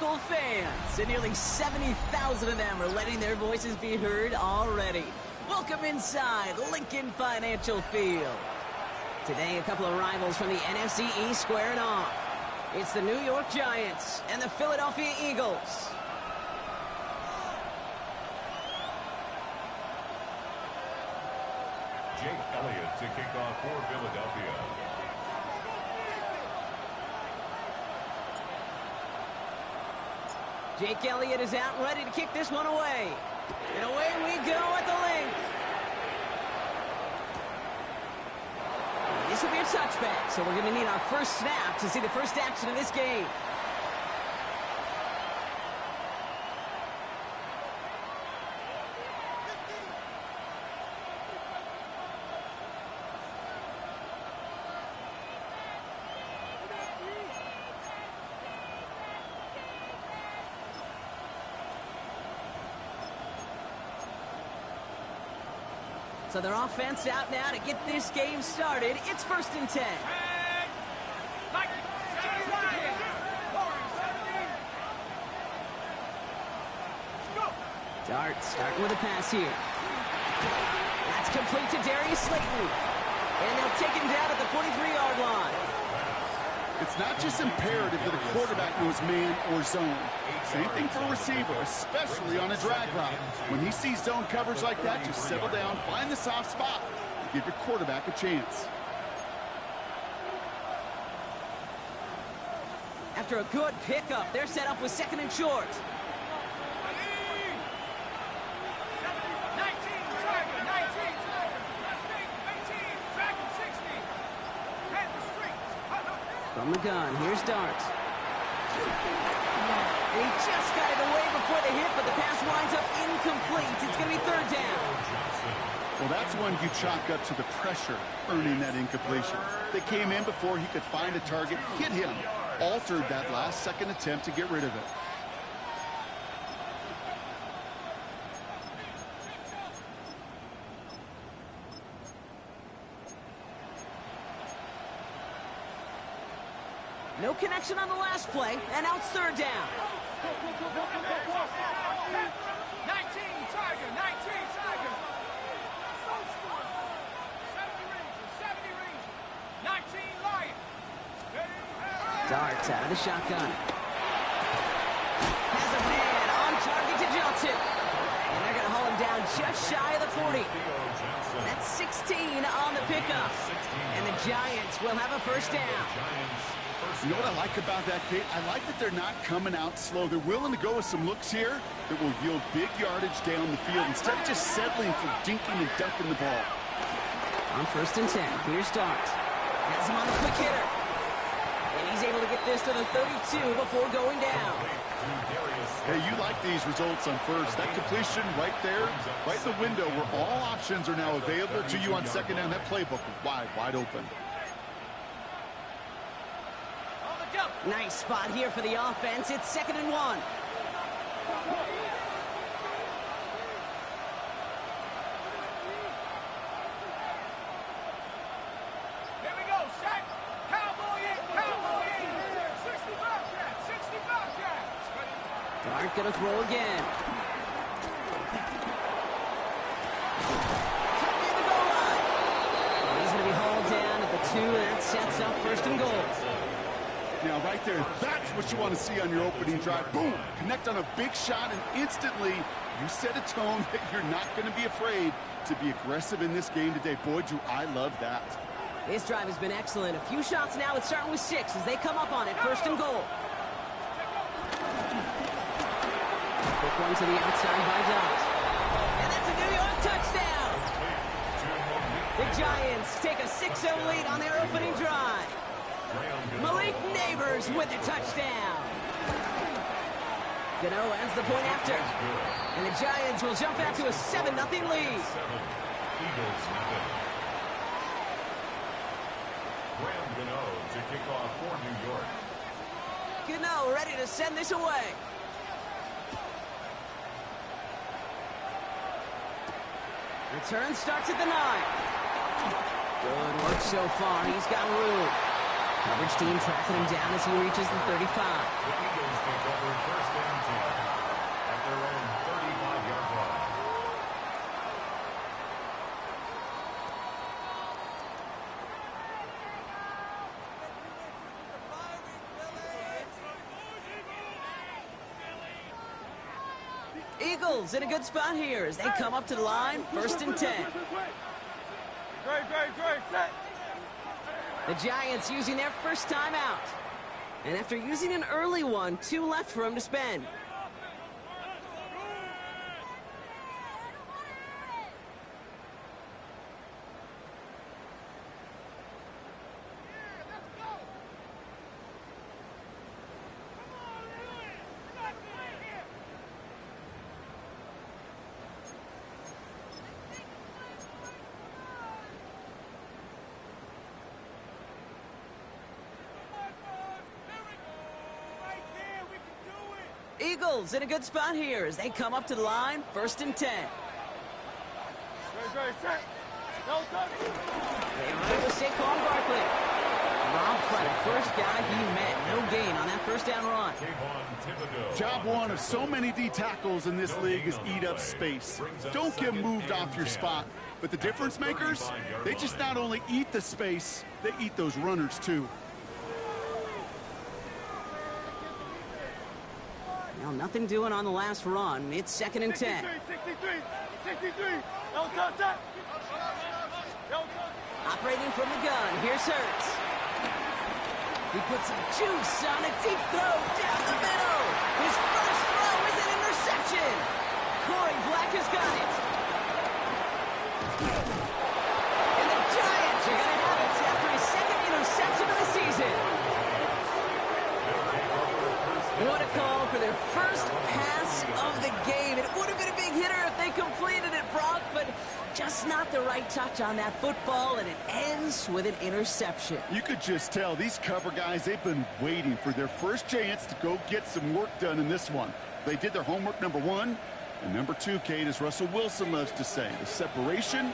local fans, and nearly 70,000 of them are letting their voices be heard already. Welcome inside Lincoln Financial Field. Today, a couple of rivals from the NFC East squaring off. It's the New York Giants and the Philadelphia Eagles. Jake Elliott to kick off for Philadelphia. Jake Elliott is out ready to kick this one away. And away we go at the length. This will be a touchback, so we're going to need our first snap to see the first action of this game. So their offense out now to get this game started. It's 1st and 10. Dart starting with a pass here. That's complete to Darius Slayton. And they'll take him down at the 43-yard line. It's not just imperative that a quarterback knows man or zone. Same thing for a receiver, especially on a drag route. When he sees zone coverage like that, just settle down, find the soft spot, and give your quarterback a chance. After a good pickup, they're set up with 2nd and short. From the gun, here's Dart. And he just got it away before the hit, but the pass winds up incomplete. It's going to be 3rd down. Well, that's one you chalk up to the pressure earning that incompletion. They came in before he could find a target, hit him, altered that last-second attempt to get rid of it. No connection on the last play, and now it's 3rd down. 19, Tiger, 19, Tiger. 70 range, 19, Lion. Dart out of the shotgun. Has a man on target to Johnson. And they're going to haul him down just shy of the 40. That's 16 on the pickup. And the Giants will have a 1st down. You know what I like about that, Kate? I like that they're not coming out slow. They're willing to go with some looks here that will yield big yardage down the field instead of just settling for dinking and dunking the ball. On 1st and 10, here's Dart. Has him on the quick hitter. And he's able to get this to the 32 before going down. Hey, you like these results on 1st. That completion right there, right in the window where all options are now available to you on 2nd down. That playbook wide open. Nice spot here for the offense. It's 2nd and 1. Here we go, set. Cowboy in, cowboy in. 60 Bobcats, 60 Bobcats. Dart gonna throw again. Near the goal line. And he's gonna be hauled down at the 2, and that sets up 1st and goal. Now, right there, that's what you want to see on your opening drive. Boom! Connect on a big shot, and instantly you set a tone that you're not going to be afraid to be aggressive in this game today. Boy, do I love that. This drive has been excellent. A few shots now. It's starting with 6 as they come up on it. 1st and goal. Quick one to the outside by Dart. And that's a New York touchdown! The Giants take a 6-0 lead on their opening drive. Malik Neighbors with a touchdown. Gano ends the point after. And the Giants will jump out to a 7-0 lead. Graham Gano to kick off for New York. Gano ready to send this away. Return starts at the 9. Good work so far. He's got room. Coverage team tracking him down as he reaches the 35. The Eagles take over 1st Eagles in a good spot here as they come up to the line, 1st and 10. Set. The Giants using their first time out. And after using an early one, 2 left for them to spend. Eagles in a good spot here as they come up to the line, 1st and 10. Set. No touch. They run it with Saquon Barkley. Rob Platt, first guy he met. No gain on that first down run. Job one of so many D tackles in this league is eat up space. Don't get moved off your spot. But the difference makers, they just not only eat the space, they eat those runners too. Now, nothing doing on the last run. It's 2nd and 10. 63. No touch. Operating from the gun, here's Hurts. He puts some juice on a deep throw down the middle. His first throw is an interception. Corey Black has got it. And the Giants are going to have it after his 2nd interception of the season. What a call for their first pass of the game. It would have been a big hitter if they completed it, Brock, but just not the right touch on that football, and it ends with an interception. You could just tell these cover guys, they've been waiting for their first chance to go get some work done in this one. They did their homework, number 1. And number 2, Kate, as Russell Wilson loves to say, the separation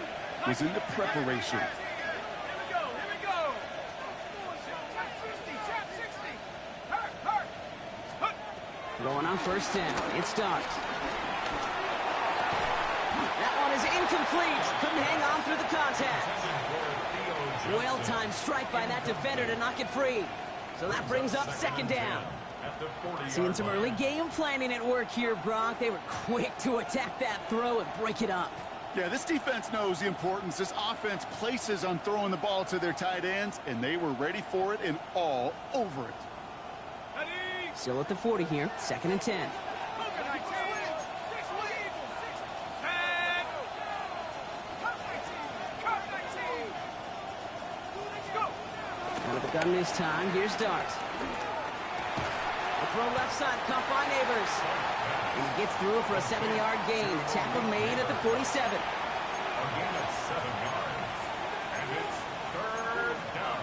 was in the preparation. Here we go. Trap 60. Hurt. Going on 1st down. It starts. That one is incomplete. Couldn't hang on through the contact. Well-timed strike by that defender to knock it free. So that brings up 2nd down. Seeing some early game planning at work here, Brock. They were quick to attack that throw and break it up. Yeah, this defense knows the importance this offense places on throwing the ball to their tight ends, and they were ready for it and all over it. Still at the 40 here, 2nd and 10. Out of the gun this time, here's Dart. The throw left side, caught by Neighbors. And he gets through for a 7-yard gain. The tackle made at the 47. A gain of 7 yards. And it's 3rd down.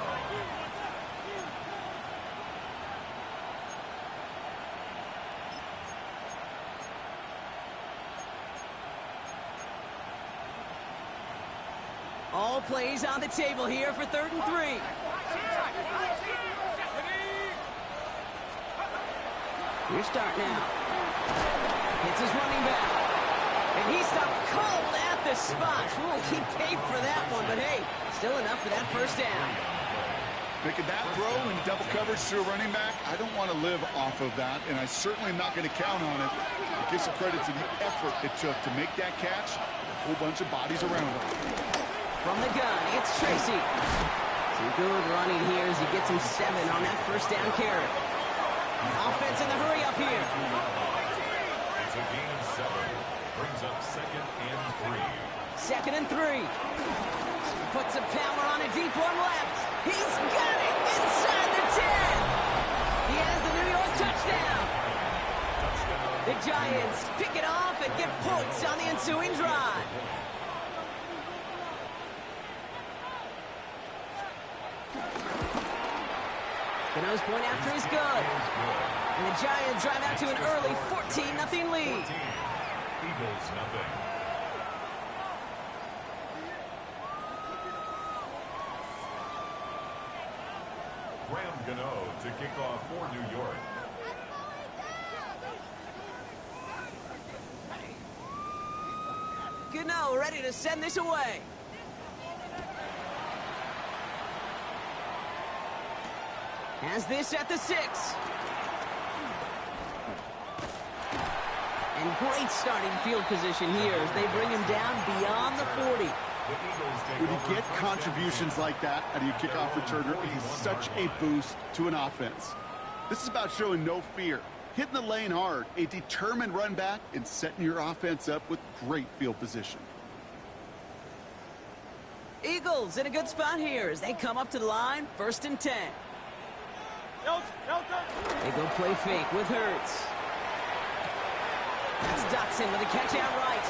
All plays on the table here for 3rd and 3. Here's Dart now. Hits his running back. And he stopped cold at the spot. Ooh, he paid for that one, but hey, still enough for that first down. Making that throw in double coverage to a running back, I don't want to live off of that, and I certainly am not going to count on it. But give some credit to the effort it took to make that catch. A whole bunch of bodies around him. From the gun, it's Tracy. Some good running here as he gets him 7 on that first down carry. Offense in the hurry up here. It's a gain of 7. Brings up 2nd and 3. 2nd and 3. Puts some power on a deep one left. He's got it inside the 10. He has the New York touchdown. The Giants pick it off and get points on the ensuing drive. The nose point after is good. And the Giants drive out to an early 14-0 lead. Eagles nothing. Graham Gano to kick off for New York. Gano ready to send this away. Has this at the 6. And And great starting field position here as they bring him down beyond the 40. When you get contributions like that out of your kickoff returner, it is such a boost to an offense. This is about showing no fear, hitting the lane hard, a determined run back, and setting your offense up with great field position. Eagles in a good spot here as they come up to the line, 1st and 10. They go play fake with Hurts. That's Dotson with a catch out right.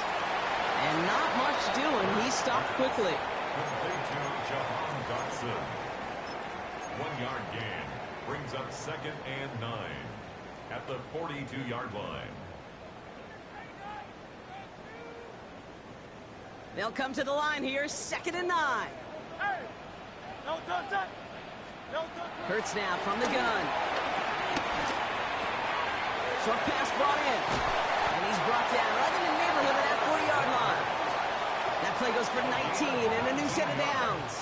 And not much doing. He stopped quickly. Complete to Jahan Dotson. 1-yard gain. Brings up 2nd and 9 at the 42-yard line. They'll come to the line here, 2nd and 9. Hey! No touch. No touch. Hurts now from the gun. Short pass brought in. And he's brought down right in the neighborhood of that 40-yard line. That play goes for 19 and a new set of downs.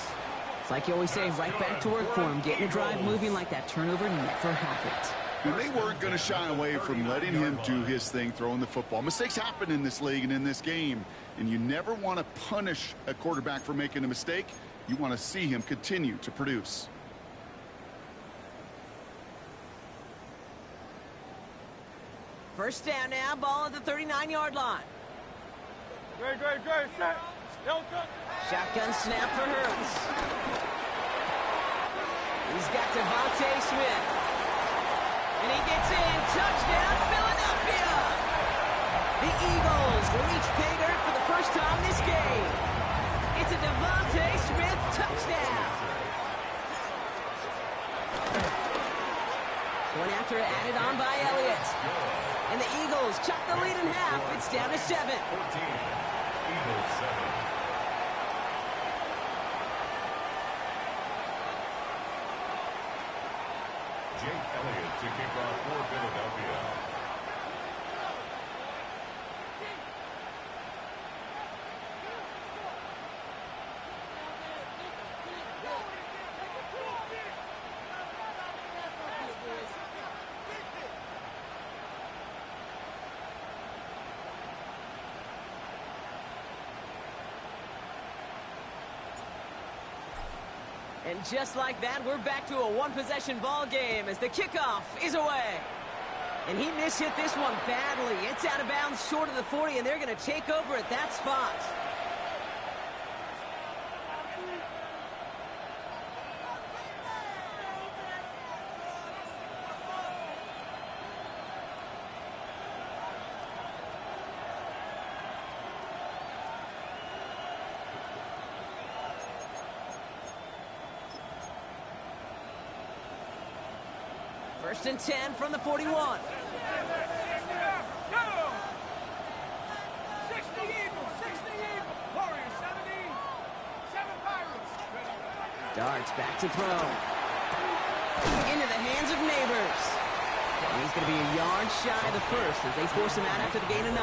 It's like you always say, right back to work for him. Getting a drive moving like that turnover never happened. And they weren't going to shy away from letting him do his thing, throwing the football. Mistakes happen in this league and in this game. And you never want to punish a quarterback for making a mistake. You want to see him continue to produce. First down now, ball at the 39-yard line. Great. Set. No touch. Shotgun snap for Hurts. He's got Devontae Smith. And he gets in. Touchdown, Philadelphia! The Eagles reach pay dirt for the first time this game. It's a Devontae Smith touchdown. One after added on by Elliott. And the Eagles chuck the lead in half. It's down to 7. 14. Eagles 7. Jake Elliott to kick off for Philadelphia. And just like that, we're back to a one-possession ball game as the kickoff is away. And he mishit this one badly. It's out of bounds short of the 40, and they're going to take over at that spot. First and 10 from the 41. 60 Eagles, 60 Eagles. Warriors 70, 7 Pirates. Darts back to throw. Into the hands of Neighbors. And he's going to be a yard shy of the first as they force him out after the gain of 9.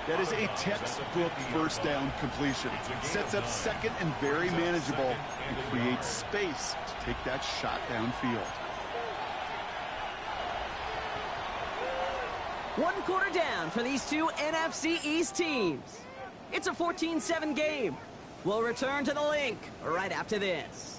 That is a textbook first down completion. Sets up second and very manageable and creates space to take that shot downfield. 1 quarter down for these two NFC East teams. It's a 14-7 game. We'll return to the link right after this.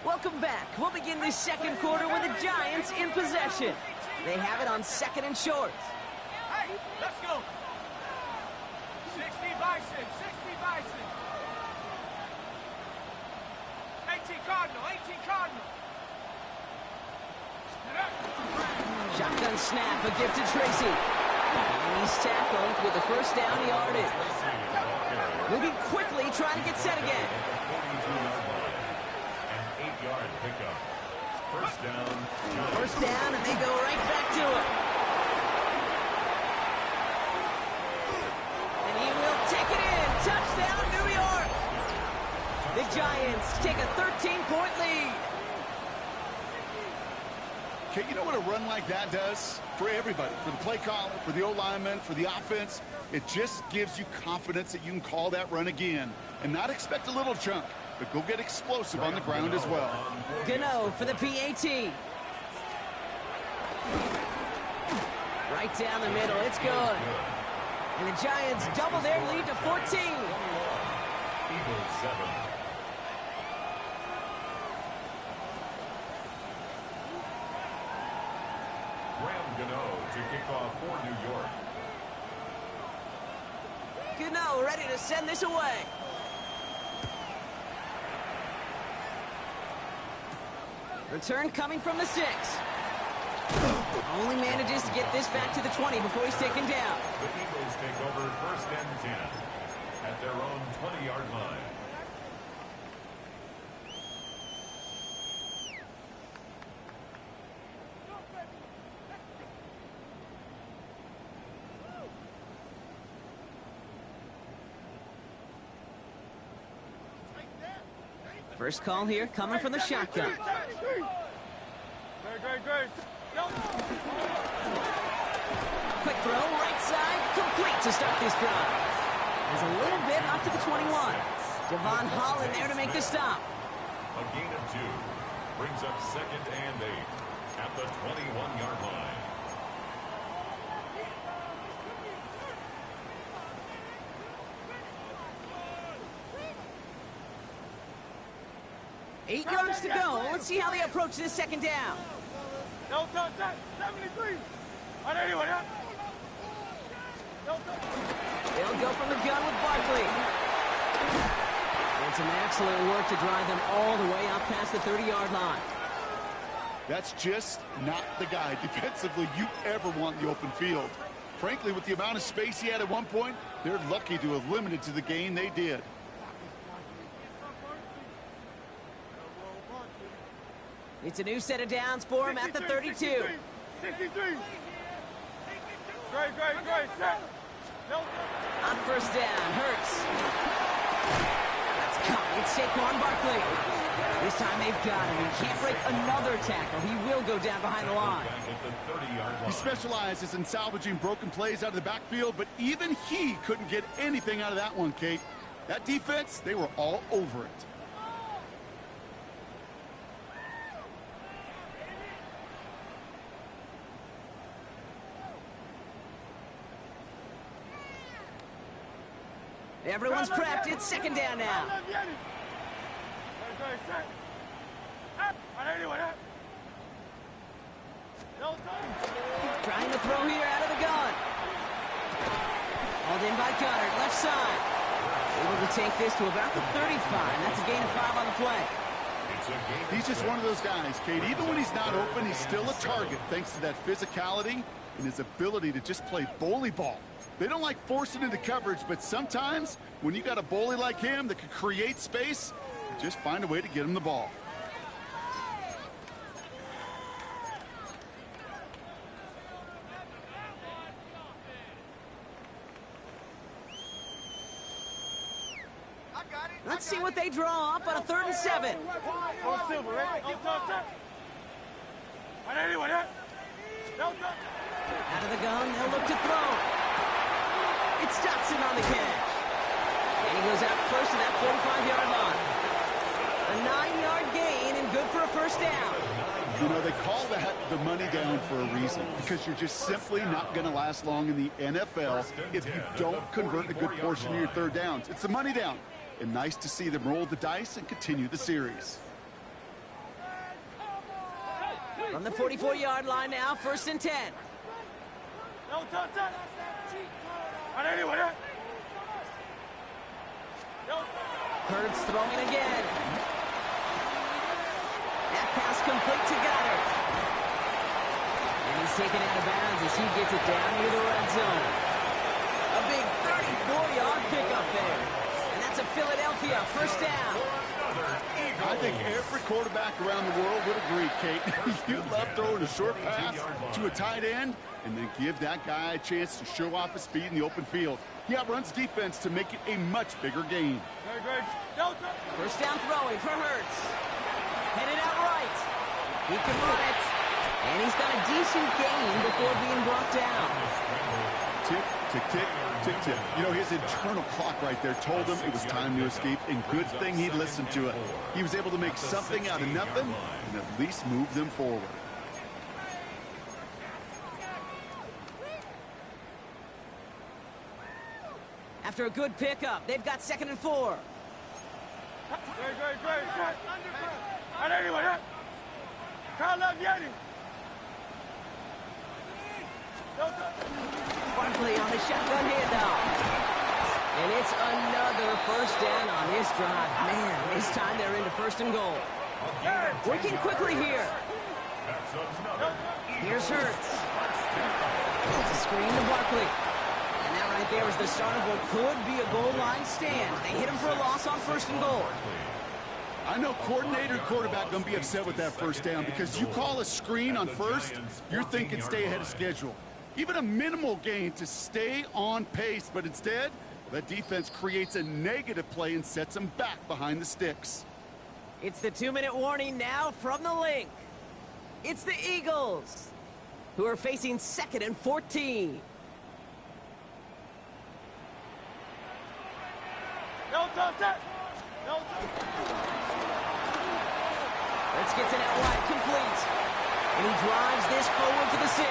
Welcome back. We'll begin this second quarter with the Giants in possession. They have it on 2nd and short. Hey, let's go. 60 Bison, 60 Bison. 18 Cardinal, 18 Cardinal. Shotgun snap, a gift to Tracy. And he's tackled with the first down yardage. Moving quickly, trying to get set again. Pickup. First down. First down, and they go right back to it. And he will take it in. Touchdown, New York. The Giants take a 13-point lead. Okay, you know what a run like that does? For everybody, for the play caller, for the O-lineman, for the offense, it just gives you confidence that you can call that run again and not expect a little chunk, but go get explosive on the ground as well. Gano for the PAT. Right down the middle, it's good. And the Giants double their lead to 14. Eagles 7. Graham Gano to kick off for New York. Gano ready to send this away. Return coming from the 6. Only manages to get this back to the 20 before he's taken down. The Eagles take over 1st and 10 at their own 20-yard line. First call here coming from the shotgun. Great. Quick throw, right side, complete to start this drive. There's a little bit up to the 21. Devon Holland there to make the stop. A gain of 2 brings up 2nd and 8 at the 21-yard line. Eight yards to go. Let's see how they approach this second down. No touch, 73. On anyone, yeah? No touch. They'll go from the gun with Barkley. And some excellent work to drive them all the way up past the 30-yard line. That's just not the guy defensively you ever want in the open field. Frankly, with the amount of space he had at one point, they're lucky to have limited to the gain they did. It's a new set of downs for him at the 32. 63. Great. Set. No. On first down, Hurts. That's caught. It's Saquon Barkley. This time they've got him. He can't break another tackle. He will go down behind the line. He specializes in salvaging broken plays out of the backfield, but even he couldn't get anything out of that one, Kate. That defense, they were all over it. Everyone's prepped. It's second down now. Trying to throw here out of the gun. Hauled in by Goddard, left side. Able to take this to about the 35. That's a gain of 5 on the play. He's just one of those guys, Kate. Even when he's not open, he's still a target thanks to that physicality and his ability to just play bully ball. They don't like forcing into coverage, but sometimes when you got a bully like him that can create space, you just find a way to get him the ball. Let's see what they draw up on a 3rd and 7. On Silver, right? On touch. On anyone, yeah? No touch. Out of the gun, they'll look to throw. It's Dotson on the catch. And he goes out close to that 45-yard line. A 9-yard gain and good for a first down. You know, they call that the money down for a reason, because you're just simply not going to last long in the NFL if you don't convert a good portion of your third downs. It's the money down. And nice to see them roll the dice and continue the series. From the 44-yard line now, 1st and 10. No touch. On anyone, yeah? No touch. Hurts throwing again. That pass complete to Goddard. And he's taken out of bounds as he gets it down near the red zone. A big 34-yard pickup there. And that's a Philadelphia first down. I think every quarterback around the world would agree, Kate. You love throwing a short pass to a tight end and then give that guy a chance to show off his speed in the open field. He outruns defense to make it a much bigger gain. First down throwing for Hurts. Headed out right. He can run it. And he's got a decent gain before being brought down. Tick, tick, tick, tick, tick. You know, his internal clock right there told him it was time to escape, and good thing he listened to it. He was able to make something out of nothing and at least move them forward. After a good pickup, they've got 2nd and 4. Barkley on the shotgun handoff. And it's another first down on this drive. Man, this time they're into 1st and goal. Working quickly here. Here's Hurts. It's a screen to Barkley. And that right there is the start of what could be a goal line stand. They hit him for a loss on 1st and goal. I know coordinator and quarterback going to be upset with that first down because you call a screen on 1st, you're thinking stay ahead of schedule. Even a minimal gain to stay on pace, but instead, that defense creates a negative play and sets them back behind the sticks. It's the 2-minute warning now from the link. It's the Eagles, who are facing 2nd and 14. Let's get it out wide, complete. And he drives this forward to the 6.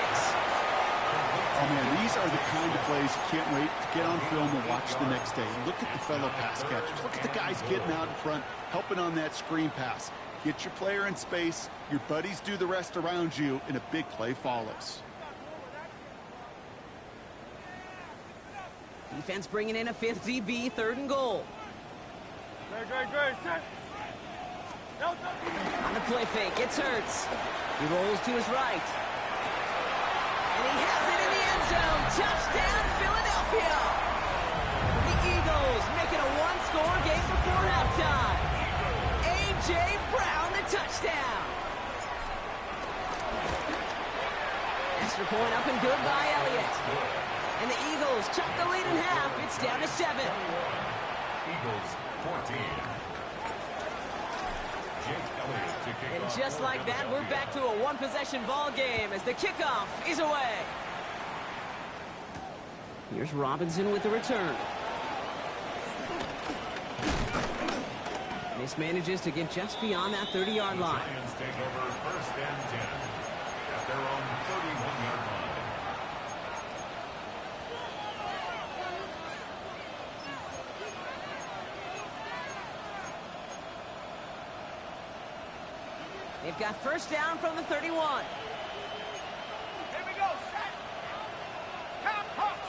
Oh, man, these are the kind of plays you can't wait to get on film and watch the next day. Look at the fellow pass catchers. Look at the guys getting out in front, helping on that screen pass. Get your player in space, your buddies do the rest around you, and a big play follows. Defense bringing in a 5th DB, 3rd and goal. On the play fake, it's Hurts. He rolls to his right. And he has it in the end zone. Touchdown, Philadelphia. The Eagles make it a 1-score game before halftime. A.J. Brown, the touchdown. Extra point up and good by Elliott. And the Eagles chop the lead in half. It's down to 7. Eagles 14. And just like that, we're back to a 1-possession ball game as the kickoff is away. Here's Robinson with the return. This manages to get just beyond that 30-yard line. Giants take over 1st and 10 at their own 31-yard line. They've got first down from the 31. Here we go, set. Count, Hawks.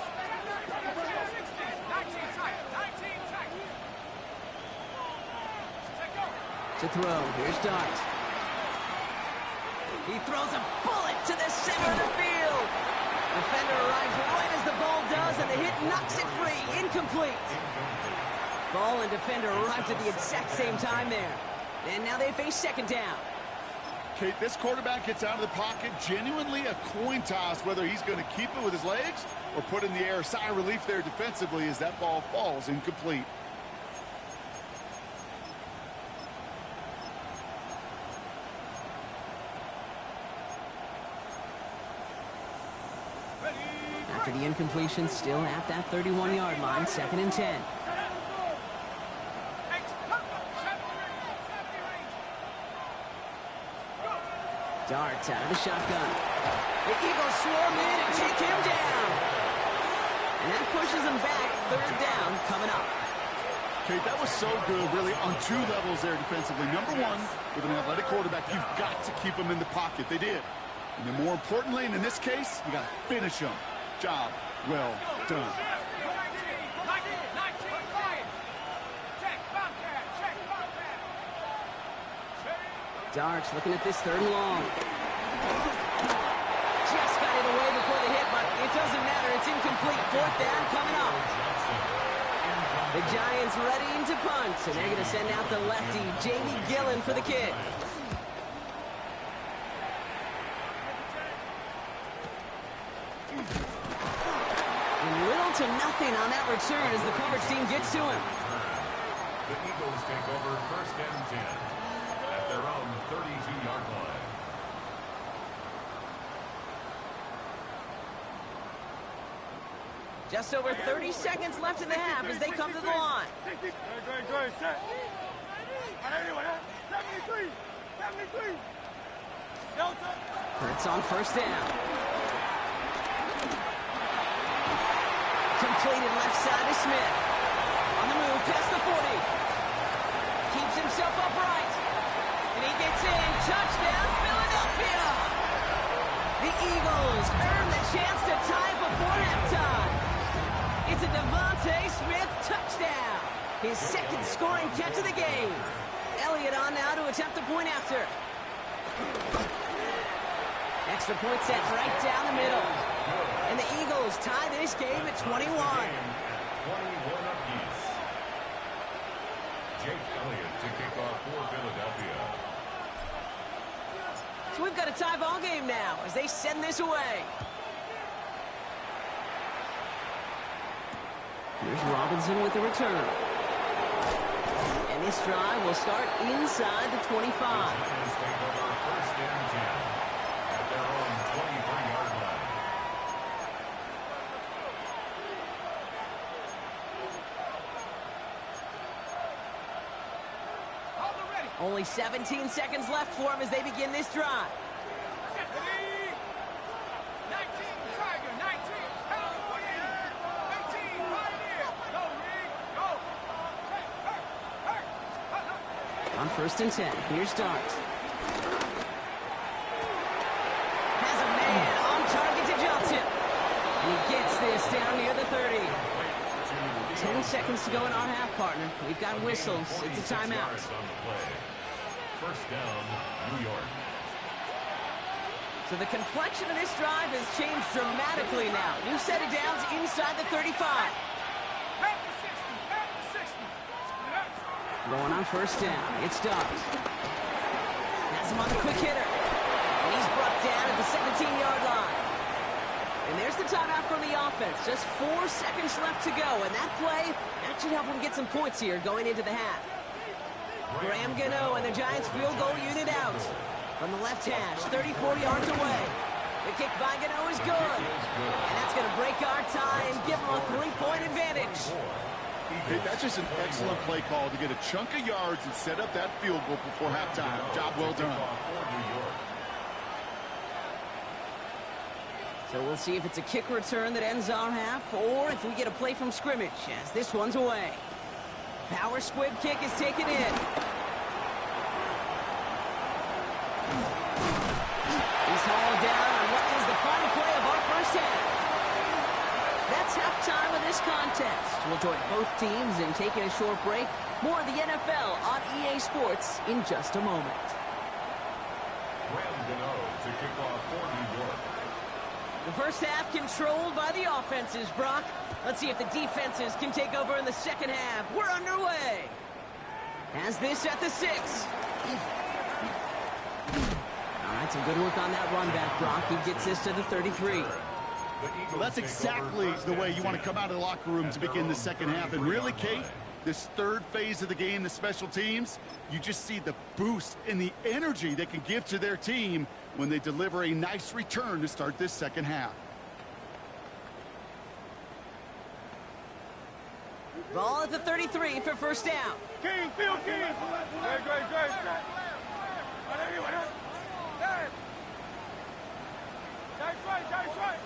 19 tight, 19 tight. To throw, here's Dart. He throws a bullet to the center of the field. Defender arrives right as the ball does, and the hit knocks it free. Incomplete. Ball and defender arrived at the exact same time there. And now they face 2nd down. Kate, this quarterback gets out of the pocket, genuinely a coin toss whether he's going to keep it with his legs or put in the air. Sigh of relief there defensively as that ball falls incomplete. After the incompletion, still at that 31-yard line, 2nd and 10. Darts out of the shotgun. The Eagles swarm in and take him down. And that pushes him back. 3rd down coming up. Kate, that was so good, really, on 2 levels there defensively. Number 1, with an athletic quarterback, you've got to keep him in the pocket. They did. And then more importantly, and in this case, you got to finish him. Job well done. Darts looking at this 3rd and long. Just got it away before the hit, but it doesn't matter. It's incomplete. 4th down coming up. The Giants ready to punt, and they're going to send out the lefty, Jamie Gillen, for the kick. And little to nothing on that return as the coverage team gets to him. The Eagles take over first and 10 at their own 32-yard line. Just over 30 seconds left in the half as they come to the line. Good. Set. 73. Hurts on first down. Completed left side to Smith. On the move, past the 40. Keeps himself upright. And he gets in. Touchdown, Philadelphia! The Eagles earn the chance to tie before halftime. It's a Devontae Smith touchdown. His second scoring catch of the game. Elliott on now to attempt the point after. Extra point set right down the middle. And the Eagles tie this game at 21. 21 apiece. Jake Elliott to kick off for Philadelphia. So we've got a tie ball game now as they send this away. Here's Robinson with the return. And this drive will start inside the 25. Take over first and 10 at their own 23-yard line. Only 17 seconds left for him as they begin this drive. 19, Tiger, 19, Cowboy, 18, Pioneer. Go, Reed, go. On first and 10, here's Starks. Has a man on target to Johnson. And he gets this down near the 30. 10 seconds to go in our half, partner. We've got whistles. It's a timeout. First down, New York. So the complexion of this drive has changed dramatically now. New set of downs inside the 35. Back to 60. Going on first down. It's Dobbs. Has him on the quick hitter. And he's brought down at the 17-yard line. And there's the timeout from the offense. Just 4 seconds left to go. And that play, that should help them get some points here going into the half. Graham Gano and the Giants field goal unit out. From the left hash, 34 yards away. The kick by Gano is good. And that's going to break our tie and give them a 3-point advantage. Hey, that's just an excellent play call to get a chunk of yards and set up that field goal before halftime. Job well done. So we'll see if it's a kick return that ends our half or if we get a play from scrimmage as this one's away. Power squib kick is taken in. He's hauled down on what is the final play of our first half. That's halftime of this contest. We'll join both teams in taking a short break. More of the NFL on EA Sports in just a moment. Graham Gano to kick off for New York. The first half controlled by the offenses, Brock. Let's see if the defenses can take over in the second half. We're underway. Has this at the 6. All right, some good work on that run back, Brock. He gets this to the 33. Well, that's exactly the way you want to come out of the locker room to begin the second half. And really, Kate, this third phase of the game, the special teams, you just see the boost and the energy they can give to their team when they deliver a nice return to start this second half. Ball at the 33 for first down. King, field King. Great. That's right.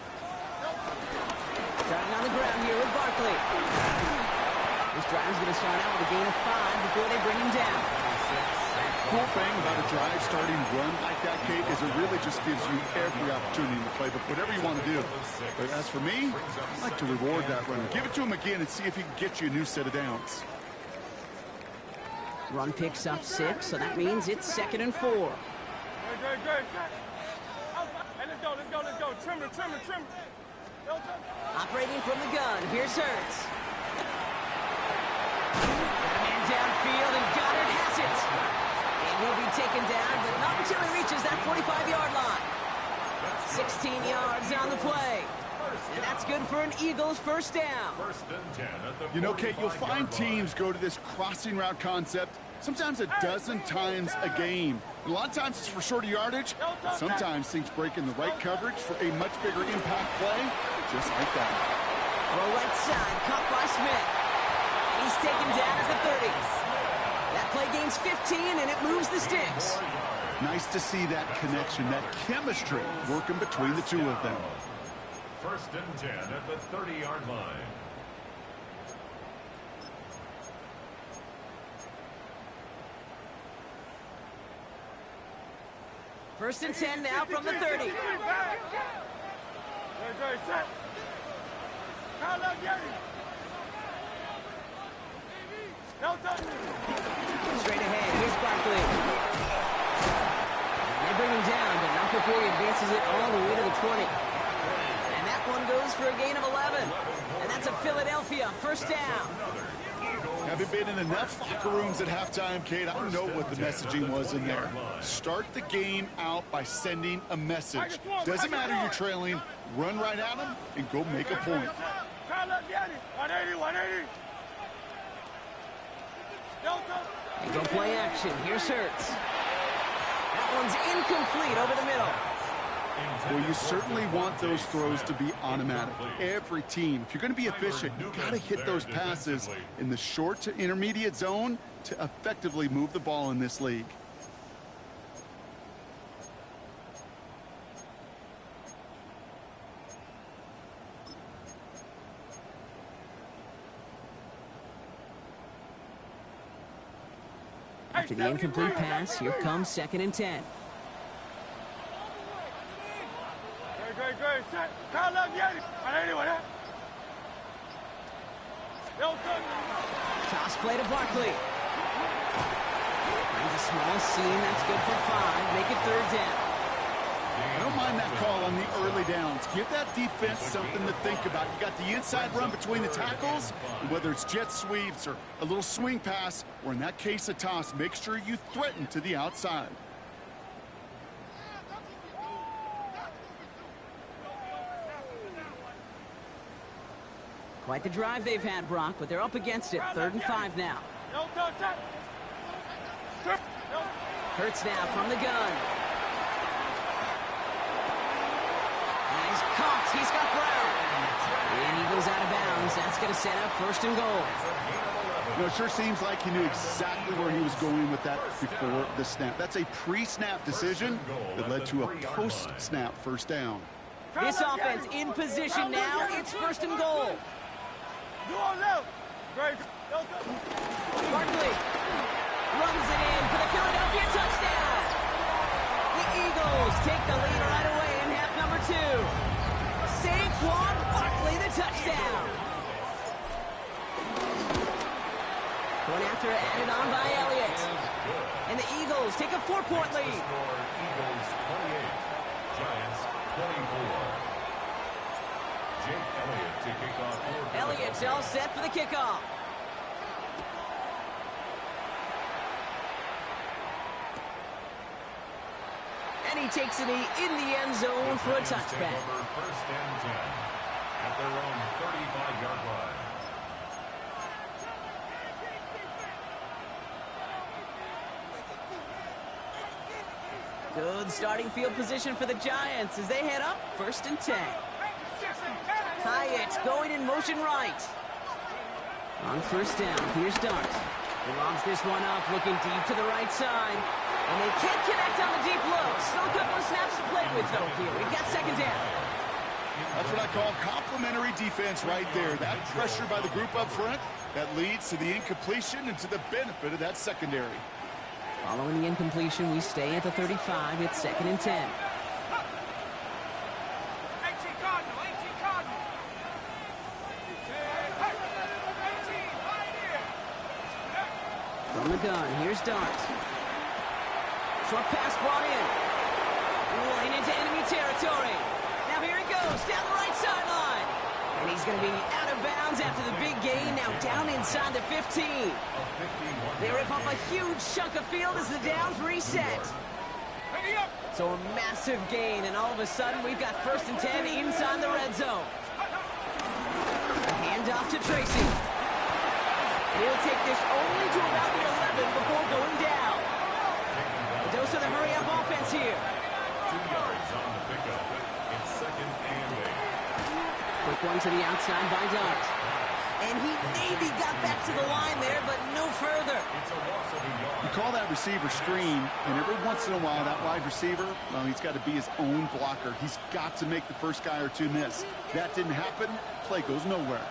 Starting on the ground here with Barkley. This drive is going to start out with a gain of 5 before they bring him down. Cool thing about a drive starting run like that, Kate, is it really just gives you every opportunity to play, but whatever you want to do. But as for me, I like to reward that runner. Give it to him again and see if he can get you a new set of downs. Run picks up 6, so that means it's 2nd and 4. Great. Hey, let's go. Trim. Operating from the gun, here's Hurts. field, and Goddard has it. And he'll be taken down, but not until he reaches that 45-yard line. 16 yards on the play. And that's good for an Eagles first down. First and 10 at the You know, Kate, you'll find 45-yard line. teams go to this crossing route concept sometimes a dozen times a game. And a lot of times it's for shorter yardage, but sometimes things break in the right coverage for a much bigger impact play, just like that. On the right side, caught by Smith. And he's taken down at the 30. That play gains 15, and it moves the sticks. Nice to see that connection, that chemistry working between the two of them. First and 10 at the 30-yard line. First and 10 now from the 30. Straight Straight ahead, here's Barkley. They bring him down, but not before he advances it all the way to the 20. And that one goes for a gain of 11. And that's a Philadelphia first down. Haven't been in enough locker rooms at halftime, Kate. I don't know what the messaging was in there. Start the game out by sending a message. Doesn't matter you're trailing, run right at them and go make a point. 180, 180. They go play action. Here's Hurts. That one's incomplete over the middle. Well, you certainly want those throws to be automatic. Every team, if you're going to be efficient, you've got to hit those passes in the short to intermediate zone to effectively move the ball in this league. After the incomplete pass, here comes second and 10. Great. Set. Kyle left, Yeti. 180, 180. Toss play to Barkley. Finds a small seam. That's good for 5. Make it third down. I don't mind that call on the early downs. Give that defense something to think about. You got the inside run between the tackles, and whether it's jet sweeps or a little swing pass, or in that case a toss, make sure you threaten to the outside. Quite the drive they've had, Brock, but they're up against it. Third and 5 now. Hurts now from the gun. He's caught. He's got Brown. And he goes out of bounds. That's going to set up first and goal. You know, it sure seems like he knew exactly where he was going with that before the snap. That's a pre-snap decision that led to a post-snap first down. This offense in position now. It's first and goal. Barkley runs it in for the Philadelphia touchdown. The Eagles take the lead right away in half number 2. Saquon Barkley, the touchdown. Point after added on by Elliott. And the Eagles take a 4-point lead. Eagles 28, Giants 24. Jake Elliott to kick off. Elliott's all set for the kickoff. And he takes it in the end zone for a touchback. First and 10 at their own 35-yard line. Good starting field position for the Giants as they head up first and 10. Hyatt going in motion right. On first down, here's Dart. He lobs this one up, looking deep to the right side. And they can't connect on the deep look. Still a couple of snaps to play with, though, here. We've got second down. That's what I call complimentary defense right there. That pressure by the group up front, that leads to the incompletion and to the benefit of that secondary. Following the incompletion, we stay at the 35. It's second and 10. From the gun, here's Dart. Short pass brought in. Rolling into enemy territory. Now here he goes, down the right sideline. And he's going to be out of bounds after the big gain, now down inside the 15. They rip off a huge chunk of field as the downs reset. So a massive gain, and all of a sudden we've got 1st and 10 inside the red zone. A handoff to Tracy. And he'll take this only to about the 11 before going down. A dose of the hurry-up offense here. 2 yards on the pickup. It's 2nd and 8. Quick one to the outside by Dart. And he maybe got back to the line there, but no further. It's a loss of a yard. You call that receiver screen, and every once in a while, that wide receiver, well, he's got to be his own blocker. He's got to make the first guy or two miss. That didn't happen. Play goes nowhere.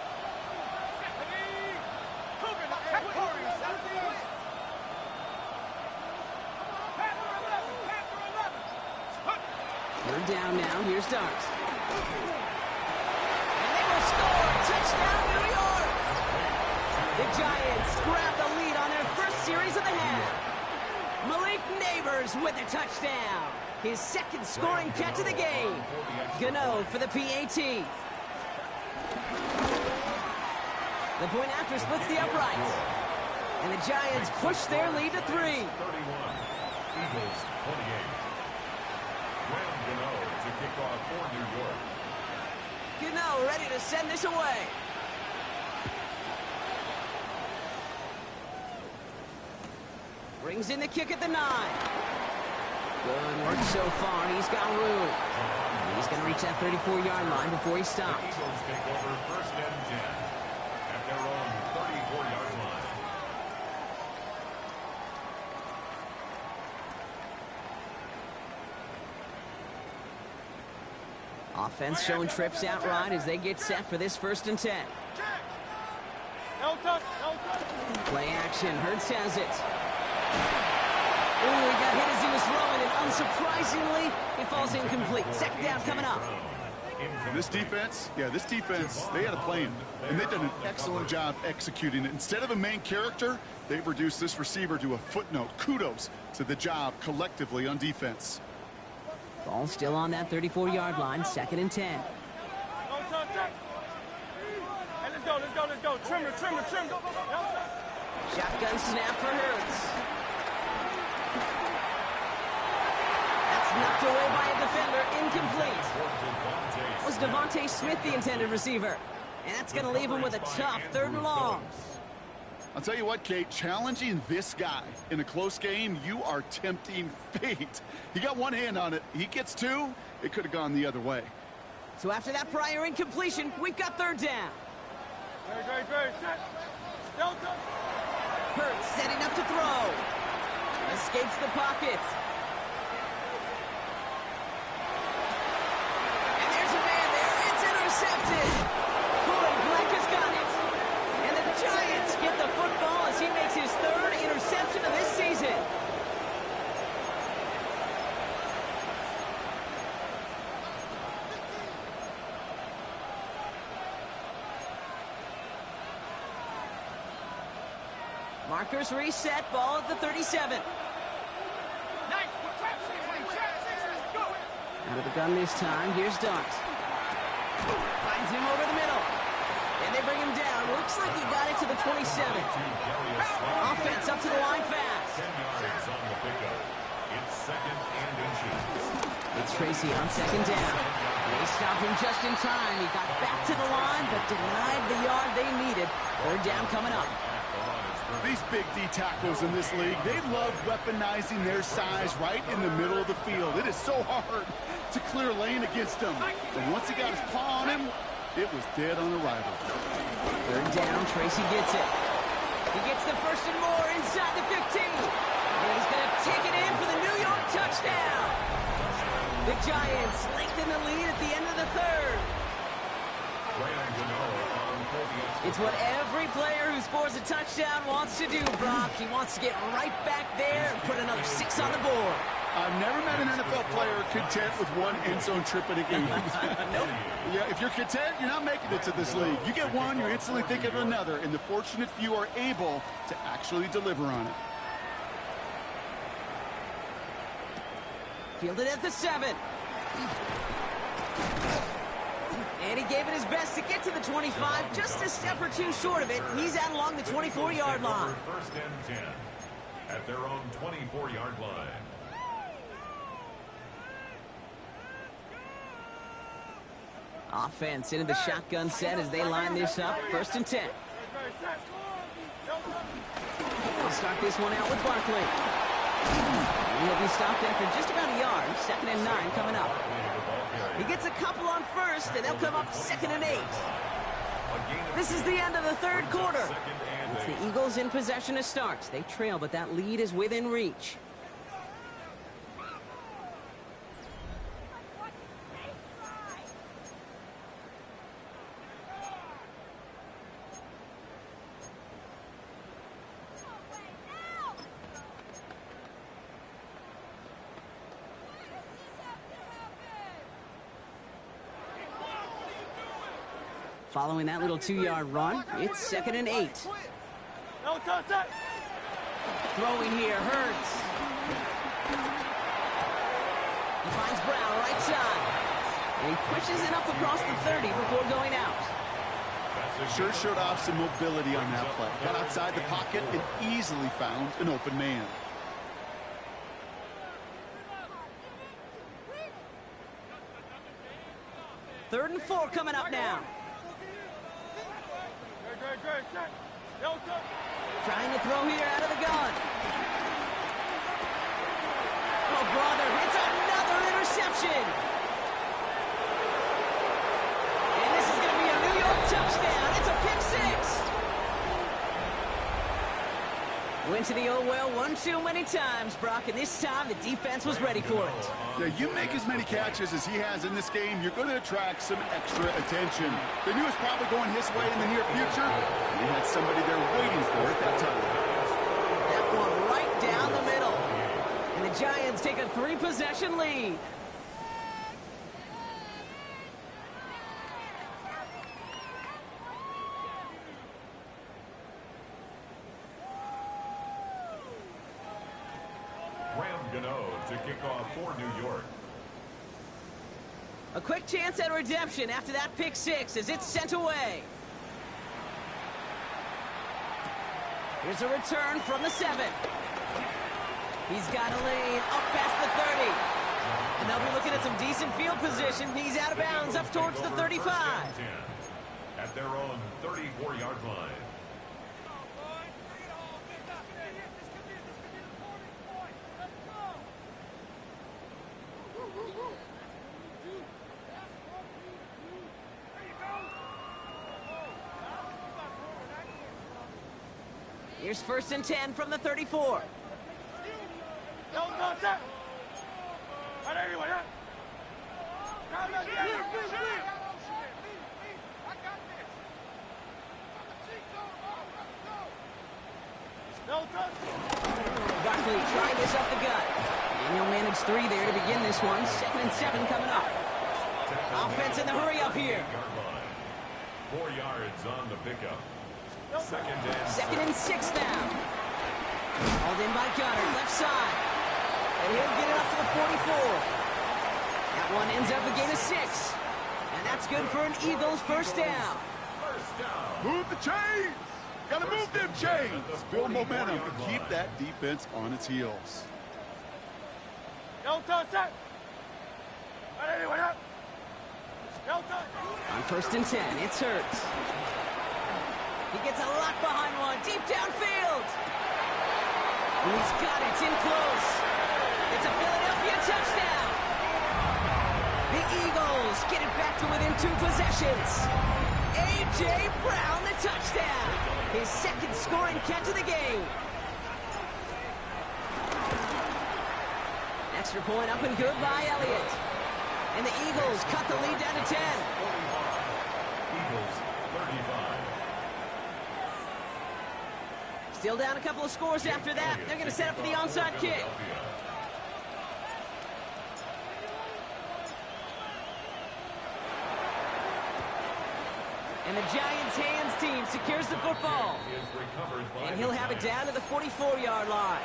Third down now. Here's Dart. And they will score. Touchdown, New York. The Giants grab the lead on their first series of the half. Malik Neighbors with a touchdown. His 2nd scoring catch of the game. Gano for the PAT. The point after splits the uprights. And the Giants push their lead to 3. 31. Eagles 28. Graham Gano to kick off for New York. Gano ready to send this away. Brings in the kick at the 9. Good work so far. He's got room. He's going to reach that 34-yard line before he stops. The Eagles take over 1st and 10 at their own 34-yard line. Offense showing trips out right as they get set for this 1st and 10. Play action. Hurts has it. Ooh, he got hit as he was throwing, and unsurprisingly, he falls incomplete. 2nd down coming up. This defense, they had a plan, and they've done an excellent job executing it. Instead of a main character, they've reduced this receiver to a footnote. Kudos to the job collectively on defense. Ball still on that 34-yard line, 2nd and 10. Hey, let's go. Trim. Go. Shotgun snap for Hurts. That's knocked away by a defender, incomplete. It was Devontae Smith, the intended receiver. And that's going to leave him with a tough 3rd and long. I'll tell you what, Kate, challenging this guy in a close game, you are tempting fate. He got one hand on it. He gets 2. It could have gone the other way. So after that prior incompletion, we've got 3rd down. Very. Hurts setting up to throw. Escapes the pocket. And there's a man there. It's intercepted. Corey Black has got it. And the Giants get the football as he makes his 3rd interception of this season. Markers reset, ball at the 37. Out of the gun this time, here's Dart. Finds him over the middle. And they bring him down. Looks like he got it to the 27. Offense up to the line fast. 10 yards on the pickup. It's 2nd and inches. It's Tracy on 2nd down. They stop him just in time. He got back to the line, but denied the yard they needed. 3rd down coming up. These big D tackles in this league, they love weaponizing their size right in the middle of the field. It is so hard to clear lane against them. But once he got his paw on him, it was dead on arrival. 3rd down, Tracy gets it. He gets the 1st and more inside the 15. And he's going to take it in for the New York touchdown. The Giants lengthen the lead at the end of the 3rd. It's what every player who scores a touchdown wants to do, Brock. He wants to get right back there and put another 6 on the board. I've never met an NFL player content with one end zone trip in a game. Nope. Yeah, if you're content, you're not making it to this league. You get one, you're instantly thinking of another, and the fortunate few are able to actually deliver on it. Fielded at the 7. And he gave it his best to get to the 25, just a step or two short of it. He's out along the 24-yard line. First and 10 at their own 24-yard line. Offense into the shotgun set as they line this up. First and 10. They'll start this one out with Barkley. He'll be stopped after just about a yard. 2nd and 9 coming up. He gets a couple on first, and they'll come up 2nd and 8. This is the end of the third quarter. It's the Eagles in possession to start. They trail, but that lead is within reach. Following that little 2-yard run, it's 2nd and 8. Throwing here, Hurts. He finds Brown right side. And he pushes it up across the 30 before going out. Sure showed off some mobility on that play. Got outside the pocket and easily found an open man. Third and 4 coming up now. Trying to throw here out of the gun. Oh, brother, it's another interception. And this is going to be a New York touchdown. It's a pick 6. Went to the oh-well one too many times, Brock, and this time the defense was ready for it. Yeah, you make as many catches as he has in this game, you're going to attract some extra attention. They knew it was probably going his way in the near future. He had somebody there waiting for it that time. That one right down the middle. And the Giants take a 3-possession lead. To kick off for New York. A quick chance at redemption after that pick 6 as it's sent away. Here's a return from the 7. He's got a lane up past the 30. And they'll be looking at some decent field position. He's out of bounds up towards the 35. At their own 34-yard line. Here's 1st and 10 from the 34. Barkley trying this up the gut. And he'll manage 3 there to begin this one. 2nd and 7 coming up. Offense in the hurry up here. 4 yards on the pickup. 2nd and 6 now. Hauled in by Gunner, left side. And he'll get it up to the 44. That one ends up a gain of 6. And that's good for an Eagles first down. Move the chains! Gotta move them chains! Build momentum and keep that defense on its heels. On 1st and 10, it's Hurts. He gets a lock behind one, deep downfield. And he's got it, it's in close. It's a Philadelphia touchdown. The Eagles get it back to within 2 possessions. A.J. Brown, the touchdown. His 2nd scoring catch of the game. Extra point up and good by Elliott. And the Eagles cut the lead down to 10. Eagles 35. Still down a couple of scores after that. They're going to set up for the onside kick. And the Giants' hands team secures the football. And he'll have it down to the 44-yard line.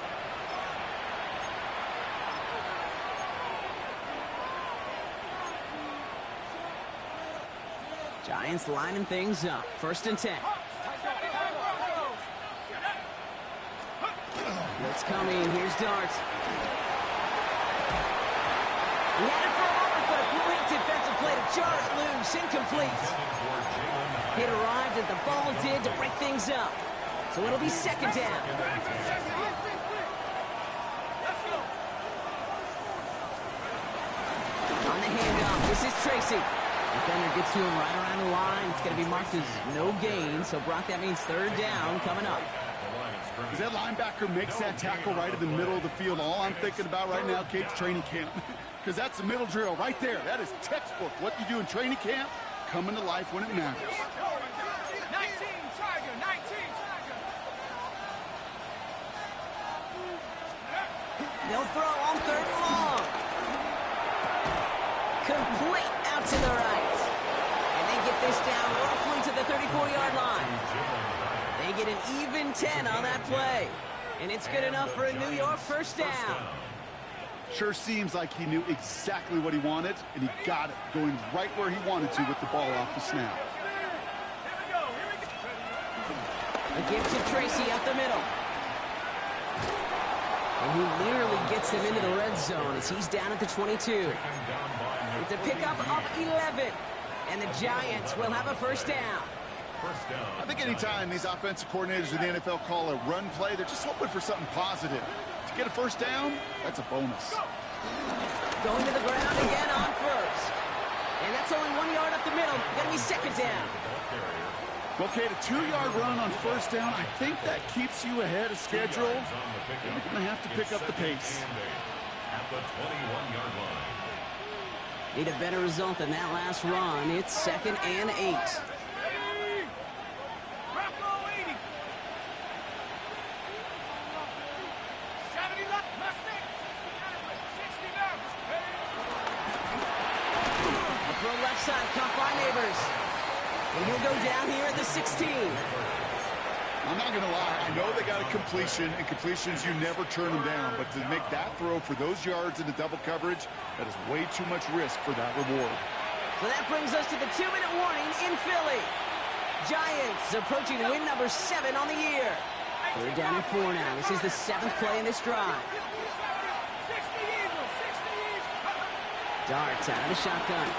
Giants lining things up. 1st and 10. Blitz coming. Here's Dart. He had it for a moment, but a great defensive play to jar it loose. Incomplete. Hit arrived as the ball did to break things up. So it'll be 2nd down. On the handoff, this is Tracy. Defender gets to him right around the line. It's going to be marked as no gain. So, Brock, that means 3rd down coming up. As that linebacker makes that tackle right in the middle of the field, all I'm thinking about right now, Kate's training camp. Because that's the middle drill right there. That is textbook. What you do in training camp, coming to life when it matters. 19, Tiger, 19. They'll throw on 3rd and long. Complete out to the right. And they get this down roughly to the 34-yard line. They get an even 10 on that play. And it's good enough for a New York 1st down. Sure seems like he knew exactly what he wanted, and he got it, going right where he wanted to with the ball off the snap. A give to Tracy up the middle. And he nearly gets them into the red zone as he's down at the 22. It's a pickup of 11. And the Giants will have a 1st down. I think anytime these offensive coordinators in the NFL call a run play, they're just hoping for something positive. To get a 1st down, that's a bonus. Going to the ground again on 1st. And that's only 1 yard up the middle. Going to be 2nd down. Well, Kate, a 2-yard run on 1st down, I think that keeps you ahead of schedule. You're going to have to pick up the pace. At the 21-yard line. Need a better result than that last run. It's 2nd and 8. Left side, caught by Neighbors. And he'll go down here at the 16. I'm not going to lie. I know they got a completion, and completions, you never turn them down. But to make that throw for those yards into double coverage, that is way too much risk for that reward. So that brings us to the 2-minute warning in Philly. Giants approaching win number 7 on the year. We're down at 4 now. This is the 7th play in this drive. Darts out of the shotgun.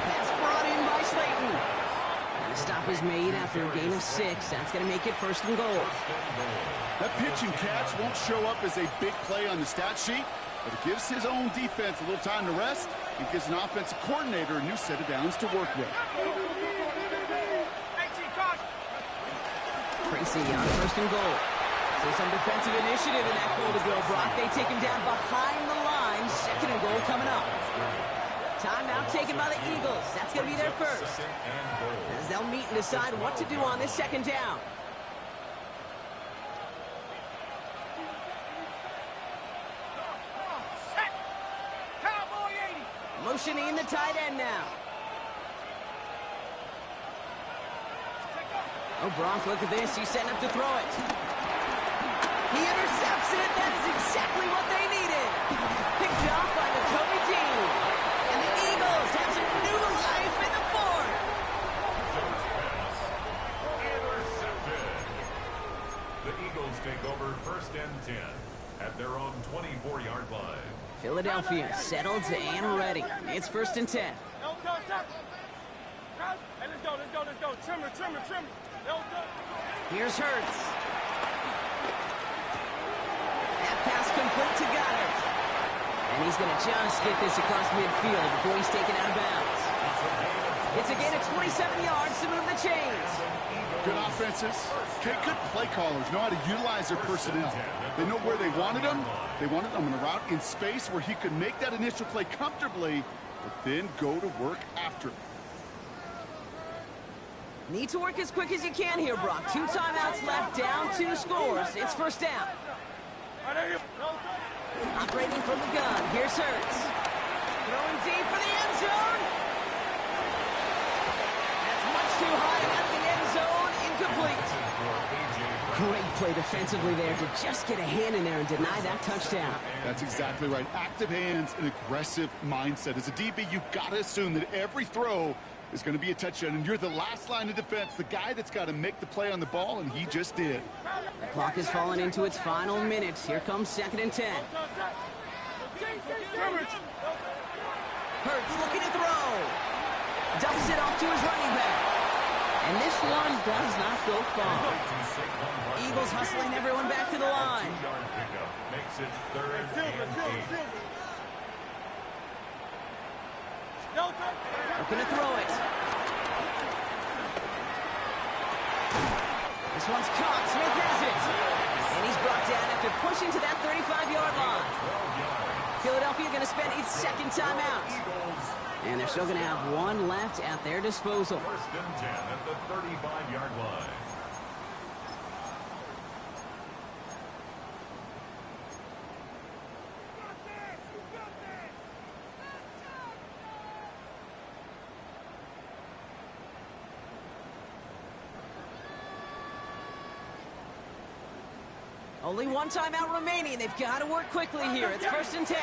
Pass brought in by Slayton. And a stop is made after a gain of 6. That's going to make it 1st and goal. That pitch and catch won't show up as a big play on the stat sheet, but it gives his own defense a little time to rest. It gives an offensive coordinator a new set of downs to work with. Tracy on 1st and goal. So some defensive initiative in that goal to go, Brock. They take him down behind the line. 2nd and goal coming up. Timeout taken by the Eagles. That's going to be their 1st. As they'll meet and decide what to do on this 2nd down. Motioning the tight end now. Oh, Brock, look at this. He's setting up to throw it. He intercepts it. That is exactly what they needed. Picked up by Nakobe Dean. And the Eagles have some new life in the 4th. Intercepted. The Eagles take over 1st and 10 at their own 24-yard line. Philadelphia settled and ready. It's 1st and 10. Hey, let's go. Trimmer. Here's Hurts. That pass complete to Goddard. And he's going to just get this across midfield before he's taken out of bounds. It's a gain of 27 yards to move the chains. Good offenses. Good play callers know how to utilize their personnel. They know where they wanted them. They wanted them in a route in space where he could make that initial play comfortably, but then go to work after. Need to work as quick as you can here, Brock. 2 timeouts left, down 2 scores. It's 1st down. Operating from the gun. Here's Hurts. Throwing deep for the end zone. That's much too high. That's the end zone. Incomplete. Great play defensively there to just get a hand in there and deny that touchdown. That's exactly right. Active hands and aggressive mindset. As a DB, you've got to assume that every throw is going to be a touchdown, and you're the last line of defense, the guy that's got to make the play on the ball, and he just did. The clock is falling into its final minutes. Here comes 2nd and 10. Hurts looking to throw. Dumps it off to his running back. And this one does not go far. Eagles hustling everyone back to the line. Makes it 3rd and 8. Looking to throw it. This one's caught. Smith has it. And he's brought down after pushing to that 35-yard line. Philadelphia going to spend its 2nd timeout. And they're still going to have one left at their disposal. 1st and 10 at the 35-yard line. Only one timeout remaining. They've got to work quickly here. It's 1st and 10.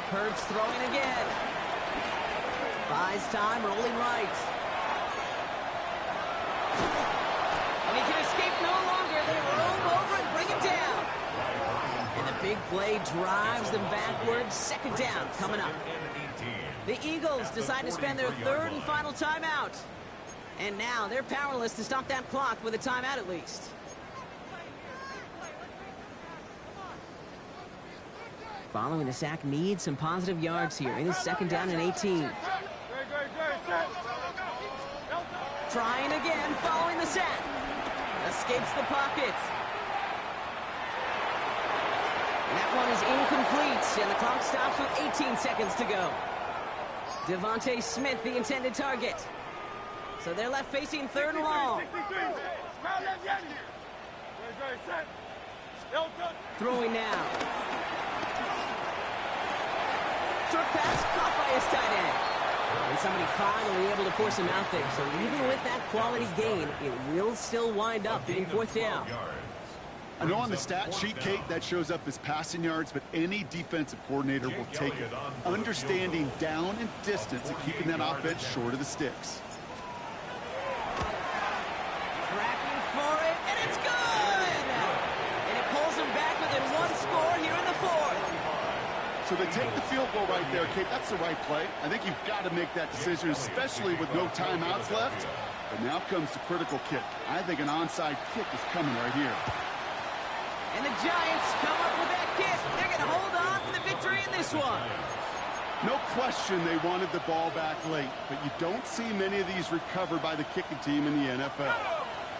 Hurts throwing again. Buys time, rolling right. And he can escape no longer. They roll over and bring him down. And the big play drives them backwards. 2nd down coming up. The Eagles decide to spend their 3rd and final timeout. And now they're powerless to stop that clock with a timeout at least. Following the sack needs some positive yards here. It is 2nd down and 18. Trying again following the sack. Escapes the pocket. And that one is incomplete, and the clock stops with 18 seconds to go. Devontae Smith, the intended target. So they're left facing 3rd and long. Throwing now. Short pass caught by his tight end. And somebody finally able to force him out there. So even with that quality gain, it will still wind up being 4th down. I know on the stat sheet, Kate, that shows up as passing yards, but any defensive coordinator will take it. Understanding down and distance and keeping that offense short of the sticks. Tracking for it, and it's good! And it pulls them back within one score here in the 4th. So they take the field goal right there, Kate. That's the right play. I think you've got to make that decision, especially with no timeouts left. But now comes the critical kick. I think an onside kick is coming right here. And the Giants come up with that kick. They're going to hold on to the victory in this one. No question they wanted the ball back late, but you don't see many of these recovered by the kicking team in the NFL.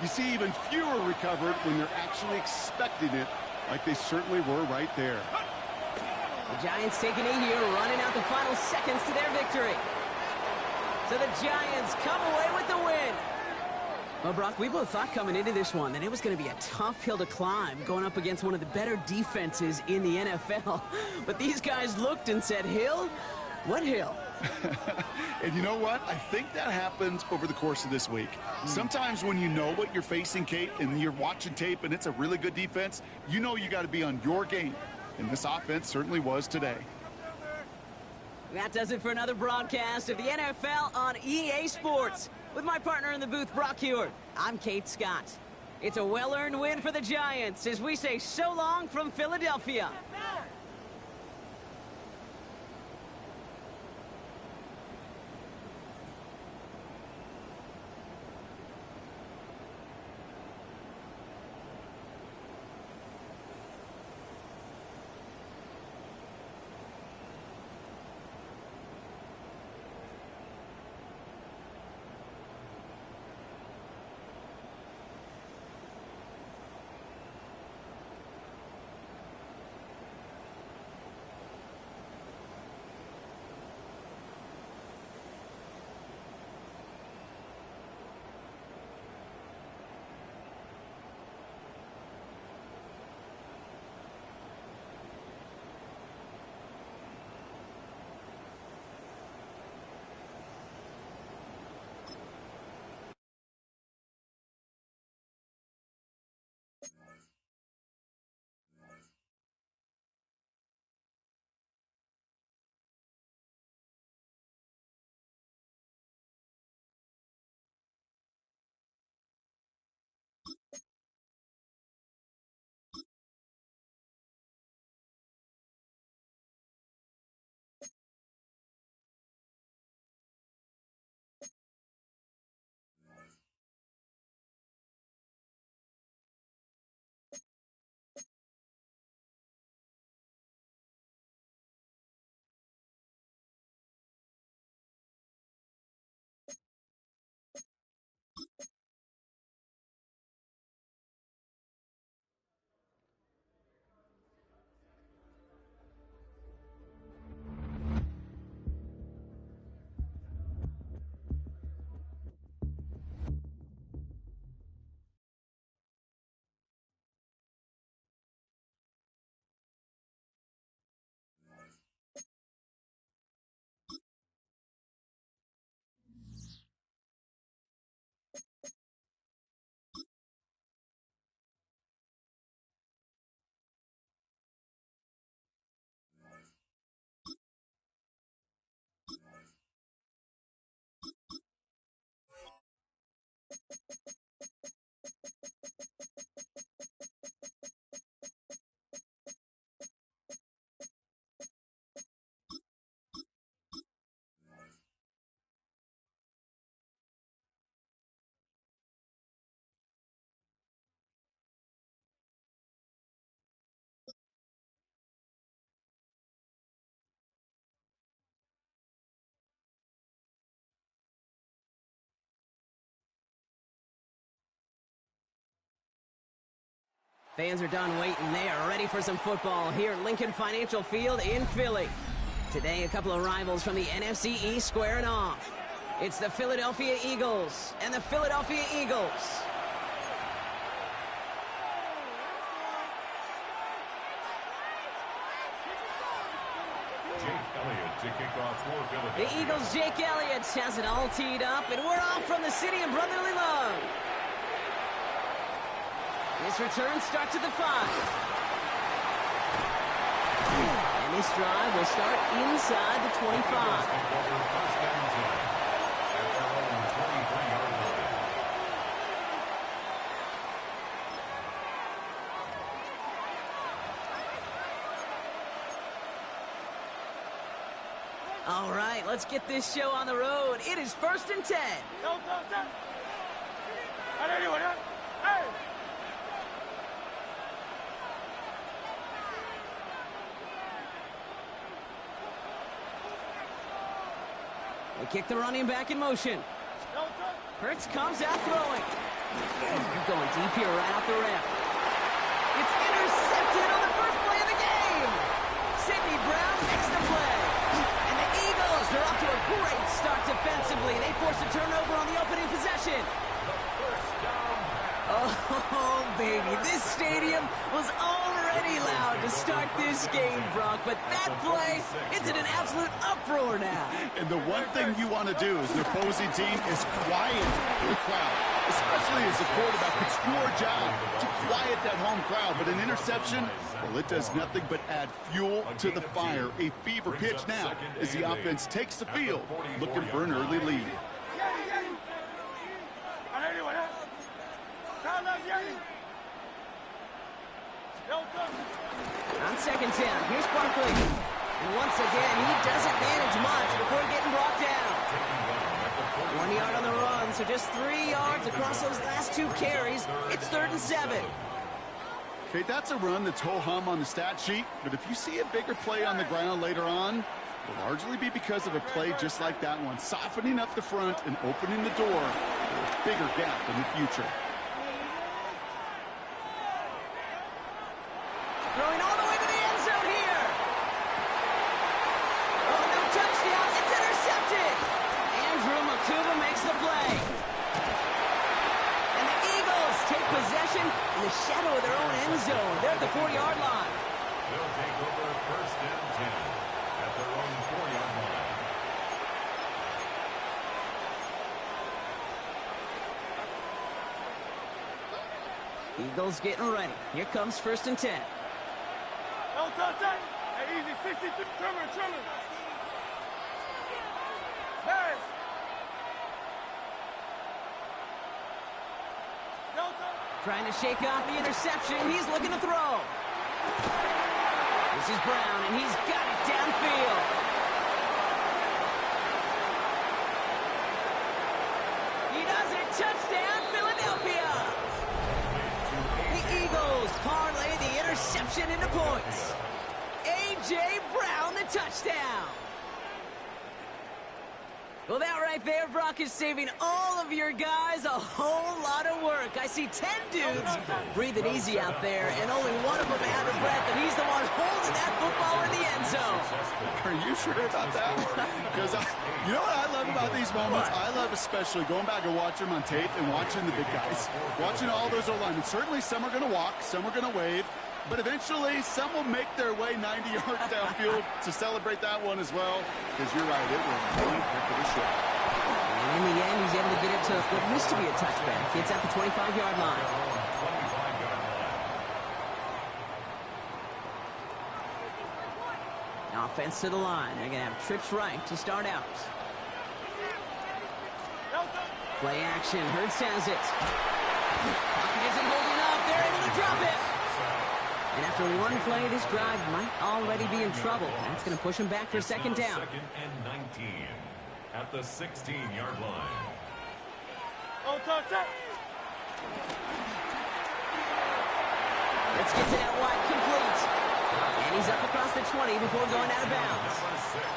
You see even fewer recovered when they're actually expecting it, like they certainly were right there. The Giants taking a here, running out the final seconds to their victory. So the Giants come away with the win. Well, Brock, we both thought coming into this one that it was going to be a tough hill to climb going up against one of the better defenses in the NFL. But these guys looked and said, hill? What hill? And you know what? I think that happens over the course of this week. Sometimes when you know what you're facing, Kate, and you're watching tape and it's a really good defense, you know you got to be on your game. And this offense certainly was today. That does it for another broadcast of the NFL on EA Sports. With my partner in the booth, Brock Huard, I'm Kate Scott. It's a well-earned win for the Giants as we say so long from Philadelphia. Fans are done waiting. They are ready for some football here at Lincoln Financial Field in Philly. Today, a couple of rivals from the NFC East squaring off. It's the Philadelphia Eagles and the Philadelphia Eagles. Jake Elliott to kick off for Philadelphia. The Eagles' Jake Elliott has it all teed up, and we're off from the city of brotherly love. This return starts at the 5. And this drive will start inside the 25. All right, let's get this show on the road. It is 1st and 10. They kick the running back in motion. Hurts comes out throwing. You're going deep here right off the rip. It's intercepted on the first play of the game. Sidney Brown makes the play. And the Eagles, they're off to a great start defensively. They force a turnover on the opening possession. Oh, baby, this stadium was already loud to start this game, Brock, but that play, it's in an absolute uproar now. And the one thing you want to do as the opposing team is quiet the crowd, especially as a quarterback. It's your job to quiet that home crowd, but an interception, well, it does nothing but add fuel to the fire. A fever pitch now as the offense takes the field, looking for an early lead. On 2nd down, here's Barkley. And once again, he doesn't manage much before getting brought down. 1 yard on the run, so just 3 yards across those last 2 carries. It's 3rd and 7. Okay, that's a run that's ho-hum on the stat sheet, but if you see a bigger play on the ground later on, it'll largely be because of a play just like that one, softening up the front and opening the door for a bigger gap in the future. Throwing all the way to the end zone here. Oh, no touchdown. It's intercepted. Andrew Makuba makes the play. And the Eagles take possession in the shadow of their own end zone. They're at the 4-yard line. They'll take over 1st and 10 at their own 4-yard line. Eagles getting ready. Here comes 1st and 10. Hey, easy, 63, trimmer. Hey! Trying to shake off the interception. He's looking to throw. This is Brown, and he's got it downfield. He does it. Touchdown, Philadelphia. The Eagles parlay the interception into points. A.J. Brown, the touchdown. Well, that right there, Brock, is saving all of your guys a whole lot of work. I see 10 dudes breathing easy out there, and only one of them out of breath, and he's the one holding that football in the end zone. Are you sure about that? Because you know what I love about these moments? I love especially going back and watching them on tape and watching the big guys. Watching all those O-linemen. Certainly some are going to walk, some are going to wave, but eventually some will make their way 90 yards downfield to celebrate that one as well. Because you're right, it was one heck of a shot. And in the end, he's able to get it to what used to be a touchback. It's at the 25-yard line. Offense to the line. They're going to have trips right to start out. Play action. Hurts has it. Pocket isn't holding up. They're able to drop it. And after one play, this drive might already be in trouble. That's going to push him back for 2nd down. 2nd and 19 at the 16-yard line. Let's get to that wide complete. And he's up across the 20 before going out of bounds. Number 6,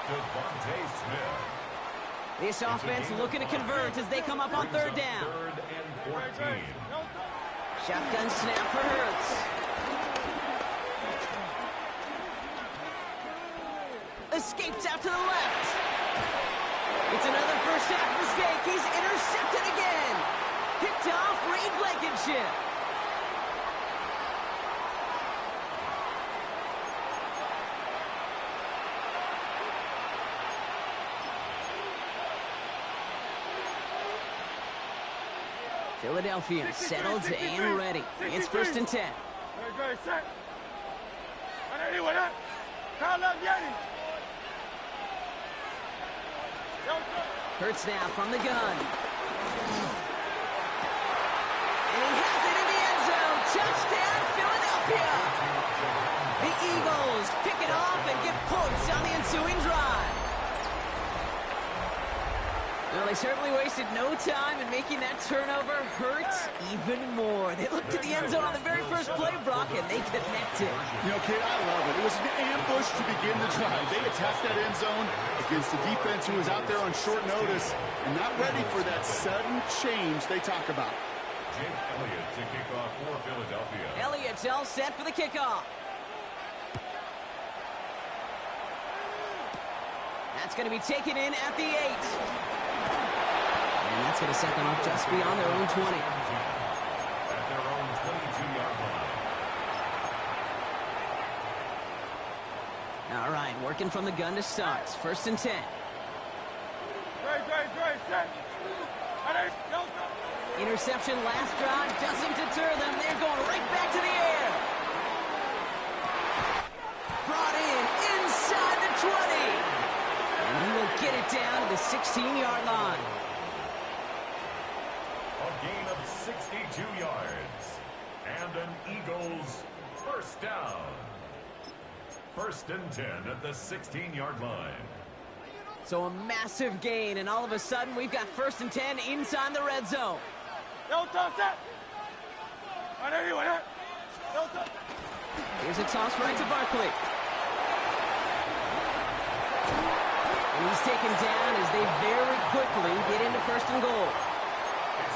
Devontae Smith. This offense looking to convert as they come up on 3rd down. 3rd and 14. Shotgun snap for Hurts. escapes out to the left. It's another first half mistake. He's intercepted again. Picked off Reed Blankenship. Philadelphia settled and ready. It's 1st and 10. Very set. Anyone up? Call up Yeti. Hurts now from the gun. And he has it in the end zone. Touchdown, Philadelphia. The Eagles pick it off and get points on the ensuing drive. Well, they certainly wasted no time in making that turnover hurt even more. They looked at the end zone on the very first play, Brock, and they connected. You know, kid, I love it. It was an ambush to begin the drive. They attacked that end zone against a defense who was out there on short notice and not ready for that sudden change they talk about. Jake Elliott to kick off for Philadelphia. Elliott's all set for the kickoff. That's going to be taken in at the 8. And that's going to set them up just beyond their own 20. At their own 22-yard line. All right, working from the gun to start. 1st and 10. Great, set. Interception last drive doesn't deter them. They're going right back to the air. Brought in inside the 20. And he will get it down to the 16-yard line. A gain of 62 yards. And an Eagles first down. 1st and 10 at the 16-yard line. So a massive gain, and all of a sudden we've got 1st and 10 inside the red zone. Here's a toss right to Barkley. And he's taken down as they very quickly get into 1st and goal.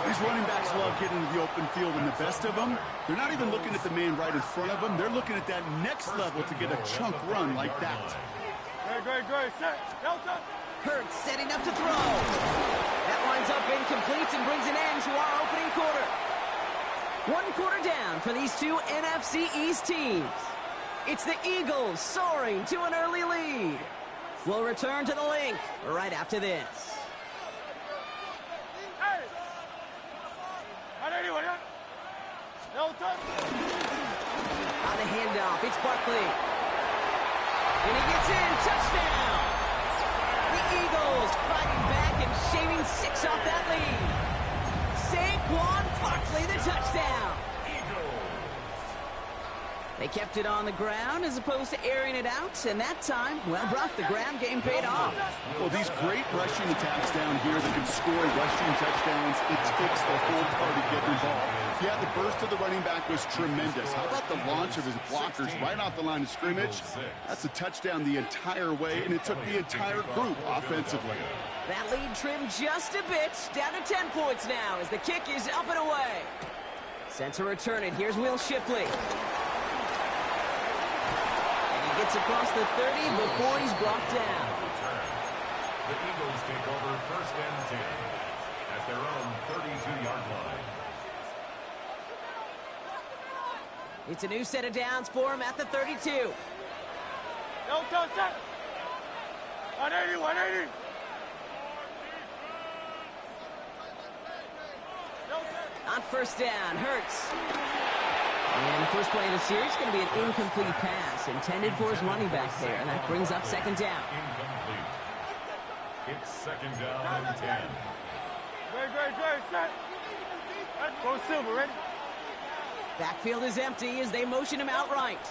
These running backs love getting into the open field, and the best of them, they're not even looking at the man right in front of them. They're looking at that next level to get a chunk run like that. Great, set. Hurts setting up to throw. That winds up incomplete and brings an end to our opening quarter. 1 quarter down for these two NFC East teams. It's the Eagles soaring to an early lead. We'll return to the link right after this. On the handoff, it's Barkley. And he gets in, touchdown! The Eagles fighting back and shaving 6 off that lead. Saquon Barkley, the touchdown. They kept it on the ground as opposed to airing it out, and that time, well, Brock, the ground game paid off. Well, these great rushing attacks down here that can score rushing touchdowns, it takes the whole party getting involved. Yeah, the burst of the running back was tremendous. How about the launch of his blockers right off the line of scrimmage? That's a touchdown the entire way, and it took the entire group offensively. That lead trimmed just a bit, down to 10 points now as the kick is up and away. Set to return it. Here's Will Shipley. Gets across the 30 before he's brought down. The Eagles take over 1st and 10 at their own 32-yard line. It's a new set of downs for him at the 32. No touch that. 180. On 1st down, Hurts. And the first play of the series is going to be an incomplete pass intended for his running back there, and that brings up 2nd down. Incomplete. It's 2nd down and 10. Great, set. Go Silver, ready? Backfield is empty as they motion him outright.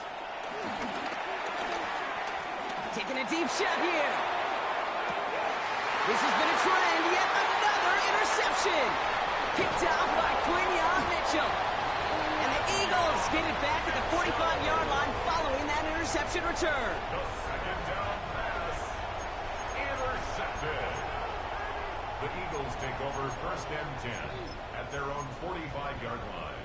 Taking a deep shot here. This has been a trend, yet another interception. Picked off by Quinyon Mitchell. And the Eagles get it back at the 45-yard line following that interception return. The 2nd down pass intercepted. The Eagles take over 1st and 10 at their own 45-yard line.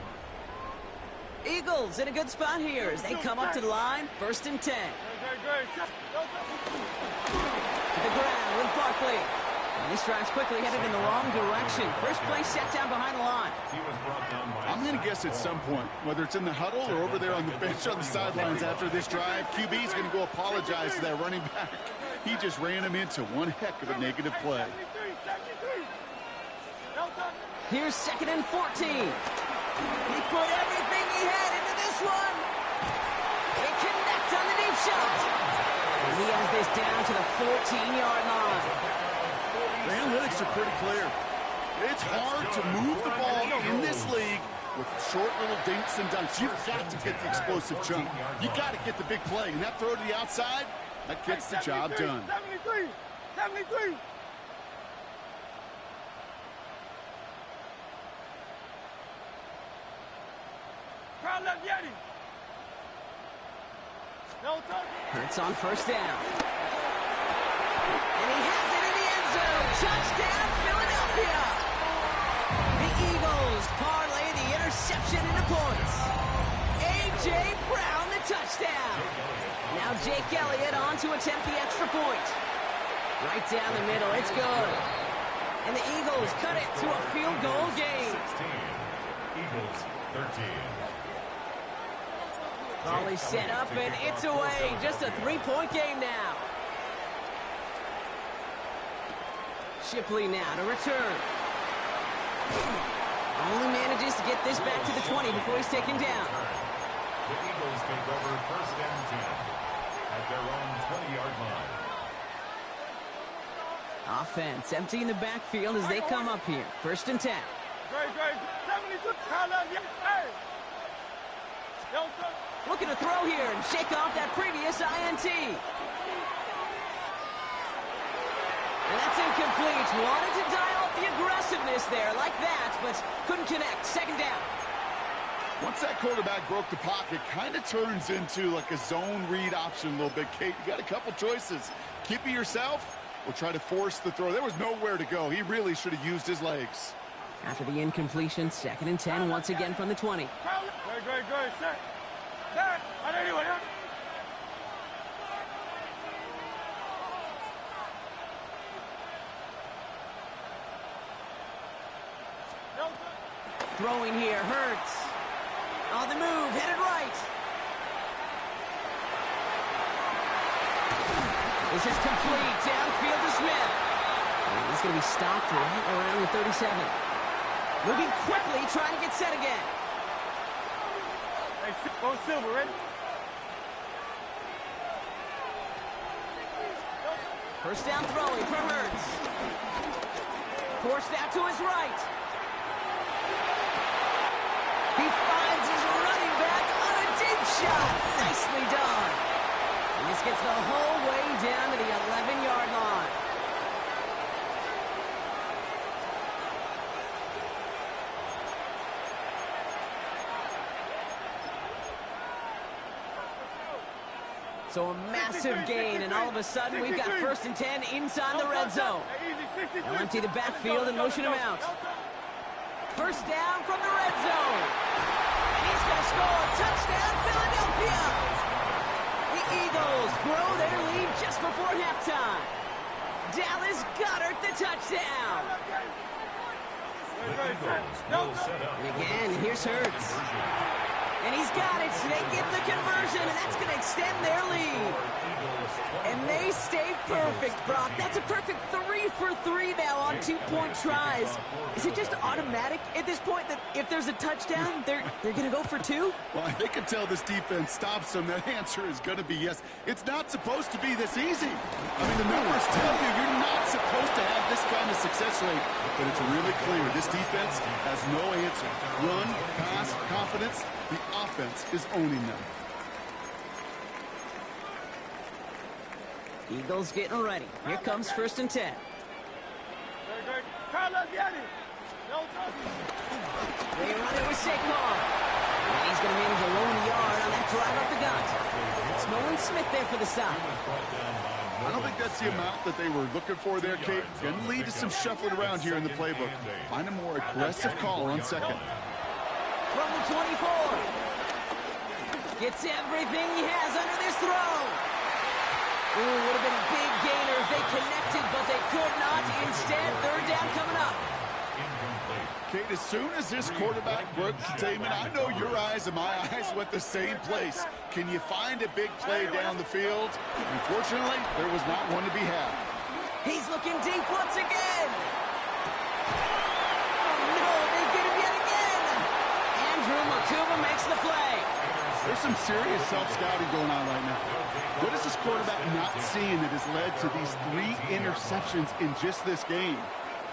Eagles in a good spot here as they come up to the line, 1st and 10. To the ground with Barkley. And this drive's quickly headed in the wrong direction. First play set down behind the line. He was brought down by I'm going to guess at some point, whether it's in the huddle or over there on the bench on the sidelines after this drive, QB's going to go apologize to that running back. He just ran him into one heck of a negative play. Here's 2nd and 14. He put everything he had into this one. They connect on the deep shot. And he has this down to the 14-yard line. The analytics are pretty clear. It's hard to move the ball in this league with short little dinks and dunks. You've got to get the explosive jump. You got to get the big play. And that throw to the outside, that gets the job done. 73. 73. Crowd left Yeti. No touch. Hurts on first down. And he has it in the end zone. Touchdown, Philadelphia. The Eagles parlay the interception into points. A.J. Brown, the touchdown. Now Jake Elliott on to attempt the extra point. Right down the middle, it's good. And the Eagles cut it to a field goal game. 16. Eagles 13. Ball set up and it's away. Just a 3-point game now. Shipley now to return. Only manages to get this back to the 20 before he's taken down. The Eagles take over 1st and 10 at their own 20-yard line. Offense emptying the backfield as they come up here. 1st and 10. Great. 72. Crowd left Yeti. Hey. No touch. Looking to throw here and shake off that previous INT. And that's incomplete. Wanted to dial up the aggressiveness there like that, but couldn't connect. 2nd down. Once that quarterback broke the pocket, kind of turns into like a zone read option a little bit, Kate. You got a couple choices. Keep it yourself or try to force the throw. There was nowhere to go. He really should have used his legs. After the incompletion, 2nd and 10 once again from the 20. Great. Set. Set. I don't know. Throwing here, Hurts. On the move, headed right. This is complete, downfield to Smith. And he's going to be stopped right around the 37. Moving quickly, trying to get set again. Hey, go Silver, ready? First down throwing for Hurts. Forced out to his right. He finds his running back on a deep shot. Nicely done. And this gets the whole way down to the 11-yard line. So a massive gain, and all of a sudden we've got 1st and 10 inside the red zone. They'll empty the backfield and motion him out. First down from the red zone. And he's going to score. Touchdown, Philadelphia. The Eagles grow their lead just before halftime. Dallas Goedert the touchdown. And again, here's Hurts. And he's got it. They get the conversion, and that's going to extend their lead. And they stay perfect, Brock. That's a perfect 3 for 3 now on 2-point tries. Is it just automatic at this point that if there's a touchdown, they're going to go for 2? Well, they can tell this defense stops them. That answer is going to be yes. It's not supposed to be this easy. I mean, the numbers tell you you're not supposed to have this kind of success rate. But it's really clear this defense has no answer. Run, pass, confidence. The offense is owning them. Eagles getting ready. Here comes 1st and 10. They run it with Saquon. And he's going to manage a lone yard on that drive up the gut. It's Nolan Smith there for the stop. I don't think that's the amount that they were looking for there, Kate. Going to lead to some shuffling around here in the playbook. Find a more aggressive call on 2nd. From the 24. Gets everything he has under this throw. Ooh, would have been a big gainer if they connected, but they could not. Instead, third down coming up. Kate, as soon as this quarterback broke containment, I know your eyes and my eyes went the same place. Can you find a big play down the field? Unfortunately, there was not one to be had. He's looking deep once again. Oh, no, they get him yet again. Andrew Makuba makes the play. There's some serious self-scouting going on right now. What is this quarterback not seeing that has led to these 3 interceptions in just this game?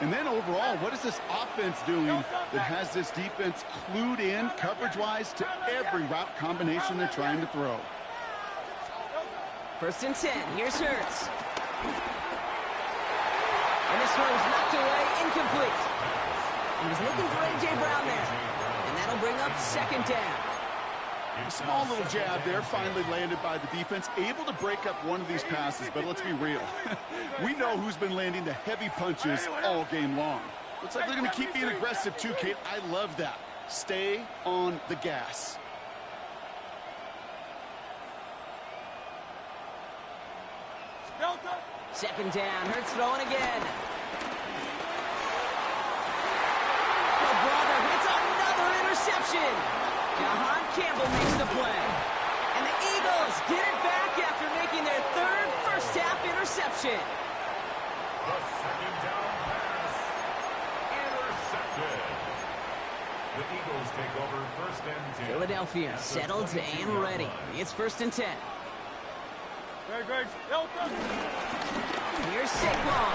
And then overall, what is this offense doing that has this defense clued in coverage-wise to every route combination they're trying to throw? First and 10. Here's Hurts. And this throw is knocked away, incomplete. He was looking for A.J. Brown there. And that'll bring up second down. A small little jab there, finally landed by the defense, able to break up one of these passes, but let's be real. We know who's been landing the heavy punches all game long. Looks like they're going to keep being aggressive too, Kate. I love that. Stay on the gas. Second down, Hurts throwing again. Oh, brother, it's another interception. Jahan Campbell makes the play. And the Eagles get it back after making their third first-half interception. The second down pass. Intercepted. The Eagles take over first and 10. Philadelphia settled and ready. It's first and 10. Here's Saquon.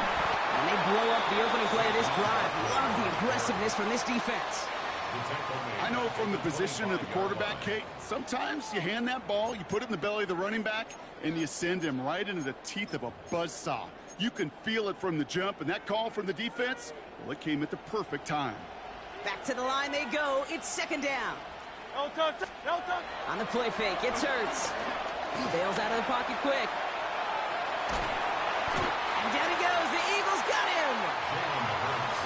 And they blow up the opening play of this drive. Love the aggressiveness from this defense. I know from the position of the quarterback, Kate, sometimes you hand that ball, you put it in the belly of the running back, and you send him right into the teeth of a buzzsaw. You can feel it from the jump, and that call from the defense, well, it came at the perfect time. Back to the line they go. It's second down. On the play fake, it's Hurts. He bails out of the pocket quick. And down he goes. The Eagles got him.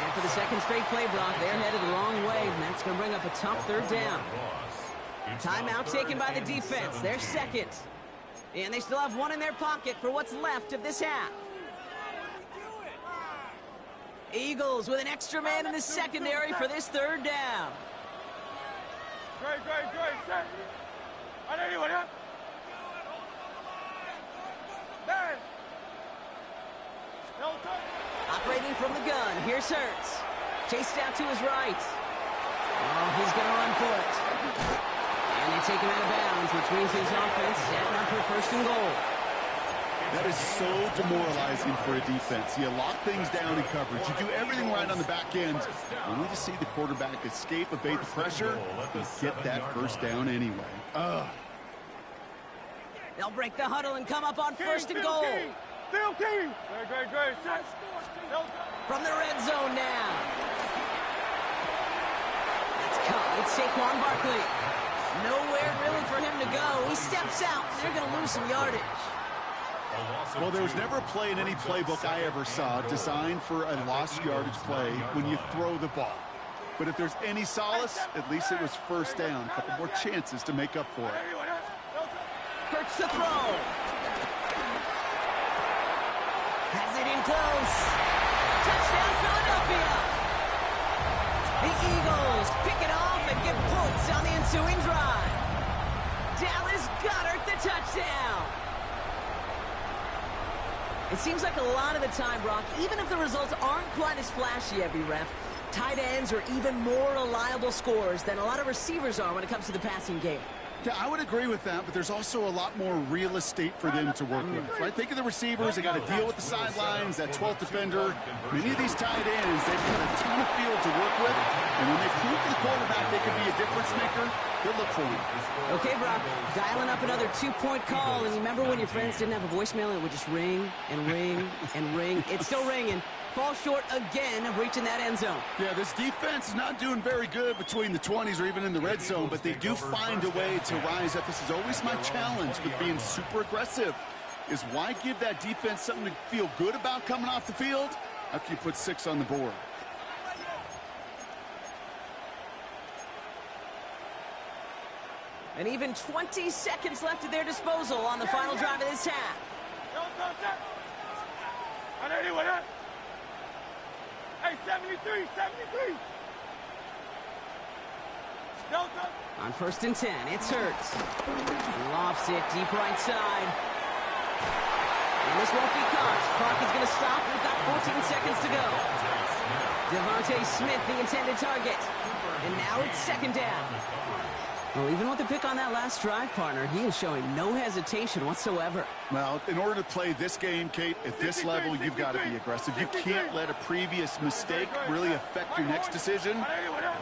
And for the second straight play, Brock, they're headed the wrong way, and that's going to bring up a tough third down. Timeout taken by the defense. They're second. And they still have one in their pocket for what's left of this half. Eagles with an extra man in the secondary for this third down. Great. Set. I know you want it. There. Operating from the gun, here's Hurts. Chased out to his right. Oh, he's going to run for it. And they take him out of bounds, which means his offense setting up for first and goal. That is so demoralizing for a defense. You lock things down in coverage. You do everything right on the back end. Only to see the quarterback escape, evade the pressure, and get that first down anyway. They'll break the huddle and come up on first and goal. Great. Set. From the red zone now. It's caught. It's Saquon Barkley. Nowhere really for him to go. He steps out. They're going to lose some yardage. Well, there was never a play in any playbook I ever saw designed for a lost yardage play when you throw the ball. But if there's any solace, at least it was first down. A couple more chances to make up for it. Hurts to throw. Has it in close. Touchdown, Philadelphia. The Eagles pick it off and get points on the ensuing drive. Dallas Goedert the touchdown. It seems like a lot of the time, Brock, even if the results aren't quite as flashy every rep, tight ends are even more reliable scorers than a lot of receivers are when it comes to the passing game. Yeah, I would agree with that, but there's also a lot more real estate for them to work with, right? Think of the receivers. They got to deal with the sidelines, that 12th defender. Many of these tight ends, they've got a ton of field to work with, and when they prove to the quarterback they can be a difference maker, they'll look for him. Okay, Brock, dialing up another two-point call, and remember when your friends didn't have a voicemail, it would just ring and ring and ring. It's still ringing. Fall short again of reaching that end zone. Yeah, this defense is not doing very good between the 20s or even in the red zone, but they do find a way to rise up. This is always my challenge with being super aggressive, is why give that defense something to feel good about coming off the field after you put 6 on the board. And even 20 seconds left at their disposal on the final drive of this half. Hey, 73, 73. On 1st and 10, it's Hurts. Lofts it deep right side. And this won't be caught. Clock is going to stop. We've got 14 seconds to go. Devontae Smith, the intended target. And now it's 2nd down. Well, even with the pick on that last drive, partner, he is showing no hesitation whatsoever. Well, in order to play this game, Kate, at this level, you've got to be aggressive. You can't let a previous mistake really affect your next decision.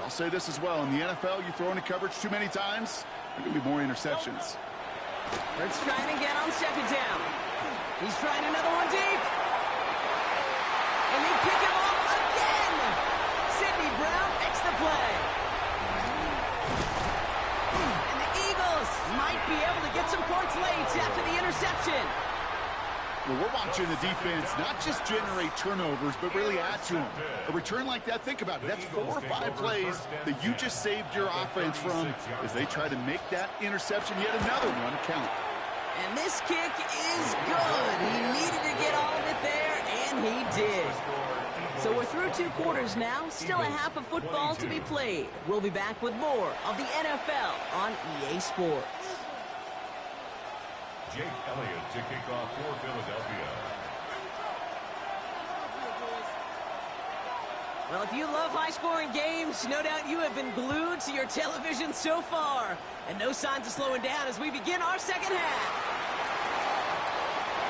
I'll say this as well. In the NFL, you throw into coverage too many times, there can be more interceptions. Hurts trying again on 2nd down. He's trying another one deep. And they pick him off again. Sidney Brown makes the play. Might be able to get some points late after the interception. Well, we're watching the defense not just generate turnovers, but really add to them. A return like that, think about it. That's 4 or 5 plays that you just saved your offense from as they try to make that interception, yet another one, count. And this kick is good. He needed to get all of it there, and he did. So we're through 2 quarters now. Still a half of football to be played. We'll be back with more of the NFL on EA Sports. Jake Elliott to kick off for Philadelphia. Well, if you love high-scoring games, no doubt you have been glued to your television so far. And no signs of slowing down as we begin our 2nd half.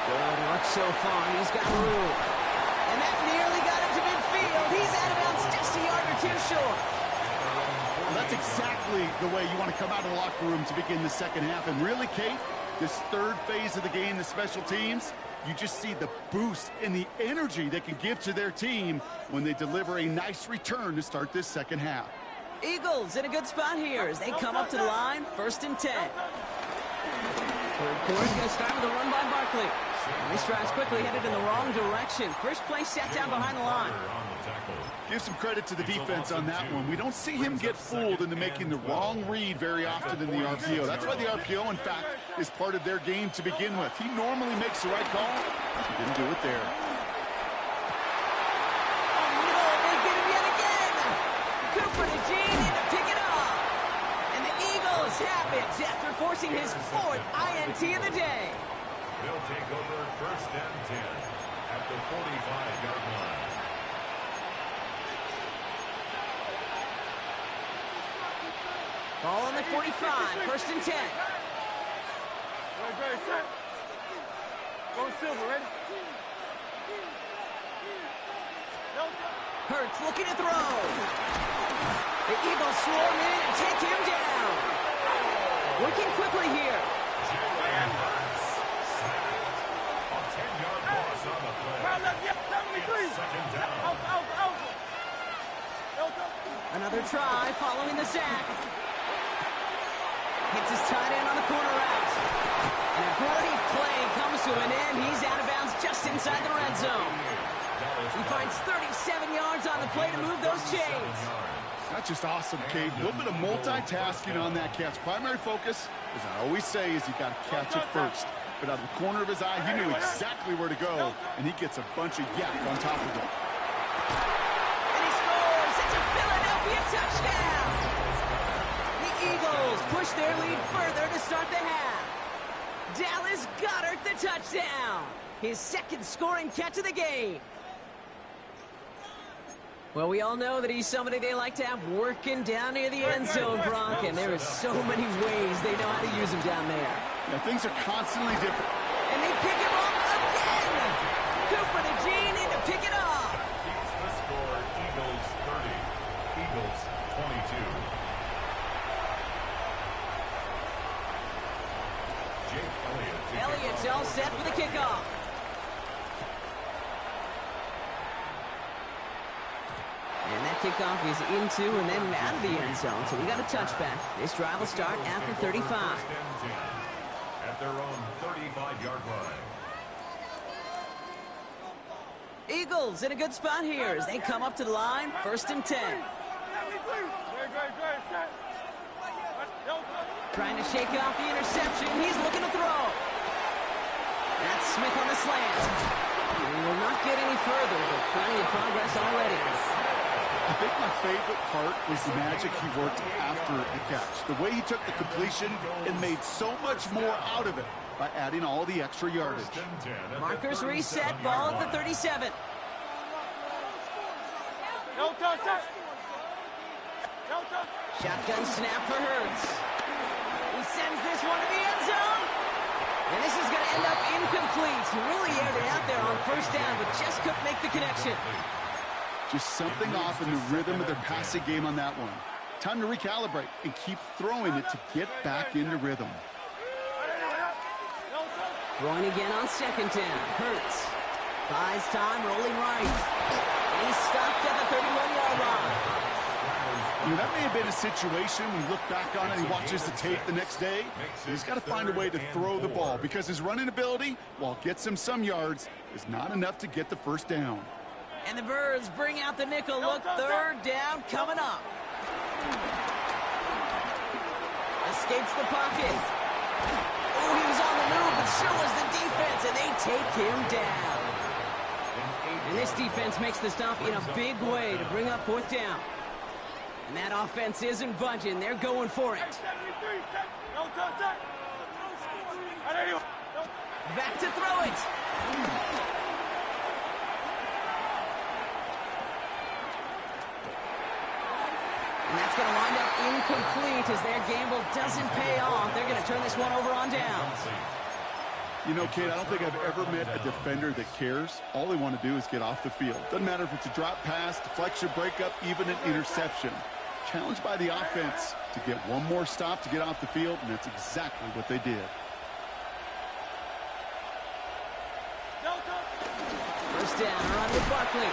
Good work so far. He's got room. And that nearly got him to midfield. He's out of bounds just a yard or 2 short. Well, that's exactly the way you want to come out of the locker room to begin the 2nd half. And really, Kate, this 3rd phase of the game, the special teams, you just see the boost and the energy they can give to their team when they deliver a nice return to start this 2nd half. Eagles in a good spot here as they come up to the line, 1st and 10. 3rd quarter's going to start with a run by Barkley. And this drive's quickly headed in the wrong direction. First play set down behind the line. Give some credit to the defense on that one. We don't see him get fooled into making the wrong read very often in the RPO. That's why the RPO, in fact, is part of their game to begin with. He normally makes the right call. He didn't do it there. No, they get him yet again. Cooper to Gene in to pick it up. And the Eagles have it after forcing his 4th INT of the day. They'll take over 1st and 10 at the 45-yard line. Ball on the 45, 1st and 10. Ready, set. Go Silver, ready? Hurts looking to throw. The Eagles swarm in and take him down. Working quickly here. Jalen Hurts sacked. A 10-yard loss on the play. It's 2nd down. Another try following the sack. Hits his tight end on the corner route. And a gritty play comes to an end. He's out of bounds just inside the red zone. He finds 37 yards on the play to move those chains. That's just awesome, Kate. A little bit of multitasking on that catch. Primary focus, as I always say, is you got to catch it first. But out of the corner of his eye, he knew exactly where to go, and he gets a bunch of yak on top of it. And he scores! It's a Philadelphia touchdown! The Eagles push their lead further to start the half. Dallas Goedert the touchdown! His 2nd scoring catch of the game. Well, we all know that he's somebody they like to have working down near the end zone, Brock, and there is so many ways they know how to use him down there. Now, things are constantly different. And they pick him up again! Cooper to Gene in to pick it up! Keeps the score, Eagles 30, Eagles 22. Jake Elliott. Elliott's all set for the kickoff. And that kickoff is into and then out of the end zone. So we got a touchback. This drive will start after 35. At their own 35-yard line. Eagles in a good spot here as they come up to the line. 1st and 10. Trying to shake off the interception. He's looking to throw. That's Smith on the slant. He will not get any further, but plenty of progress already. I think my favorite part was the magic he worked after the catch. The way he took the completion and made so much more out of it by adding all the extra yardage. Markers reset, ball at the 37. No touch. No touch. Shotgun snap for Hurts. He sends this one to the end zone. And this is going to end up incomplete. He really aired it out there on first down, but just couldn't make the connection. Just something off in the rhythm of their passing game on that one. Time to recalibrate and keep throwing it to get back into rhythm. Throwing again on second down. Hurts. Buys time, rolling right. And he's stopped at the 31-yard line. You know, that may have been a situation when you look back on it and he watches the tape the next day. He's got to find a way to throw the ball because his running ability, while it gets him some yards, is not enough to get the first down. And the Birds bring out the nickel look. Third down coming up. Escapes the pocket. Oh, he was on the move, but so was the defense, and they take him down. And this defense makes the stop in a big way to bring up fourth down. And that offense isn't budging. They're going for it. Back to throw it. And that's going to wind up incomplete as their gamble doesn't pay off. They're going to turn this one over on downs. You know, Kate, I don't think I've ever met a defender that cares. All they want to do is get off the field. Doesn't matter if it's a drop pass, deflection, breakup, even an interception. Challenged by the offense to get one more stop to get off the field, and that's exactly what they did. First down, around with Barkley.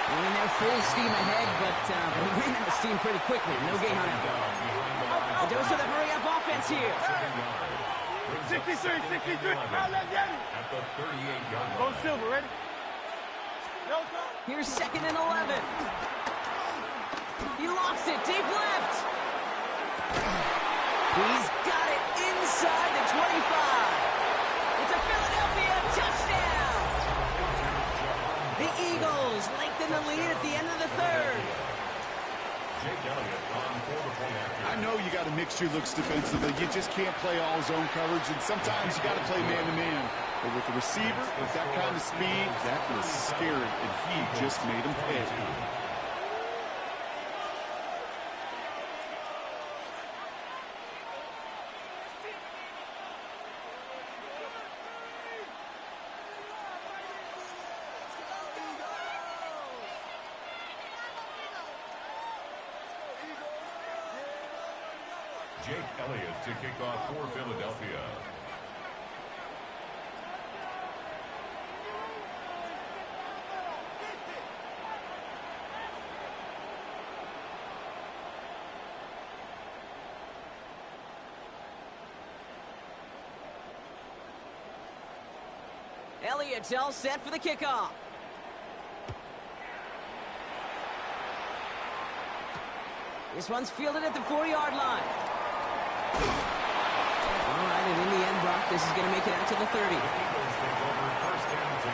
Running their full steam ahead, but they ran out of steam pretty quickly. No gain on that. A dose of the hurry-up offense here. 63. At the 38-yard line. Go Silver, ready? No touch. Here's second and 11. He lofts it deep left. He's got it inside the 25. It's a Philadelphia touchdown. The Eagles lengthen the lead at the end of the third. Jake Elliott on for the point after. I know you got to mix your looks defensively. You just can't play all zone coverage, and sometimes you got to play man-to-man. But with the receiver, with that kind of speed, that was scary, and he just made him pay. Jake Elliott to kick off for Philadelphia. Elliott's all set for the kickoff. This one's fielded at the 4-yard line. All right, and in the end, Brock, this is going to make it out to the 30. The Eagles take over first and 10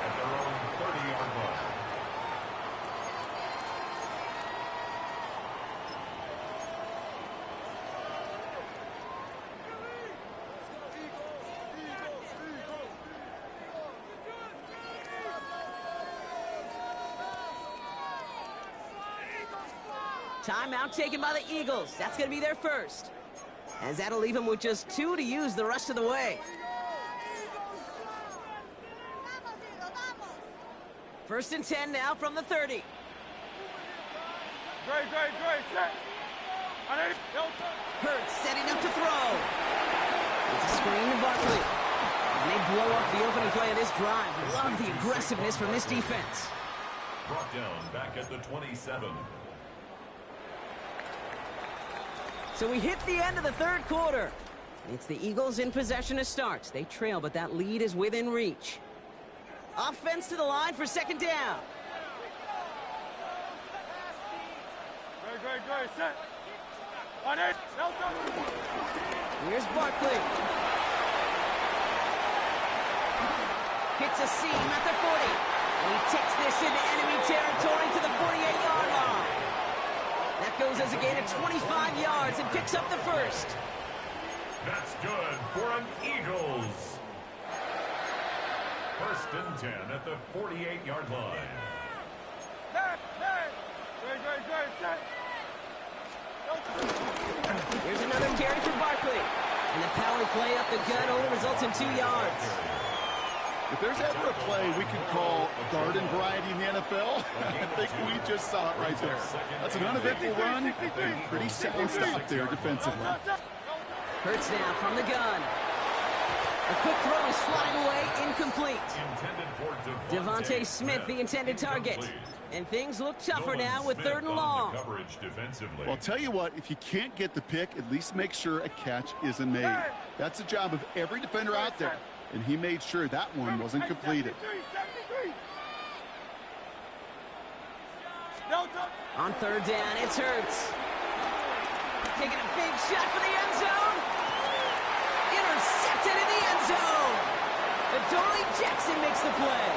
at their own 30-yard line. Timeout taken by the Eagles. That's going to be their first. As that'll leave them with just 2 to use the rest of the way. First and 10 now from the 30. Great, set. Hurts setting up to throw. It's a screen to Barkley. And they blow up the opening play of this drive. Love the aggressiveness from this defense. Brought down back at the 27. So we hit the end of the third quarter. It's the Eagles in possession to start. They trail, but that lead is within reach. Offense to the line for second down. Great, set. On it. No touch. Here's Barkley. Hits a seam at the 40. And he takes this into enemy territory to the 48-yard line. That goes as a gain of 25 yards and picks up the first. That's good for an Eagles. 1st and 10 at the 48-yard line. Here's another carry for Barkley. And the power play up the gut only results in 2 yards. If there's ever a play we could call garden variety in the NFL, I think we just saw it right there. That's an uneventful run, and pretty sound stop there defensively. Hurts now from the gun. A quick throw is flying away, incomplete. Devontae Smith, the intended target. And things look tougher now with 3rd and long. Well, I'll tell you what, if you can't get the pick, at least make sure a catch isn't made. That's the job of every defender out there. And he made sure that one wasn't completed. On 3rd down, it's Hurts. Taking a big shot for the end zone. Intercepted in the end zone. Adoree Jackson makes the play.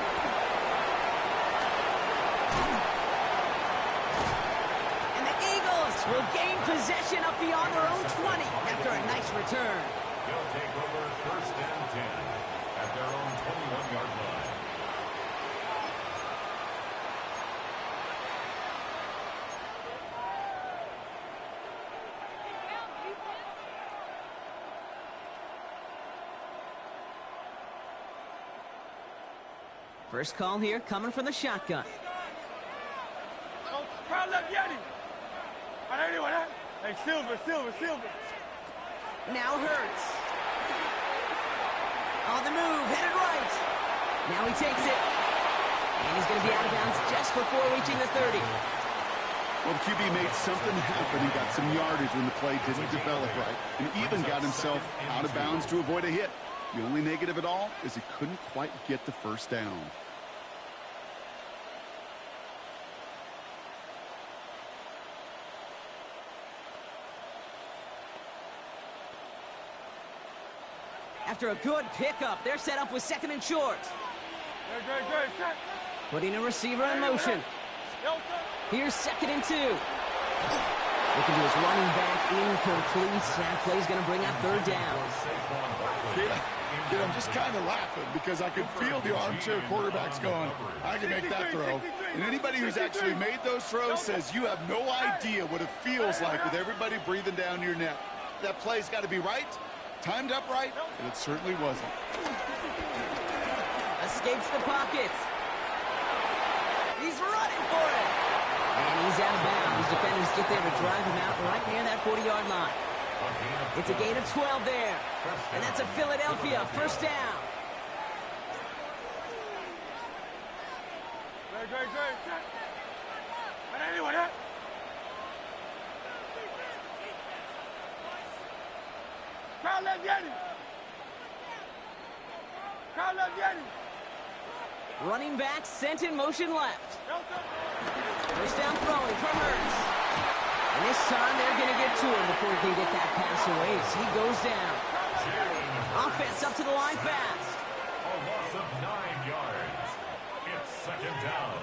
And the Eagles will gain possession up beyond their own 20 after a nice return. They'll take over 1st and 10 at their own 21-yard line. First call here coming from the shotgun. Hey, Silver. Now Hurts. On the move, headed right. Now he takes it. And he's going to be out of bounds just before reaching the 30. Well, the QB made something happen and got some yardage when the play didn't develop right, and even got himself out of bounds to avoid a hit. The only negative at all is he couldn't quite get the first down. After a good pickup, they're set up with 2nd and short. Putting a receiver in motion. Here's 2nd and 2. Looking to his running back, incomplete. That play's going to bring up 3rd down. Kid, I'm just kind of laughing because I could feel the armchair quarterbacks going, I can make that throw. And anybody who's actually made those throws says you have no idea what it feels like with everybody breathing down your neck. That play's got to be right, timed up right, and it certainly wasn't. Escapes the pocket. He's running for it. And he's out of bounds. Defenders get there to drive him out right near that 40-yard line. It's a gain of 12 there. And that's a Philadelphia 1st down. Running back sent in motion left. 1st down throwing from Hurts. And this time they're going to get to him before he can get that pass away as he goes down. Offense up to the line fast. A loss of 9 yards. It's 2nd down.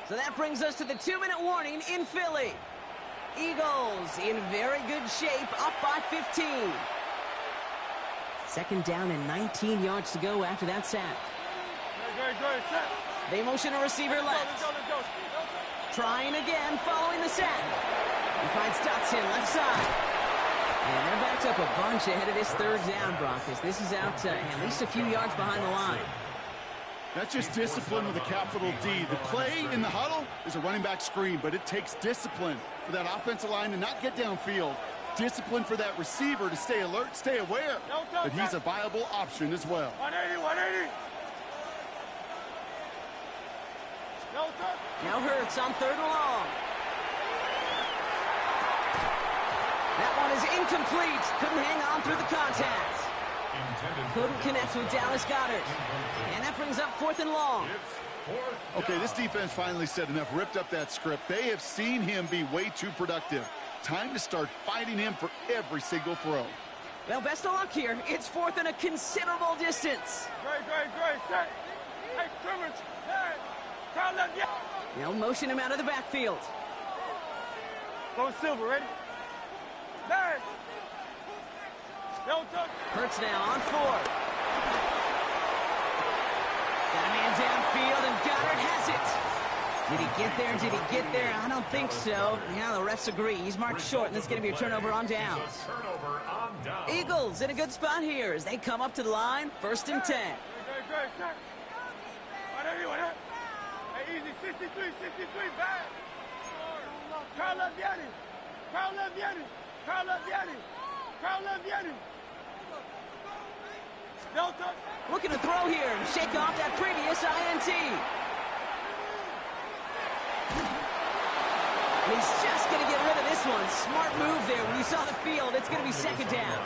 So that brings us to the 2-minute warning in Philly. Eagles in very good shape, up by 15. 2nd down and 19 yards to go after that sack. They motion a receiver left. Trying again following the sack. He finds Dotson left side. And they're backed up a bunch ahead of this 3rd down, Broncos. This is out at least a few yards behind the line. That's just discipline with a capital D. The play in the huddle is a running back screen, but it takes discipline for that offensive line to not get downfield. Discipline for that receiver to stay alert, stay aware that he's a viable option as well. 180. Now Hurts on 3rd and long. That one is incomplete. Couldn't hang on through the contact. Couldn't connect with Dallas Goedert. And that brings up 4th and long. Okay, this defense finally said enough, ripped up that script. They have seen him be way too productive. Time to start fighting him for every single throw. Well, best of luck here. It's fourth and a considerable distance. Great. Set. Hey, scrimmage. Hey. Crowd left, yeah. They'll motion him out of the backfield. Go Silver, ready? Nine. Don't touch. Hurts now on fourth. Got a man downfield, and Goddard has it. Did he get there? Did he get there? I don't think so. Yeah, the refs agree. He's marked short, and this is going to be a turnover on downs. Eagles in a good spot here as they come up to the line. First and 10. Great. Set. On everyone, huh? Hey, easy. 63, back. Crowd left, Yanni. Delta. Looking to throw here and shake off that previous INT. And he's just going to get rid of this one. Smart move there. When you saw the field, it's going to be second down.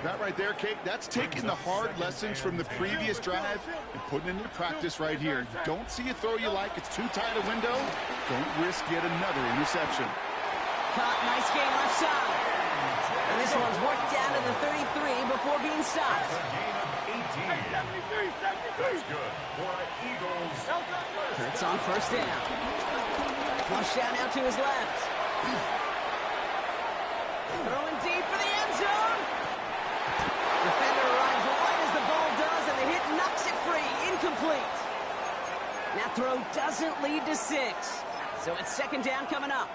That right there, Kate, that's taking the hard lessons from the previous drive and putting it into practice right here. Don't see a throw you like. It's too tight a window. Don't risk yet another interception. Caught, nice game left side. And this one's worked down to the 33 before being stopped. Hey, 73. That's good for the Eagles. Hurts on first down. Flush down out to his left. Throwing deep for the end zone. Defender arrives right as the ball does, and the hit knocks it free. Incomplete. That throw doesn't lead to 6. So it's second down coming up.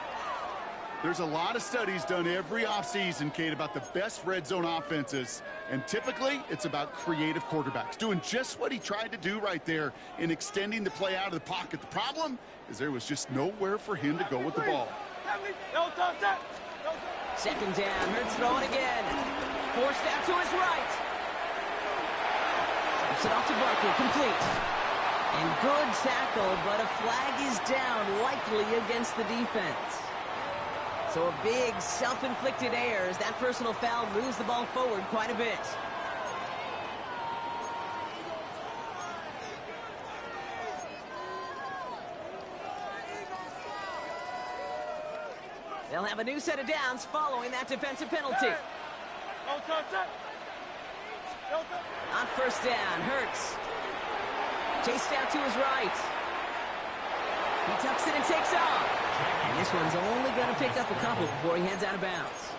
There's a lot of studies done every offseason, Kate, about the best red zone offenses. And typically, it's about creative quarterbacks, doing just what he tried to do right there in extending the play out of the pocket. The problem is there was just nowhere for him to go with the ball. Second down, Hurts throwing again. Forced out to his right. Steps it off to Barkley, complete. And good tackle, but a flag is down, likely against the defense. So a big self-inflicted error as that personal foul moves the ball forward quite a bit. They'll have a new set of downs following that defensive penalty. On first down, Hurts. Chased out to his right. He tucks it and takes off. And this one's only going to pick up a couple before he heads out of bounds.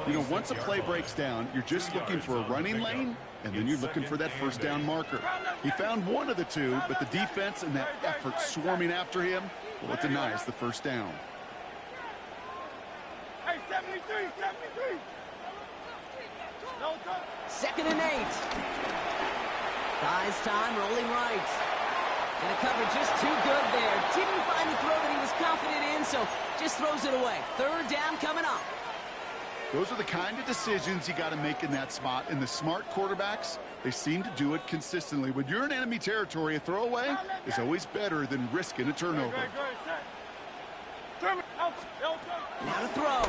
You know, once a play breaks down, you're just looking for a running lane, and then you're looking for that first down marker. He found one of the two, but the defense and that effort swarming after him, well, it denies the first down. Hey, 73. Second and 8. Buys time, rolling right. And a cover just too good there. Didn't find the throw that he was confident in, so just throws it away. Third down coming up. Those are the kind of decisions you got to make in that spot. And the smart quarterbacks, they seem to do it consistently. When you're in enemy territory, a throwaway is always better than risking a turnover. Now to throw.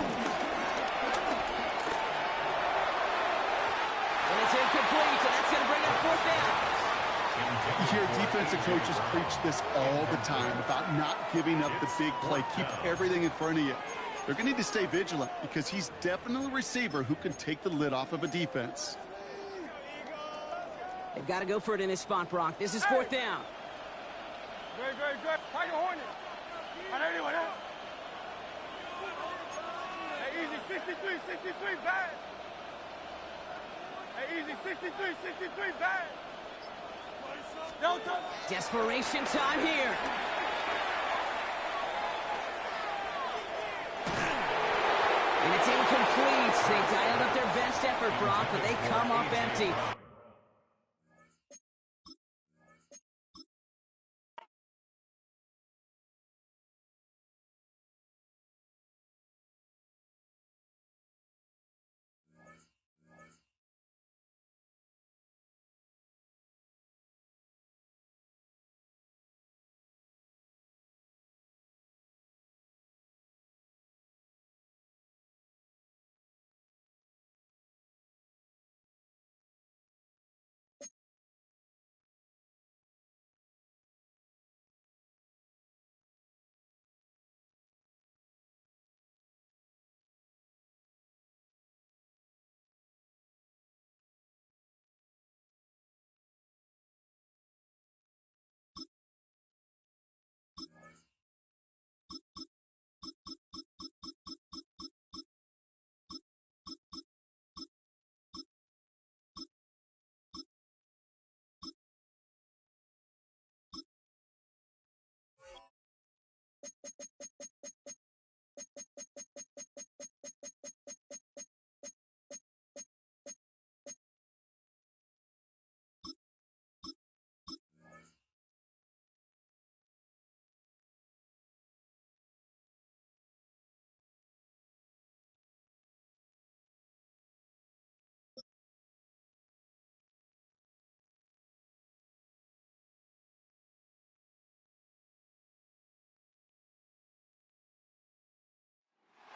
And it's incomplete, and that's going to bring up fourth down. You hear defensive coaches preach this all the time about not giving up the big play. Keep everything in front of you. They're going to need to stay vigilant because he's definitely a receiver who can take the lid off of a defense. They've got to go for it in this spot, Brock. This is fourth down. Good. Tiger Hornet. On anyone, huh? Hey, easy. 63, back. Hey, easy. 63, back. Delta. Desperation time here. And it's incomplete. They dialed up their best effort, Brock, but they come up empty.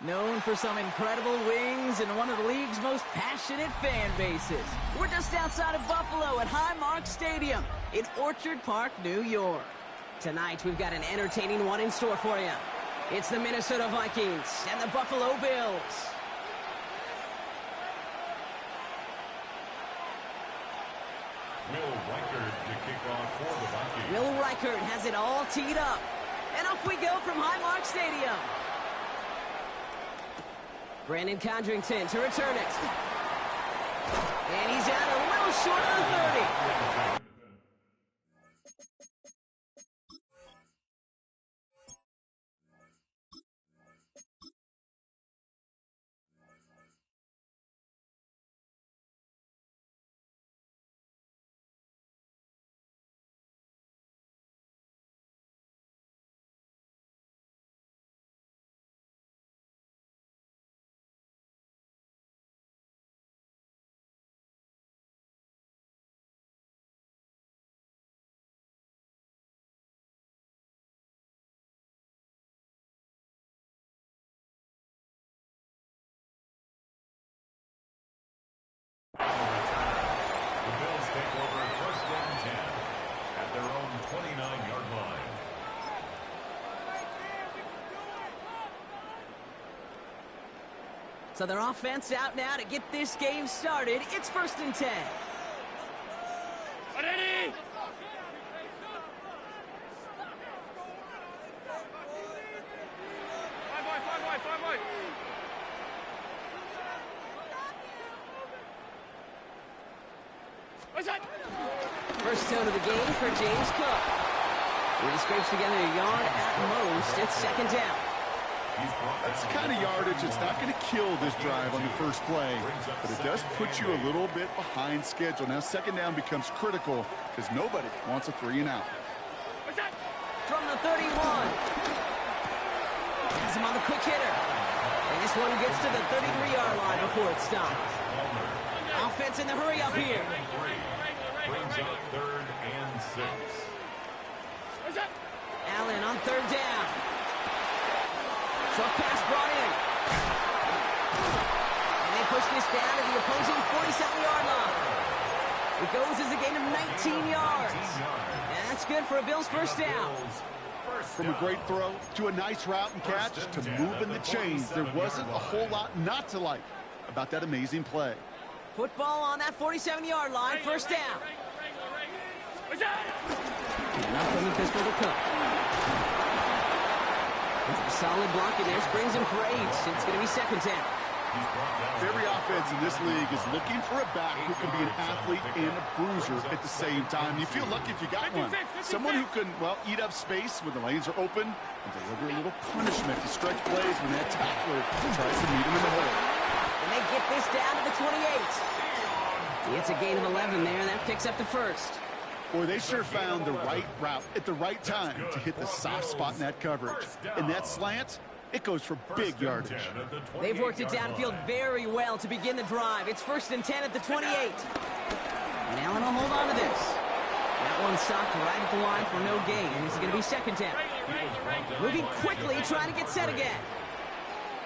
Known for some incredible wings and one of the league's most passionate fan bases. We're just outside of Buffalo at Highmark Stadium in Orchard Park, New York. Tonight, we've got an entertaining one in store for you. It's the Minnesota Vikings and the Buffalo Bills. Will Reichert to kick off for the Vikings. Will Reichert has it all teed up. And off we go from Highmark Stadium. Brandon Condrington to return it. And he's out a little short of the 30. The Bills take over first and 10 at their own 29-yard line. So their offense out now to get this game started. It's first and 10. Ready? Five boy. First down of the game for James Cook. He scrapes together a yard at most. It's second down. That's the kind of yardage that's not going to kill this drive on the first play, but it does put you a little bit behind schedule. Now second down becomes critical because nobody wants a 3-and-out. From the 31. Has him on the quick hitter. And this one gets to the 33-yard line before it stops. Offense in the hurry up here. Brings up third and 6. Allen on third down. Short pass brought in. And they push this down to the opposing 47-yard line. It goes as a gain of 19 yards. And that's good for a Bills first down. From a great throw to a nice route and catch to moving the chains, there wasn't a whole lot not to like about that amazing play. Football on that 47-yard line, first down. Enough from the pistol to Cook. Solid block in there, springs him for 8. It's going to be second down. Every offense in this league is looking for a back who can be an athlete and a bruiser at the same time. You feel lucky if you got one. Someone who can, well, eat up space when the lanes are open and deliver a little punishment to stretch plays when that tackler tries to meet him in the hole. And they get this down to the 28. It's a gain of 11 there, and that picks up the first. Boy, they sure found the right route at the right time to hit the soft spot in that coverage. And that slant, it goes for big yardage. They've worked it downfield very well to begin the drive. It's first and 10 at the 28. And Allen will hold on to this. That one stopped right at the line for no gain. This is going to be second down. Moving quickly, trying to get set again.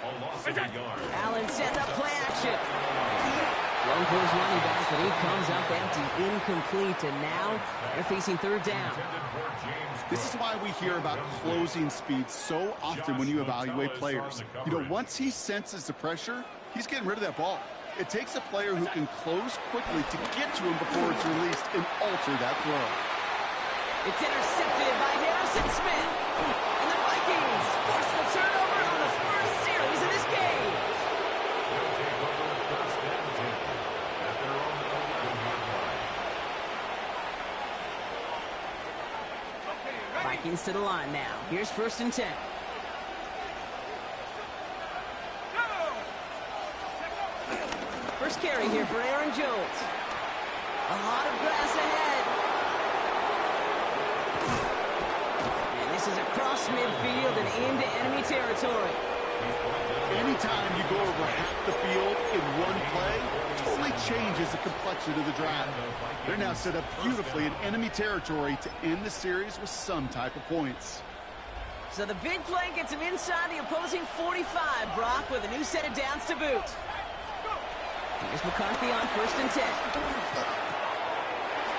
Allen setting up play action. One for his running back, but he comes up empty, incomplete, and now they're facing third down. This is why we hear about closing speed so often when you evaluate players. You know, once he senses the pressure, he's getting rid of that ball. It takes a player who can close quickly to get to him before it's released and alter that throw. It's intercepted by Harrison Smith, and the Vikings force the turnover on the first series of this game. Vikings to the line now. Here's first and 10. First carry here for Aaron Jones. A lot of grass ahead. And this is across midfield and into enemy territory. Anytime you go over half the field in one play, it totally changes the complexion of the drive. They're now set up beautifully in enemy territory to end the series with some type of points. So the big play gets him inside the opposing 45, Brock, with a new set of downs to boot. Here's McCarthy on 1st and 10.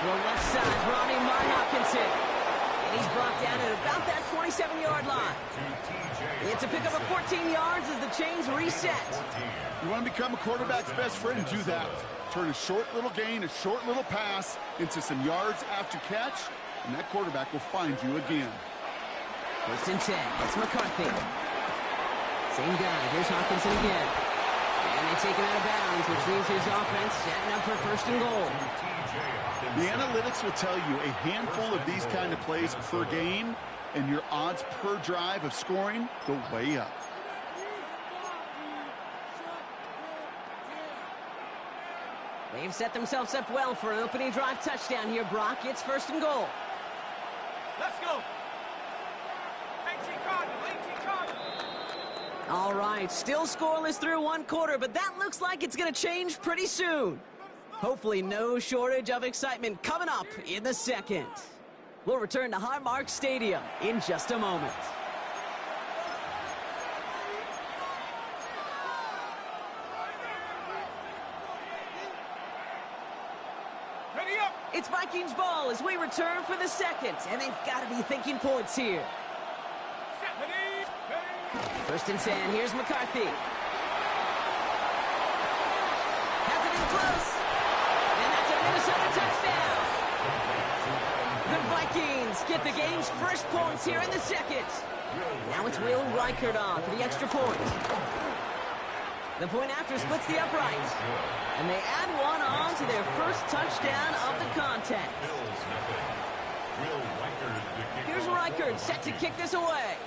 Well, left side, Ronnie Martin Hopkinson. And he's brought down at about that 27-yard line. It's a pick up of 14 yards as the chains reset. You want to become a quarterback's best friend, do that. Turn a short little gain, a short little pass into some yards after catch, and that quarterback will find you again. 1st and 10. It's McCarthy. Same guy. Here's Hopkinson again. And they take him out of bounds, which means his offense setting up for 1st and goal. The analytics will tell you a handful of these kind of plays per game, and your odds per drive of scoring go way up. They've set themselves up well for an opening drive touchdown here, Brock. It's 1st and goal. Let's go. 18 Cardinals, 18 Cardinals. All right, still scoreless through 1 quarter, but that looks like it's going to change pretty soon. Hopefully no shortage of excitement coming up in the second. We'll return to Highmark Stadium in just a moment. Ready up. It's Vikings ball as we return for the second, and they've got to be thinking points here. Ready. Ready. 1st and 10, here's McCarthy. Has it in close. And that's a Minnesota touchdown. The Vikings get the game's first points here in the second. Now it's Will Reichert on for the extra point. The point after splits the upright. And they add one on to their first touchdown of the contest. Here's Reichert set to kick this away.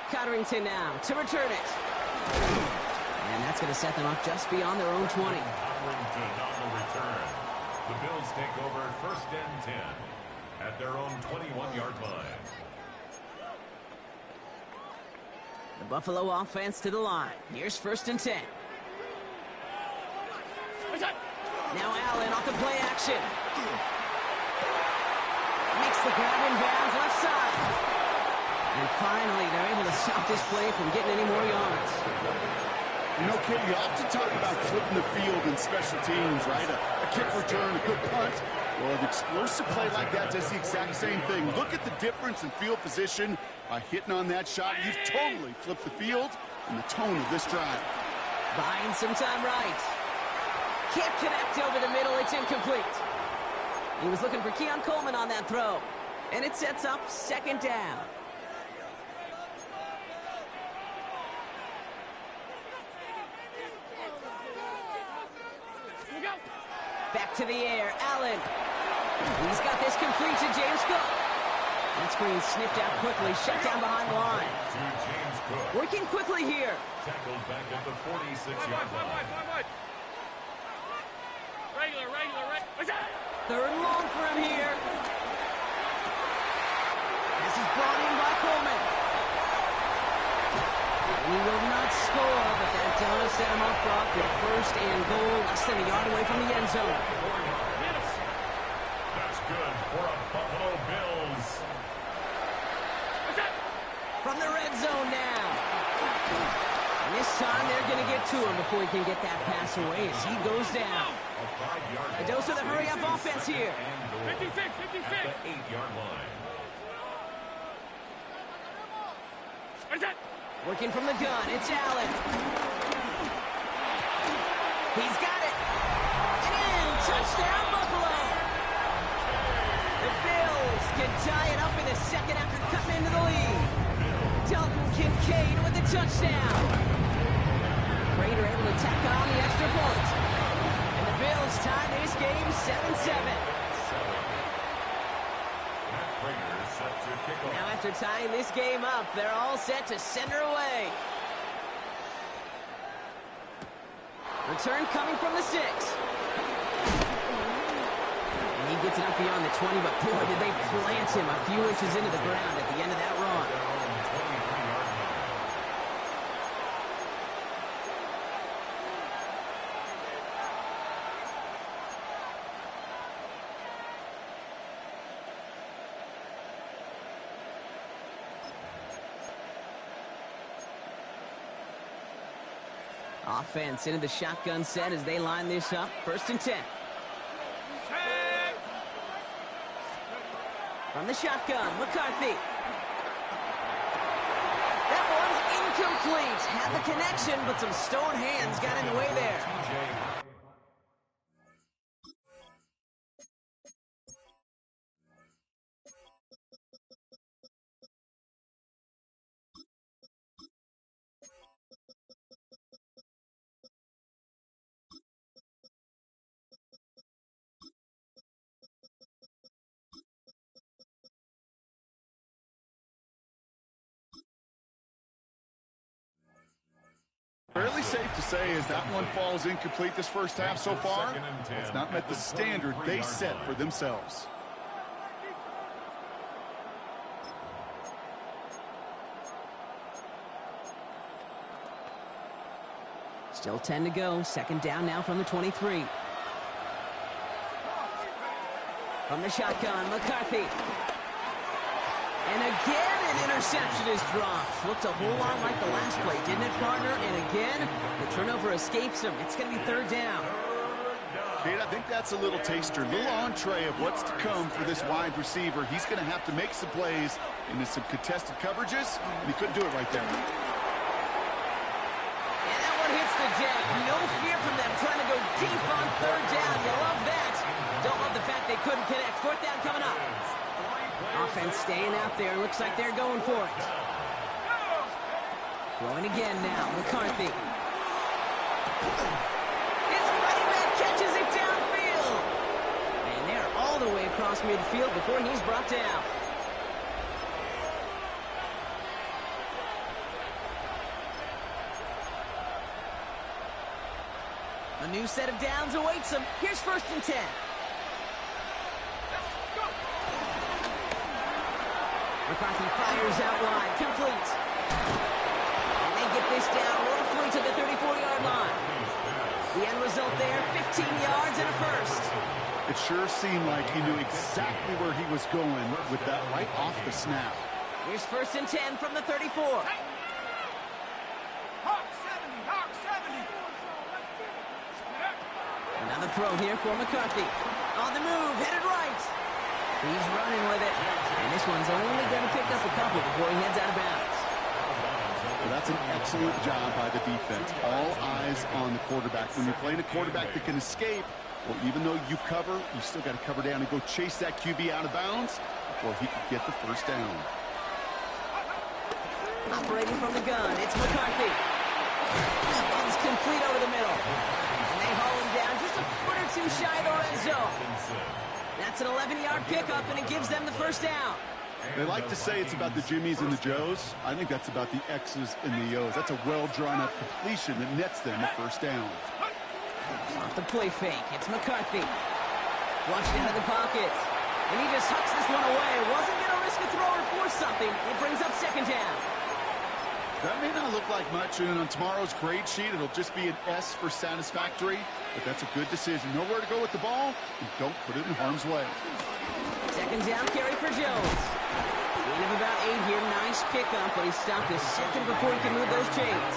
Cotterington now to return it. And that's going to set them up just beyond their own 20. Cotterington on the return. The Bills take over 1st and 10 at their own 21-yard line. The Buffalo offense to the line. Here's 1st and 10. Now Allen off the play action. Makes the grab in bounds left side. And finally, they're able to stop this play from getting any more yards. You know, kid, you often talk about flipping the field in special teams, right? A kick return, a good punt. Well, an explosive play like that does the exact same thing. Look at the difference in field position. By hitting on that shot, you've totally flipped the field and the tone of this drive. Buying some time right. Can't connect over the middle. It's incomplete. He was looking for Keon Coleman on that throw. And it sets up 2nd down. Back to the air, Allen. He's got this complete to James Cook. That screen sniffed out quickly, shut down behind the line. To James Cook. Working quickly here. Tackled back at the 46-yard line. Regular. 3rd and long for him here. This is brought in by Coleman. He will not score, but that does set him up, Brock, with 1st and goal, less than a yard away from the end zone. That's good for a Buffalo Bills. From the red zone now. And this time they're going to get to him before he can get that pass away as he goes down. A dose of the hurry-up offense here. 56. At the 8-yard line. Working from the gun, it's Allen. He's got it. And in, touchdown Buffalo. The Bills can tie it up in the second after cutting into the lead. Dalton Kincaid with the touchdown. Raider able to tack on the extra point. And the Bills tie this game 7-7. Now after tying this game up, they're all set to send her away. Return coming from the 6. And he gets it up beyond the 20, but boy, did they plant him a few inches into the ground at the end of that run. Offense into the shotgun set as they line this up. 1st and 10. From the shotgun, McCarthy. That one's incomplete. Had the connection, but some stone hands got in the way there. Fairly safe to say as that one falls incomplete this first half so far, it's not met the standard they set for themselves. Still 10 to go. 2nd down now from the 23. From the shotgun, McCarthy. And again, an interception is dropped. Looked a whole lot like the last play, didn't it, partner? And again, the turnover escapes him. It's going to be 3rd down. Kate, I think that's a little taster, a little entree of what's to come for this wide receiver. He's going to have to make some plays into some contested coverages, and he couldn't do it right there. And that one hits the deck. No fear from them trying to go deep on 3rd down. You love that. Don't love the fact they couldn't connect. 4th down coming up. Offense staying out there. Looks like they're going for it. Throwing again now. McCarthy. His running back catches it downfield. And they're all the way across midfield before he's brought down. A new set of downs awaits him. Here's 1st and 10. McCarthy fires out wide, complete. And they get this down roughly to the 34-yard line. The end result there, 15 yards and a 1st. It sure seemed like he knew exactly where he was going with that right off the snap. Here's 1st and 10 from the 34. Another throw here for McCarthy. On the move, headed right. He's running with it. And this one's only going to pick up a couple before he heads out of bounds. Well, that's an excellent job by the defense. All eyes on the quarterback. When you're playing a quarterback that can escape, well, even though you cover, you still got to cover down and go chase that QB out of bounds before he can get the 1st down. Operating from the gun, it's McCarthy. That one's complete over the middle. And they haul him down just a foot or two shy of the red zone. That's an 11-yard pickup, and it gives them the 1st down. They like to say it's about the Jimmies and the Joes. I think that's about the X's and the O's. That's a well-drawn-up completion that nets them the 1st down. Off the play fake, it's McCarthy. Flushed into the pocket. And he just hucks this one away. Wasn't going to risk a throw or force something. It brings up 2nd down. That may not look like much, and on tomorrow's grade sheet, it'll just be an S for satisfactory, but that's a good decision. Know where to go with the ball, and don't put it in harm's way. 2nd down carry for Jones. Gain of about 8 here. Nice pickup, but he stopped a second before he could move those chains.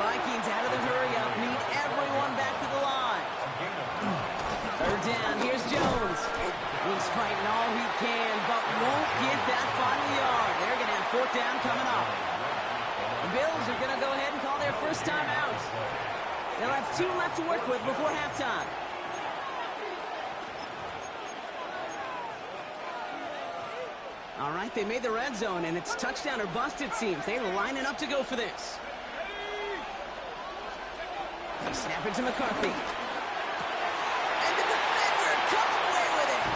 Vikings out of the hurry-up. Need everyone back to the line. 3rd down. Here's Jones. He's fighting all he can, but won't get that final yard. They're going to have 4th down coming up. The Bills are going to go ahead and call their 1st time out. They'll have 2 left to work with before halftime. All right, they made the red zone, and it's touchdown or bust, it seems. They're lining up to go for this. They snap it to McCarthy. And the defender comes away with it.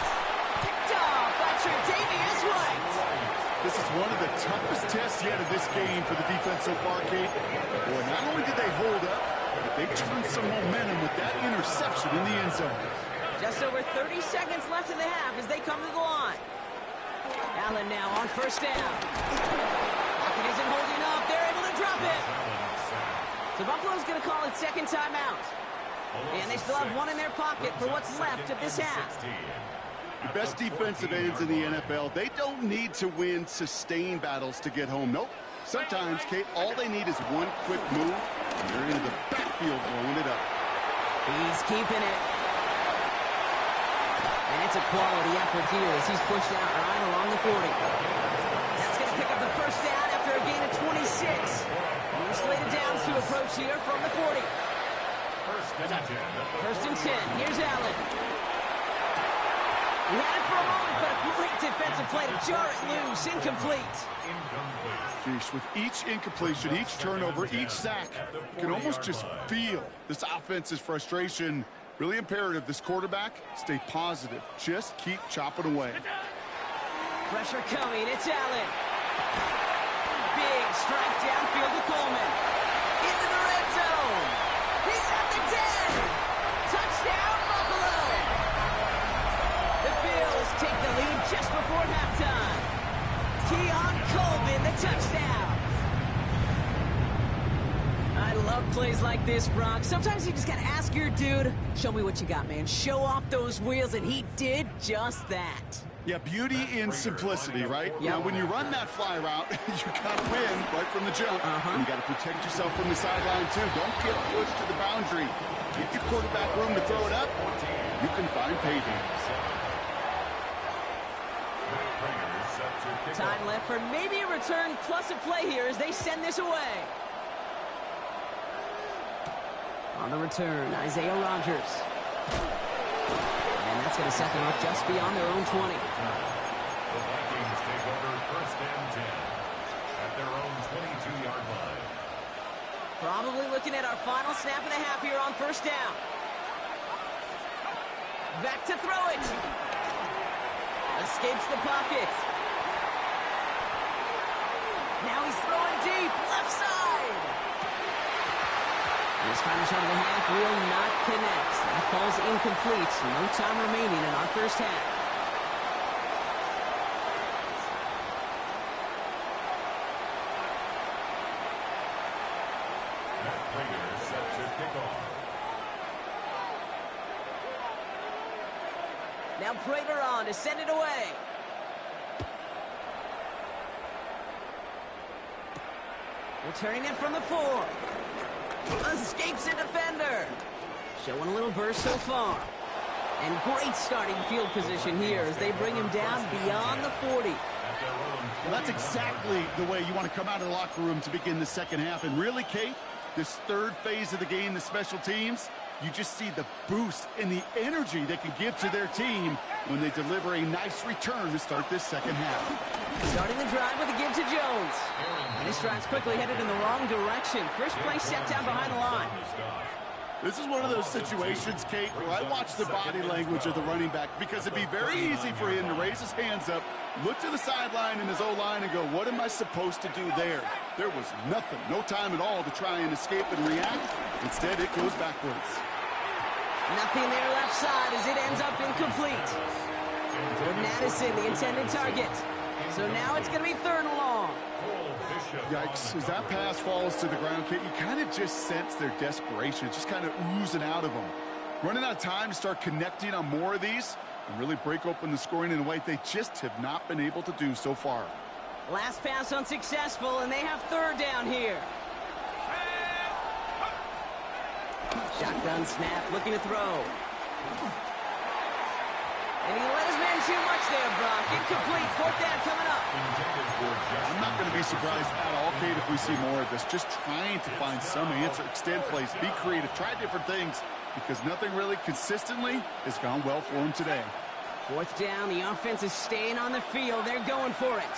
Picked off by Tre'Davious White. This is one of the toughest tests yet of this game for the defense so far, Kate. Boy, not only did they hold up, but they turned some momentum with that interception in the end zone. Just over 30 seconds left in the half as they come to the line. Allen now on 1st down. Pocket isn't holding up. They're able to drop it. So Buffalo's going to call it 2nd timeout. And they still have 1 in their pocket for what's left of this half. The best defensive ends in the NFL, they don't need to win sustained battles to get home. Nope. Sometimes, Kate, all they need is one quick move, They're into the backfield, blowing it up. He's keeping it. And it's a quality effort here as he's pushed out right along the 40. That's going to pick up the first down after a gain of 26. New slated downs to approach here from the 40. First and 10. Here's Allen. He had it for a moment, but a great defensive play to jar it loose. Incomplete. Jeez, with each incompletion, each turnover, each sack, you can almost just feel this offense's frustration. Really imperative this quarterback stay positive. Just keep chopping away. Pressure coming. It's Allen. Big strike downfield to Coleman. Into the red zone. He's at the 10. Touchdown, Buffalo. The Bills take the lead just before halftime. Keon Coleman, the touchdown. I love plays like this, Brock. Sometimes you just got to ask your dude, show me what you got, man. Show off those wheels, and he did just that. Yeah, beauty in simplicity, right? Yeah. Now, when you run that fly route, you got to win right from the jump. And you got to protect yourself from the sideline, too. Don't get pushed to the boundary. Give your quarterback room to throw it up. You can find payday. Time left for maybe a return plus a play here as they send this away. On the return, Isaiah Rodgers. And that's going to set them up just beyond their own 20. The Vikings take over first and 10 at their own 22-yard line. Probably looking at our final snap and a half here on first down. Back to throw it. Escapes the pocket. Now he's throwing deep, left side. His final shot of the half will not connect. That falls incomplete. No time remaining in our first half. Matt Prater set to kick off. Now Prater on to send it away. Returning it from the 4. Escapes a defender. Showing a little burst so far. And great starting field position here as they bring him down beyond the 40. Well, that's exactly the way you want to come out of the locker room to begin the second half. And really, Kate, this third phase of the game, the special teams, you just see the boost and the energy they can give to their team when they deliver a nice return to start this second half. Starting the drive with a give to Jones. And his stride's quickly headed in the wrong direction. First play set down behind the line. This is one of those situations, Kate, where I watch the body language of the running back because it'd be very easy for him to raise his hands up, look to the sideline in his O-line and go, what am I supposed to do there? There was nothing, no time at all to try and escape and react. Instead, it goes backwards. Nothing there left side as it ends up incomplete. Jordan Addison, the intended target. So now it's going to be third and long. Yikes. As that pass falls to the ground, Kate, you kind of just sense their desperation. It's just kind of oozing out of them. Running out of time to start connecting on more of these and really break open the scoring in a way they just have not been able to do so far. Last pass unsuccessful, and they have third down here. Shotgun snap, looking to throw. And he let his man too much there, Brock. Incomplete, fourth down coming up. I'm not going to be surprised at all, Kate, if we see more of this. Just trying to find some answer, extend plays, be creative, try different things, because nothing really consistently has gone well for him today. Fourth down, the offense is staying on the field. They're going for it.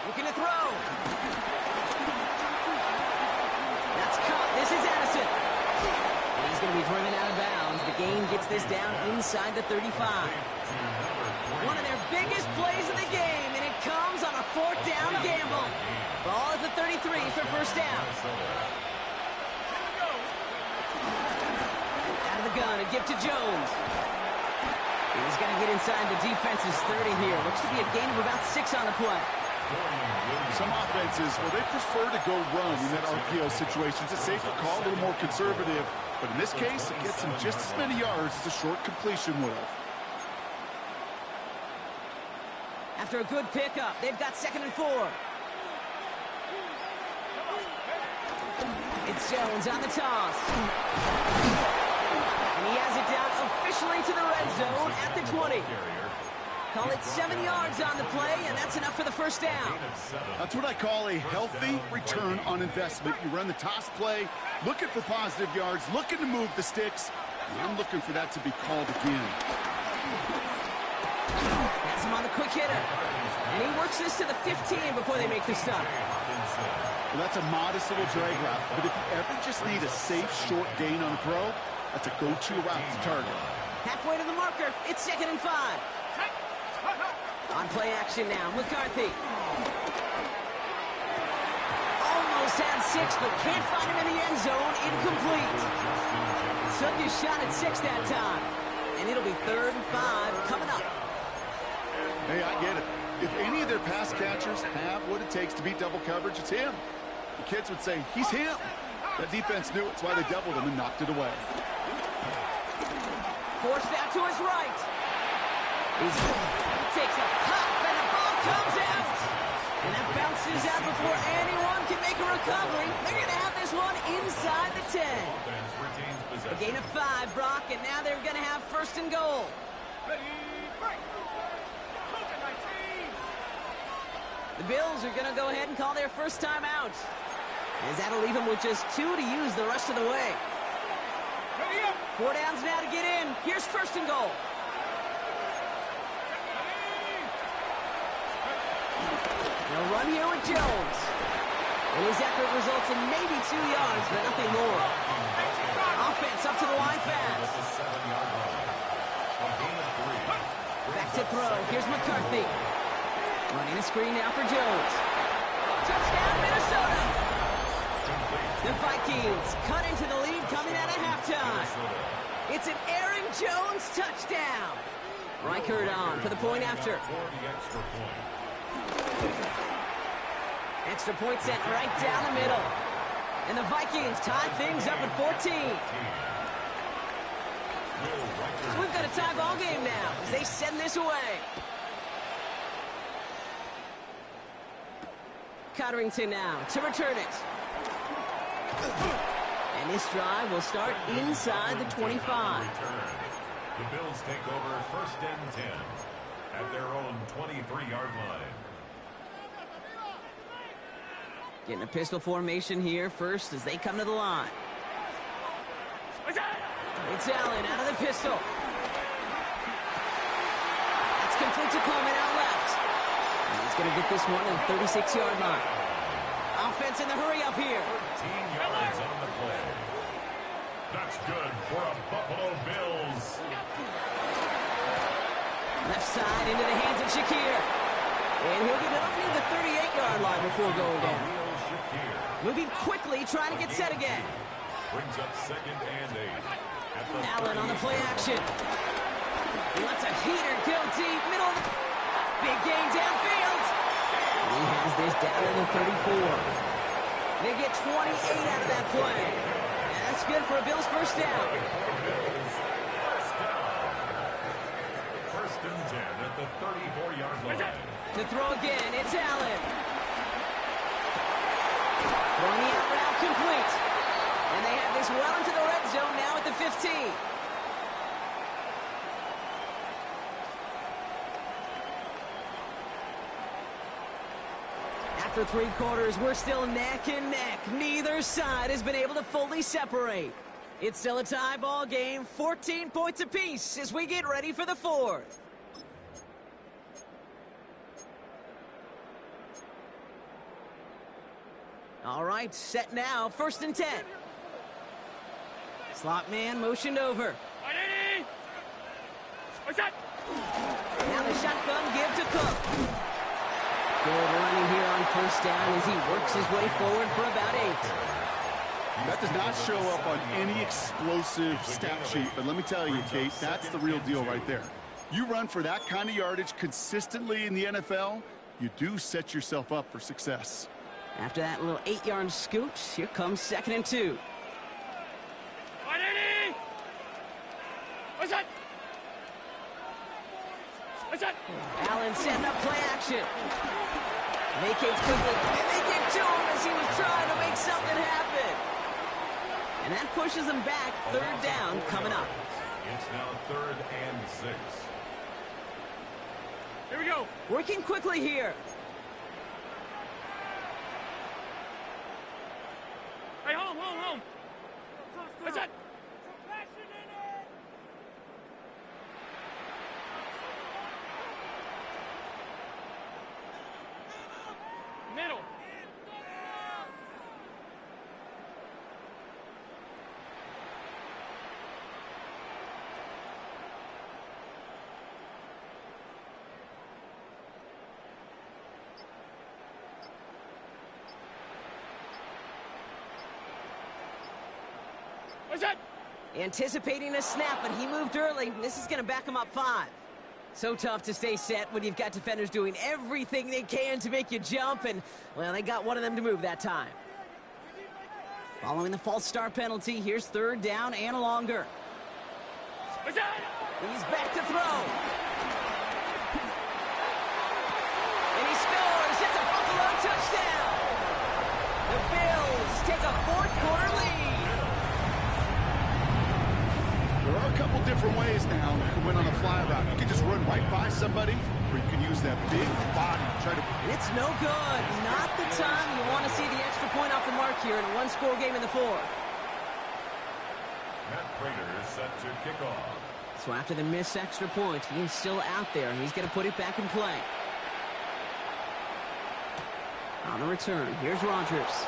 Looking to throw. That's caught. This is Addison. And he's going to be driven out of bounds. The gain gets this down inside the 35. One of their biggest plays of the game, and it comes on a fourth down gamble. Ball at the 33 for first down. Out of the gun, a gift to Jones. He's going to get inside the defense's 30 here. Looks to be a gain of about 6 on the play. Some offenses, well, they prefer to go run in that RPO situation. It's a safer call, a little more conservative. But in this case, it gets him just as many yards as a short completion would have. after a good pickup. They've got 2nd and 4. It's Jones on the toss. And he has it down officially to the red zone at the 20. Call it 7 yards on the play, and that's enough for the first down. That's what I call a healthy return on investment. You run the toss play, looking for positive yards, looking to move the sticks. And I'm looking for that to be called again. Has him on the quick hitter. And he works this to the 15 before they make the stop. Well, that's a modest little drag route, but if you ever just need a safe, short gain on a throw, that's a go-to route to target. Halfway to the marker, it's 2nd and 5. On play action now, McCarthy. Almost had 6, but can't find him in the end zone. Incomplete. Took his shot at 6 that time. And it'll be 3rd and 5 coming up. Hey, I get it. If any of their pass catchers have what it takes to beat double coverage, it's him. The kids would say, he's him. That defense knew it's why they doubled him and knocked it away. Forced out to his right. He takes a pop, and the ball comes out. And that bounces out before anyone can make a recovery. They're going to have this one inside the 10. A gain of 5, Brock, and now they're going to have 1st and goal. The Bills are going to go ahead and call their first time out, as that'll leave them with just 2 to use the rest of the way. 4 downs now to get in. Here's 1st and goal. They'll run here with Jones. And his effort results in maybe 2 yards, but nothing more. Offense up to the line fast. Back to throw. Here's McCarthy. Running a screen now for Jones. Touchdown, Minnesota! The Vikings cut into the lead coming out of halftime. It's an Aaron Jones touchdown. Reichert on for the point after. Extra point set right down the middle. And the Vikings tie things up at 14. So we've got a tie ball game now as they send this away. Cotterington now to return it. And this drive will start inside the 25. The Bills take over 1st and 10 at their own 23-yard line. Getting a pistol formation here first as they come to the line. It's Allen out of the pistol. That's complete to Coleman out left. And he's going to get this one at the 36-yard line. Offense in the hurry up here. 13 yards on the play. That's good for a Buffalo Bills. Left side into the hands of Shakir. And he'll get it up near the 38-yard line before going down. Moving quickly, trying to get set again. Brings up 2nd and 8. Allen on the play action. He lets a heater go deep, middle of the... Big gain downfield. He has this down to the 34. They get 28 out of that play. And that's good for a Bills first down. First and 10 at the 34-yard line. To throw again, it's Allen. Throwing the out route complete. And they have this well into the red zone now at the 15. After 3 quarters, we're still neck and neck. Neither side has been able to fully separate. It's still a tie ball game, 14 points apiece as we get ready for the 4th. All right, set now, 1st and 10. Slot man motioned over. Now the shotgun give to Cook. Good running here on first down as he works his way forward for about 8. That does not show up on any explosive stat sheet, but let me tell you, Kate, that's the real deal right there. You run for that kind of yardage consistently in the NFL, you do set yourself up for success. After that little 8-yard scoot, here comes 2nd and 2. Allen Allen setting up play action. Vacates quickly, and they get to him as he was trying to make something happen. And that pushes them back. Third down coming up. It's now 3rd and 6. Here we go. Working quickly here. Hey, home. What's that? Middle. What's that? Anticipating a snap, but he moved early. This is going to back him up 5. So tough to stay set when you've got defenders doing everything they can to make you jump, and, well, they got one of them to move that time. Following the false start penalty, here's 3rd down and longer. What's that? He's back to throw. And he scores. It's a Buffalo touchdown. The Bills take a 4th-quarter lead. There are a couple different ways now to win on a fly route. You can just run right by somebody, or you can use that big body to try to... And it's no good. Not the time you want to see the extra point off the mark here in a 1-score game in the 4th. Matt Prater is set to kick off. So after the missed extra point, he is still out there, and he's going to put it back in play. On the return, here's Rodgers.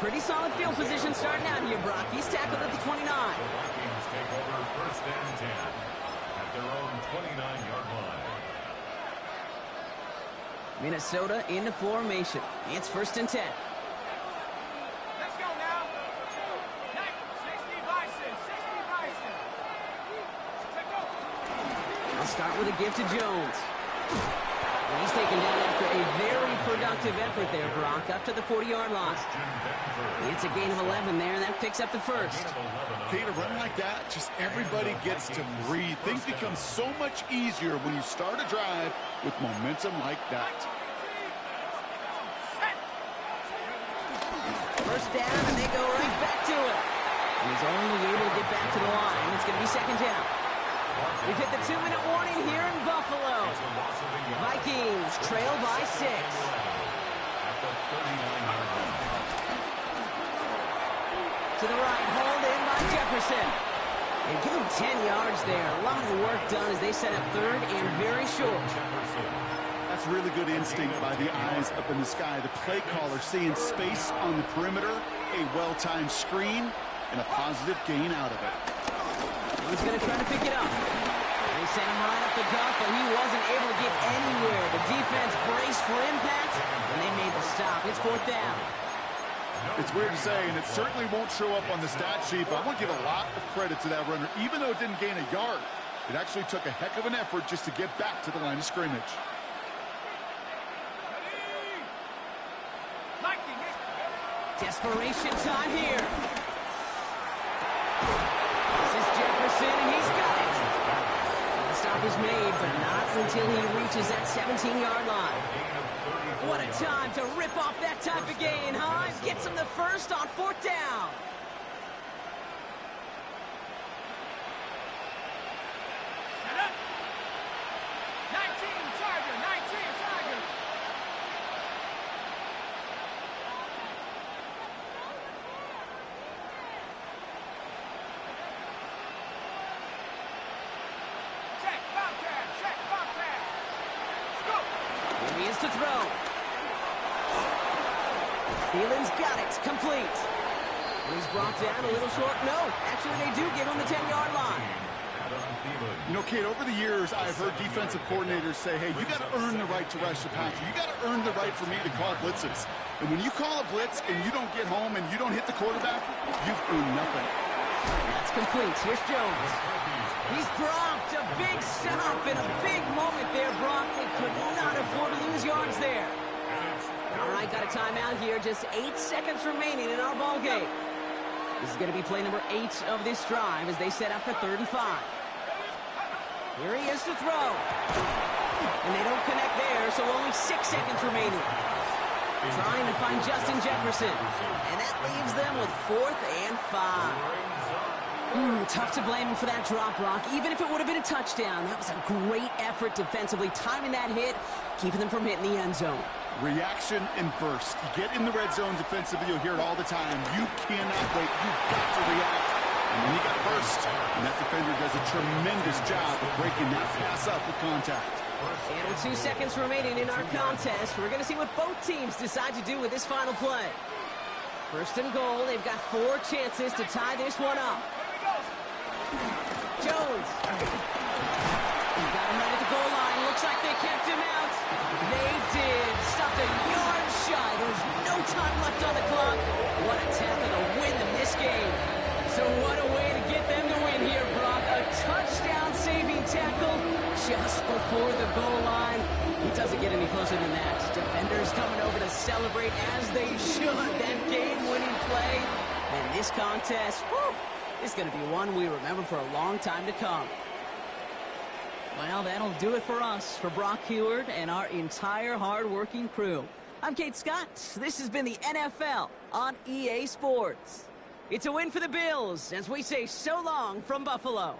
Pretty solid field position starting out here, Brock. He's tackled at the 29. The Vikings take over 1st and 10 at their own 29-yard line. Minnesota in the formation. It's 1st and 10. Let's go now. 60 Bison. Let's go. I'll start with a give to Jones. And he's taken down after a very productive effort there, Brock, up to the 40-yard line. It's a gain of 11 there, and that picks up the 1st. Okay, to run like that, just everybody gets to breathe. Things become so much easier when you start a drive with momentum like that. 1st down, and they go right back to it. And he's only able to get back to the line. It's going to be 2nd down. We've hit the 2-minute warning here in Buffalo. Vikings trail by 6. To the right, hauled in by Jefferson. And give him 10 yards there. A lot of work done as they set up 3rd and very short. That's really good instinct by the eyes up in the sky. The play caller seeing space on the perimeter, a well-timed screen, and a positive gain out of it. He's going to try to pick it up. They sent him right up the gut, but he wasn't able to get anywhere. The defense braced for impact, and they made the stop. It's 4th down. It's weird to say, and it certainly won't show up on the stat sheet, but I want to give a lot of credit to that runner. Even though it didn't gain a yard, it actually took a heck of an effort just to get back to the line of scrimmage. Desperation time here. This is Jefferson, and he's got it. The stop is made, but not until he reaches that 17-yard line. What a time to rip off that type of gain, huh? Gets him the 1st on 4th down. Set up. 19 Charger. Check Bobcat. Let's go. Here he is to throw. Thielen's got it. Complete. And he's brought down a little short. No, actually they do give him the 10-yard line. You know, Kate, over the years, I've heard defensive coordinators say, hey, you got to earn the right to rush the passer. You got to earn the right for me to call blitzes. And when you call a blitz and you don't get home and you don't hit the quarterback, you've earned nothing. That's complete. Here's Jones. He's dropped a big stop in a big moment there, Brock. They could not afford to lose yards there. All right, got a timeout here. Just 8 seconds remaining in our ball game. This is going to be play number 8 of this drive as they set up for 3rd and 5. Here he is to throw. And they don't connect there, so only 6 seconds remaining. Trying to find Justin Jefferson. And that leaves them with 4th and 5. Tough to blame him for that drop, Brock. Even if it would have been a touchdown, that was a great effort defensively, timing that hit, keeping them from hitting the end zone. Reaction and burst. You get in the red zone defensively, you'll hear it all the time. You cannot wait. You've got to react. And then you got to burst. And that defender does a tremendous job of breaking that pass up with contact. And with 2 seconds remaining in our contest, we're going to see what both teams decide to do with this final play. First and goal, they've got 4 chances to tie this one up. Jones. Got him right at the goal line. Looks like they kept him out. They did. Stopped a yard shy. There's no time left on the clock. What a tackle to win them this game. So what a way to get them to win here, Brock. A touchdown-saving tackle just before the goal line. It doesn't get any closer than that. Defenders coming over to celebrate as they should. That game-winning play. And this contest, whew, is going to be one we remember for a long time to come. Well, that'll do it for us, for Brock Huard and our entire hard-working crew. I'm Kate Scott. This has been the NFL on EA Sports. It's a win for the Bills as we say so long from Buffalo.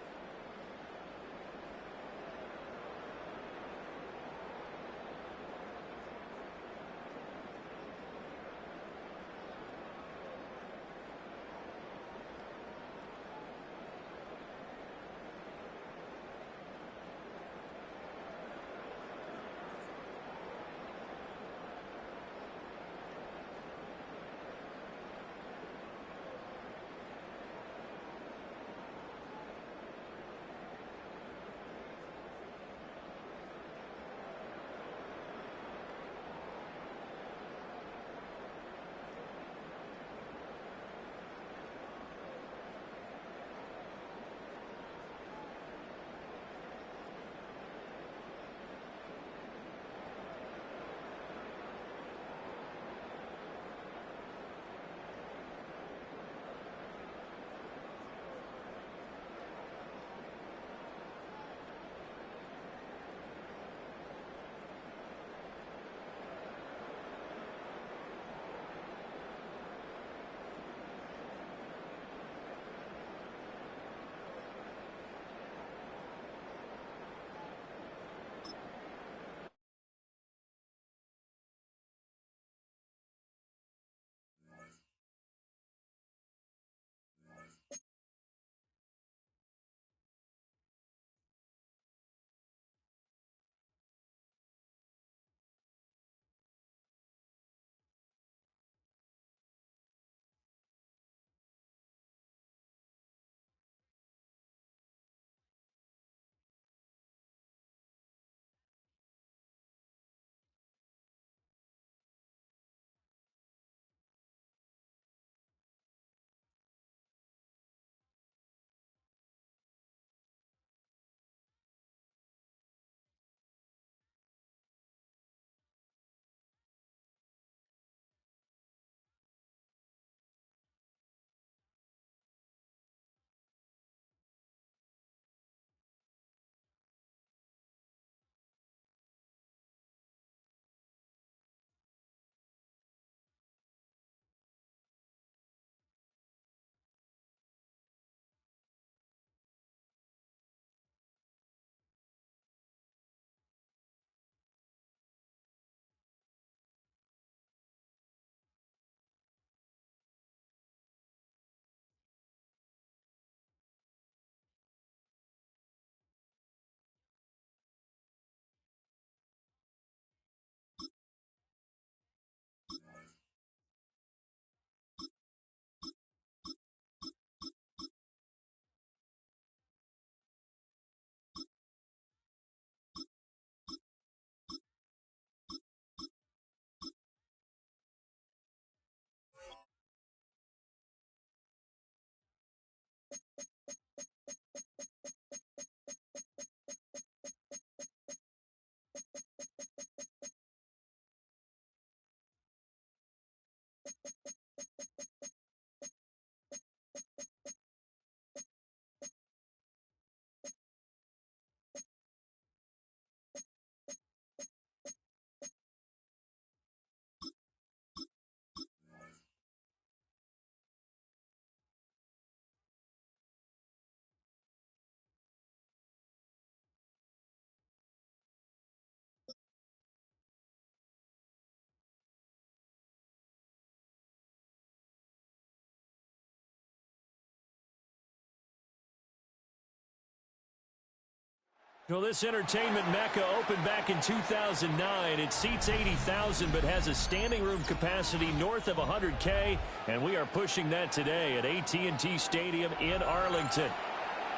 Well, this entertainment mecca opened back in 2009. It seats 80,000 but has a standing room capacity north of 100K, and we are pushing that today at AT&T Stadium in Arlington.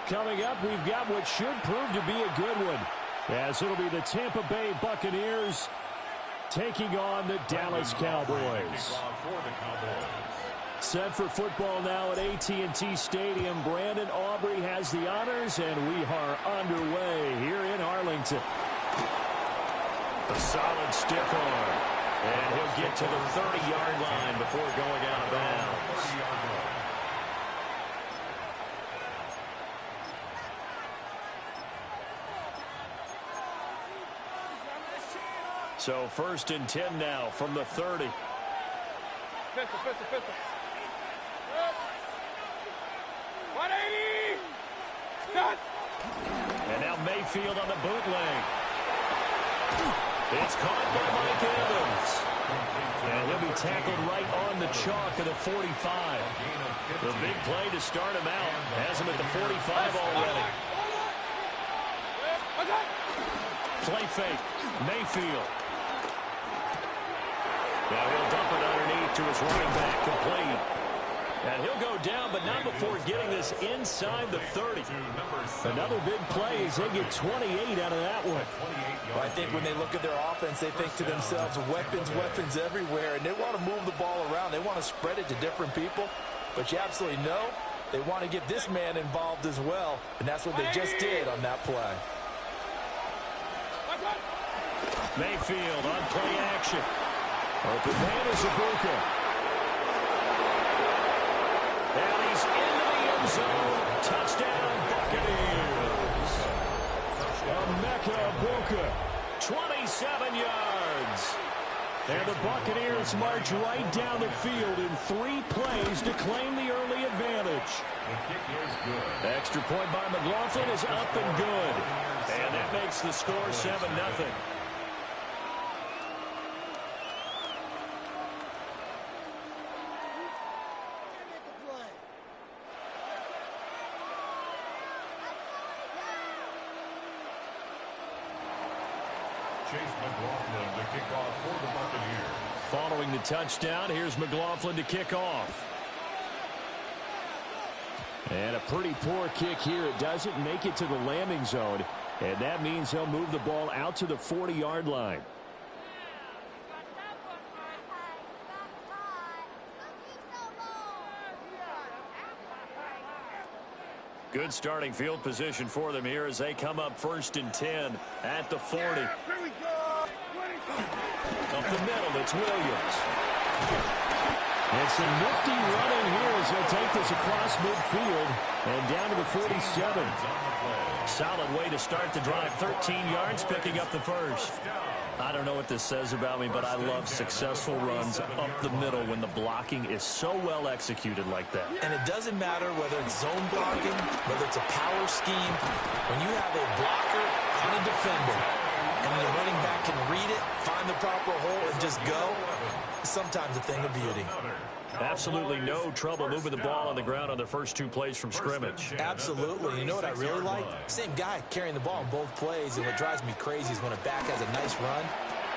Coming up, we've got what should prove to be a good one, as it'll be the Tampa Bay Buccaneers taking on the Dallas Cowboys. Set for football now at AT&T Stadium. Brandon Aubrey has the honors, and we are underway here in Arlington. A solid stiff arm, and he'll get to the 30-yard line before going out of bounds. So 1st and 10 now from the 30. Pistol. 180! Stop! And now Mayfield on the bootleg. It's caught by Mike Evans. And he'll be tackled right on the chalk of the 45. The big play to start him out. Has him at the 45 already. Play fake. Mayfield. Now he'll dump it underneath to his running back, complete. And he'll go down, but not before getting this inside the 30. Another big play as they get 28 out of that one. Well, I think when they look at their offense, they think to themselves, weapons everywhere, and they want to move the ball around. They want to spread it to different people, but you absolutely know they want to get this man involved as well, and that's what they just did on that play. Mayfield on play action. Open man is Ibuka. And he's into the end zone. Touchdown, Buccaneers. Emeka Ibuka, 27 yards. And the Buccaneers march right down the field in 3 plays to claim the early advantage. Extra point by McLaughlin is up and good. And that makes the score 7-0. Chase McLaughlin to kick off for the Buccaneers. Following the touchdown, here's McLaughlin to kick off. And a pretty poor kick here. It doesn't make it to the landing zone, and that means he'll move the ball out to the 40-yard line. Good starting field position for them here as they come up 1st and 10 at the 40. Up the middle, it's Williams. And some nifty running here as they'll take this across midfield and down to the 47. Solid way to start the drive. 13 yards, picking up the first. I don't know what this says about me, but I love successful runs up the middle when the blocking is so well executed like that. And it doesn't matter whether it's zone blocking, whether it's a power scheme. When you have a blocker and a defender, and the running back can read it, find the proper hole, and just go, sometimes a thing of beauty. Absolutely no trouble moving the ball on the ground on the first 2 plays from scrimmage. Absolutely. You know what I really like? Same guy carrying the ball in both plays, and what drives me crazy is when a back has a nice run,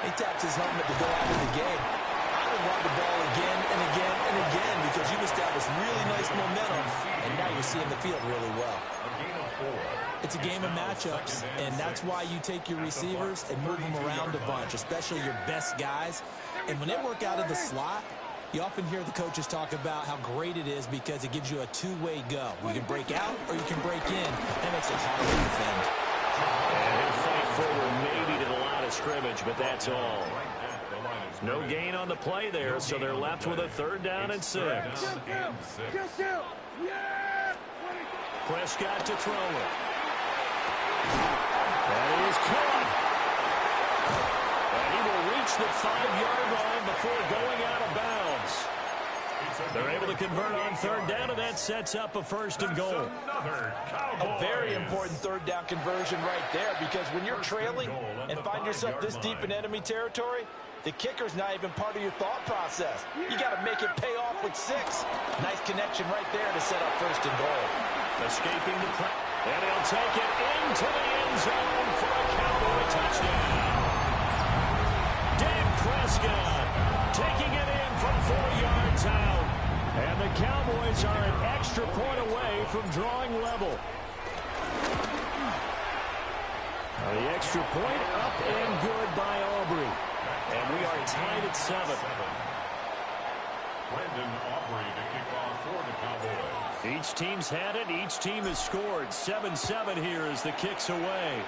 he taps his helmet to go out of the game. I would run the ball again and again and again because you've established really nice momentum, and now you're seeing the field really well. It's a game of matchups, and that's why you take your receivers and move them around a bunch, especially your best guys. And when they work out of the slot, you often hear the coaches talk about how great it is because it gives you a two-way go. You can break out or you can break in. That makes it hard to defend. And he'll fight forward maybe to the line of scrimmage, but that's all. No gain on the play there, so they're left with a 3rd down and 6. Prescott to throw it. That is caught. And he will reach the 5-yard line before going out of bounds. They're able to convert on 3rd down, and that sets up a 1st and goal. A very important 3rd down conversion right there, because when you're trailing and find yourself this deep in enemy territory, the kicker's not even part of your thought process. You got to make it pay off with 6. Nice connection right there to set up 1st and goal. Escaping the press, and he'll take it into the end end zone for a Cowboy touchdown. Dak Prescott taking it in from 4 yards out. And the Cowboys are an extra point away from drawing level. The extra point up and good by Aubrey. And we are tied at 7. Brandon Aubrey to kick off for the Cowboys. Each team's had it. Each team has scored. 7-7 here as the kick's away.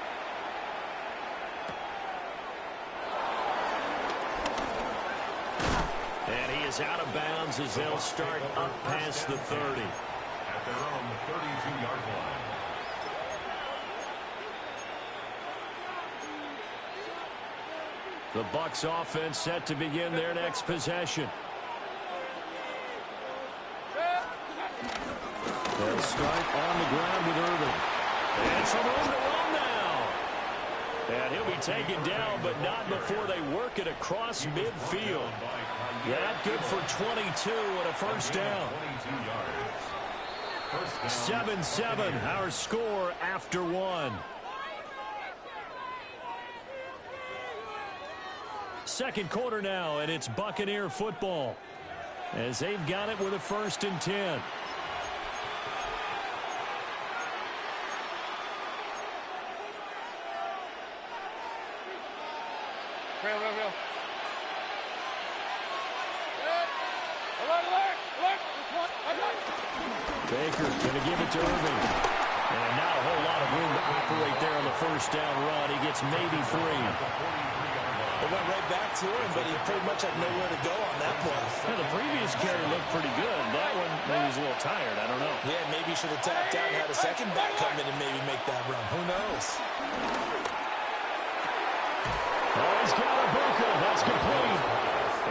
And he is out of bounds as they'll start up past the 30. At their own 32-yard line. The Bucs offense set to begin their next possession. They'll start on the ground with Irving. And some room to run now. And he'll be taken down, but not before they work it across midfield. That good for 22 and a first down. 7-7, our score after 1. Second quarter now, and it's Buccaneer football as they've got it with a 1st and 10. Real. Baker going to give it to Irving. And not a whole lot of room to operate there on the first down run. He gets maybe 3. It went right back to him, but he pretty much had nowhere to go on that play. Yeah, the previous carry looked pretty good. That one, maybe was a little tired. I don't know. Yeah, maybe he should have tapped out and had a second back come in and maybe make that run. Who knows? Oh, he's got a Booker. That's complete.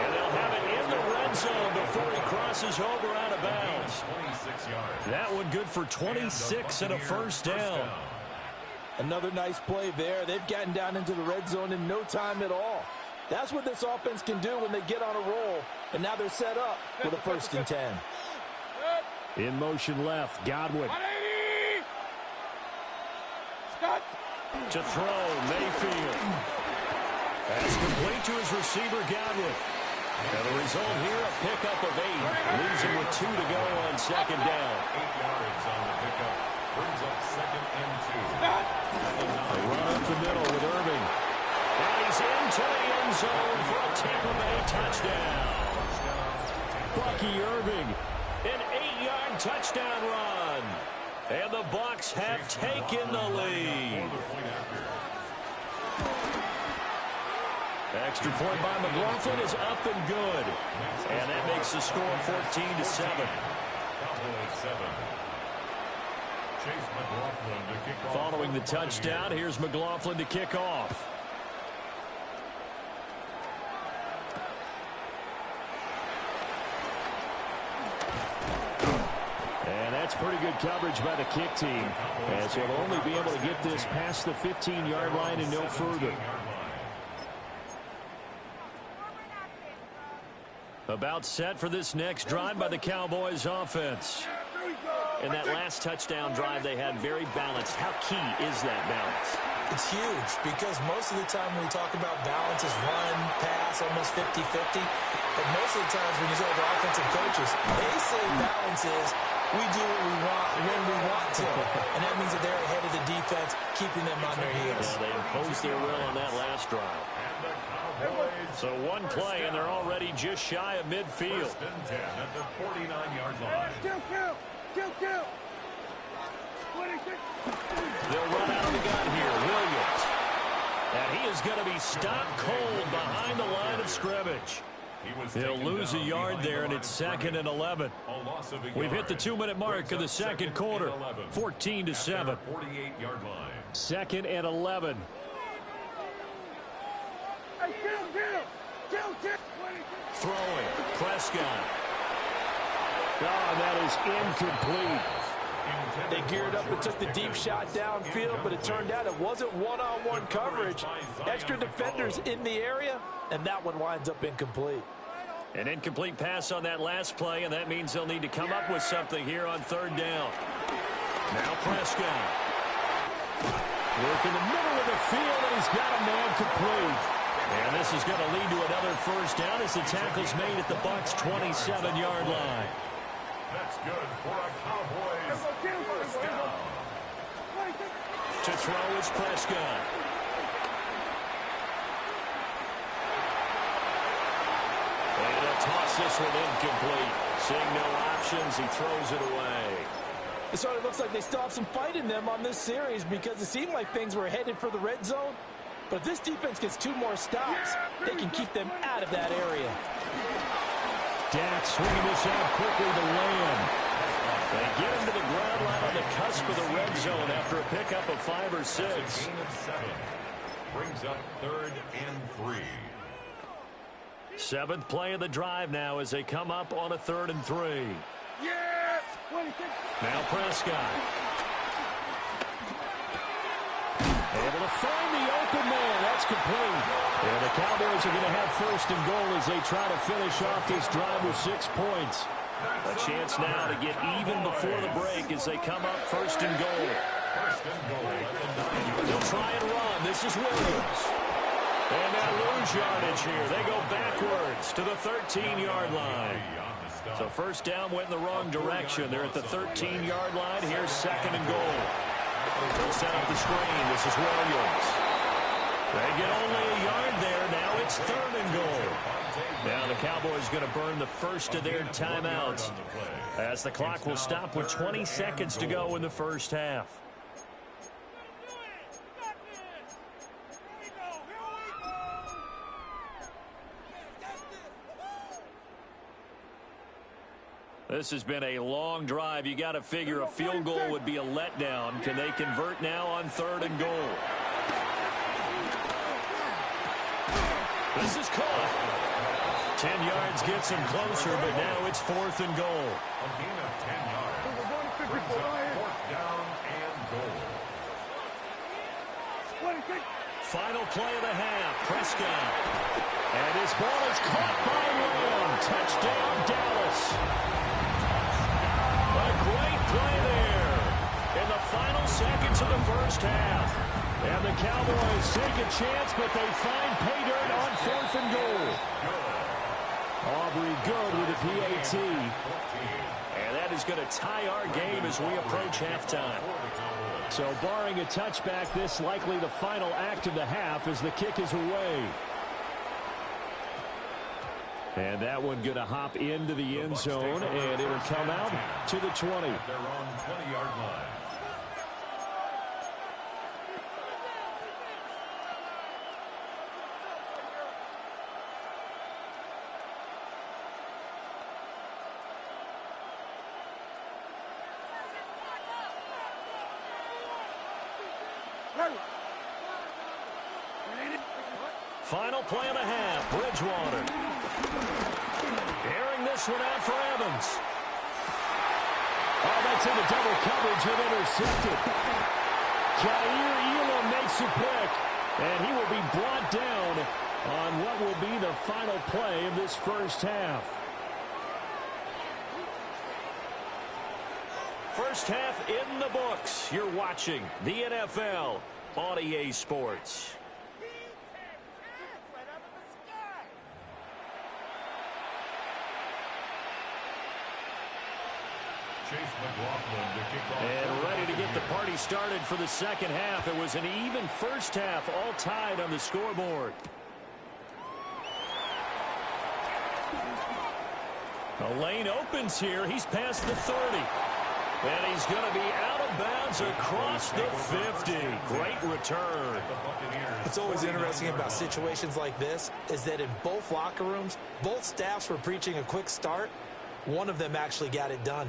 And they'll have it in the red zone before he crosses over out of bounds. 26 yards. That one good for 26 and a first down. Another nice play there. They've gotten down into the red zone in no time at all. That's what this offense can do when they get on a roll. And now they're set up with a 1st and 10. In motion left, Godwin. 180! Scott! To throw, Mayfield. That's complete to his receiver, Godwin. And the result here, a pickup of 8. Leaves him with 2 to go on second down. 8 yards on the pickup. Brings up 2nd and 2. They run up the middle with Irving. And he's into the end zone for a Tampa Bay touchdown. Bucky Irving, an 8-yard touchdown run. And the Bucs have taken the lead. Extra point by McLaughlin is up and good. And that makes the score 14-7. Following the touchdown, here's McLaughlin to kick off. And that's pretty good coverage by the kick team, as they'll only be able to get this past the 15-yard line and no further. About set for this next drive by the Cowboys offense. In that last touchdown drive, they had very balanced. How key is that balance? It's huge because most of the time when we talk about balance is run, pass, almost 50-50. But most of the times when you talk to offensive coaches, they say balance is we do what we want when we want to. And that means that they're ahead of the defense, keeping them on their heels. Yeah, they imposed their will on that last drive. So one play, and they're already just shy of midfield. 1st and 10 at the 49-yard line. Kill. 26. They'll run out of the gun here. Williams. And he is going to be stopped cold behind the line of scrimmage. They'll lose a yard there, and it's 2nd and 11. We've hit the 2-minute mark of the second quarter. 14-7. 48-yard line. 2nd and 11. Hey, kill. Throwing. Prescott. Oh, that is incomplete. They geared up and took the deep shot downfield, but it turned out it wasn't one-on-one coverage. Extra defenders in the area, and that one winds up incomplete. An incomplete pass on that last play, and that means they'll need to come up with something here on 3rd down. Now Prescott. Work in the middle of the field, and he's got a man complete. And this is going to lead to another first down as the tackle's made at the Bucs' 27-yard line. That's good for a Cowboys first down. To throw is Prescott. And he'll toss this one incomplete. Seeing no options, he throws it away. It sort of looks like they still have some fight in them on this series because it seemed like things were headed for the red zone. But if this defense gets 2 more stops, they can keep them out of that area. Dak swinging this out quickly to Lamb. They get him to the ground line on the cusp of the red zone after a pickup of 5 or 6. Gain of 7. Brings up 3rd and 3. 7th play of the drive now as they come up on a 3rd and 3. Now Prescott. Able to find the open man. That's complete. And the Cowboys are going to have 1st and goal as they try to finish off this drive with 6 points. A chance now to get even before the break as they come up 1st and goal. They'll try and run. This is Williams. And now lose yardage here. They go backwards to the 13-yard line. So first down went in the wrong direction. They're at the 13-yard line. Here's 2nd and goal. They'll set up the screen. This is Williams. They get only a yard there. Now it's 3rd and goal. Now the Cowboys going to burn the first of their timeouts as the clock will stop with 20 seconds to go in the first half. This has been a long drive. You got to figure a field goal would be a letdown. Can they convert now on 3rd and goal? This is caught. 10 yards gets him closer, but now it's 4th and goal. A gain of 10 yards. Brings up 4th down and goal. Final play of the half. Prescott. And his ball is caught by Lamb. Touchdown, Dallas. A great play there in the final seconds of the first half. And the Cowboys take a chance, but they find pay dirt on 4th and goal. Aubrey good with a PAT. And that is going to tie our game as we approach halftime. So barring a touchback, this likely the final act of the half as the kick is away. And that one going to hop into the end zone, and it'll come out to the 20. They're on 20-yard line. Final play of the half, Bridgewater. Airing this one out for Evans. Oh, that's into double coverage and intercepted. Jair Elam makes a pick, and he will be brought down on what will be the final play of this first half. First half in the books. You're watching the NFL on EA Sports. And ready to get the party started for the second half. It was an even first half, all tied on the scoreboard. The lane opens here. He's past the 30. And he's going to be out of bounds across the 50. Great return. What's always interesting about situations like this is that in both locker rooms, both staffs were preaching a quick start. One of them actually got it done.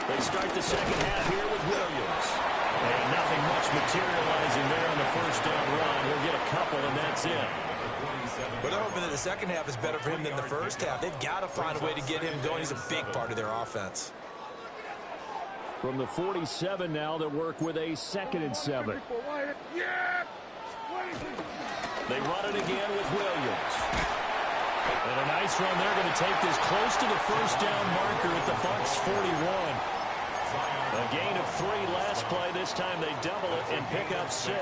They start the second half here with Williams. And nothing much materializing there on the first down run. He'll get a couple, and that's it. But they're hoping that the second half is better for him than the first half. They've got to find a way to get him going. He's a big part of their offense. From the 47 now, they work with a 2nd and 7. They run it again with Williams. And a nice run there, going to take this close to the first down marker at the Bucs 41. A gain of 3 last play. This time they double it and pick up 6.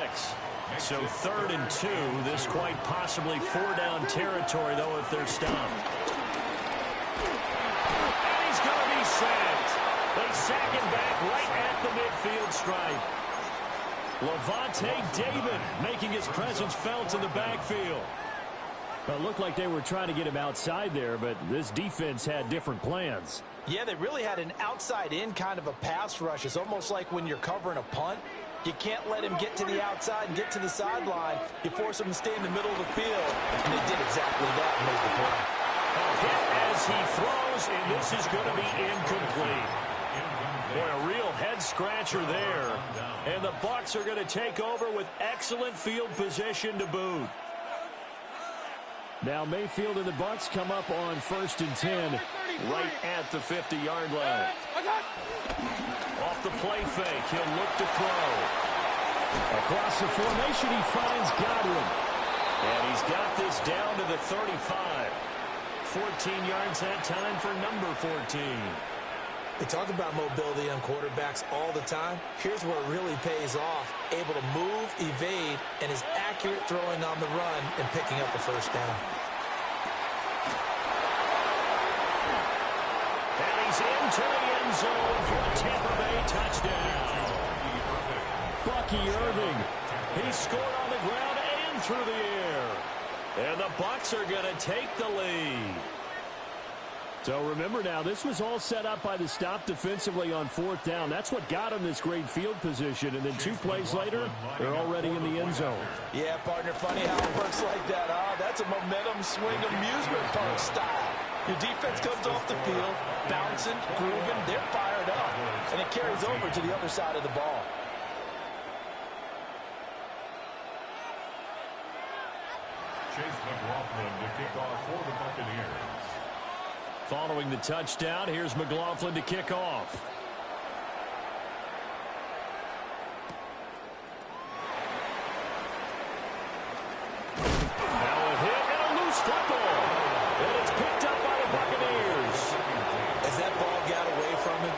So 3rd and 2. This quite possibly 4-down territory, though, if they're stopped. And he's going to be sacked. They sack him back right at the midfield stripe. Lavonte David making his presence felt in the backfield. Well, it looked like they were trying to get him outside there, but this defense had different plans. Yeah, they really had an outside-in kind of a pass rush. It's almost like when you're covering a punt. You can't let him get to the outside and get to the sideline. You force him to stay in the middle of the field. And they did exactly that and made the play. A hit as he throws, and this is going to be incomplete. Boy, a real head-scratcher there. And the Bucs are going to take over with excellent field position to boot. Now Mayfield and the Bucs come up on 1st and 10 right at the 50-yard line. Off the play fake, he'll look to throw. Across the formation, he finds Godwin. And he's got this down to the 35. 14 yards that time for number 14. They talk about mobility on quarterbacks all the time. Here's where it really pays off. Able to move, evade, and is accurate throwing on the run and picking up a first down. And he's into the end zone for a Tampa Bay touchdown. Bucky Irving. He scored on the ground and through the air. And the Bucs are going to take the lead. So remember now, this was all set up by the stop defensively on 4th down. That's what got them this great field position. And then 2 plays later, they're already in the end zone. Yeah, partner, funny how it works like that, huh? That's a momentum swing amusement park style. Your defense comes off the field, bouncing, grooving, they're fired up. And it carries over to the other side of the ball. Chase McLaughlin to kick off for the Buccaneers. Following the touchdown, here's McLaughlin to kick off. Now a hit and a loose football. And it's picked up by the Buccaneers. As that ball got away from him,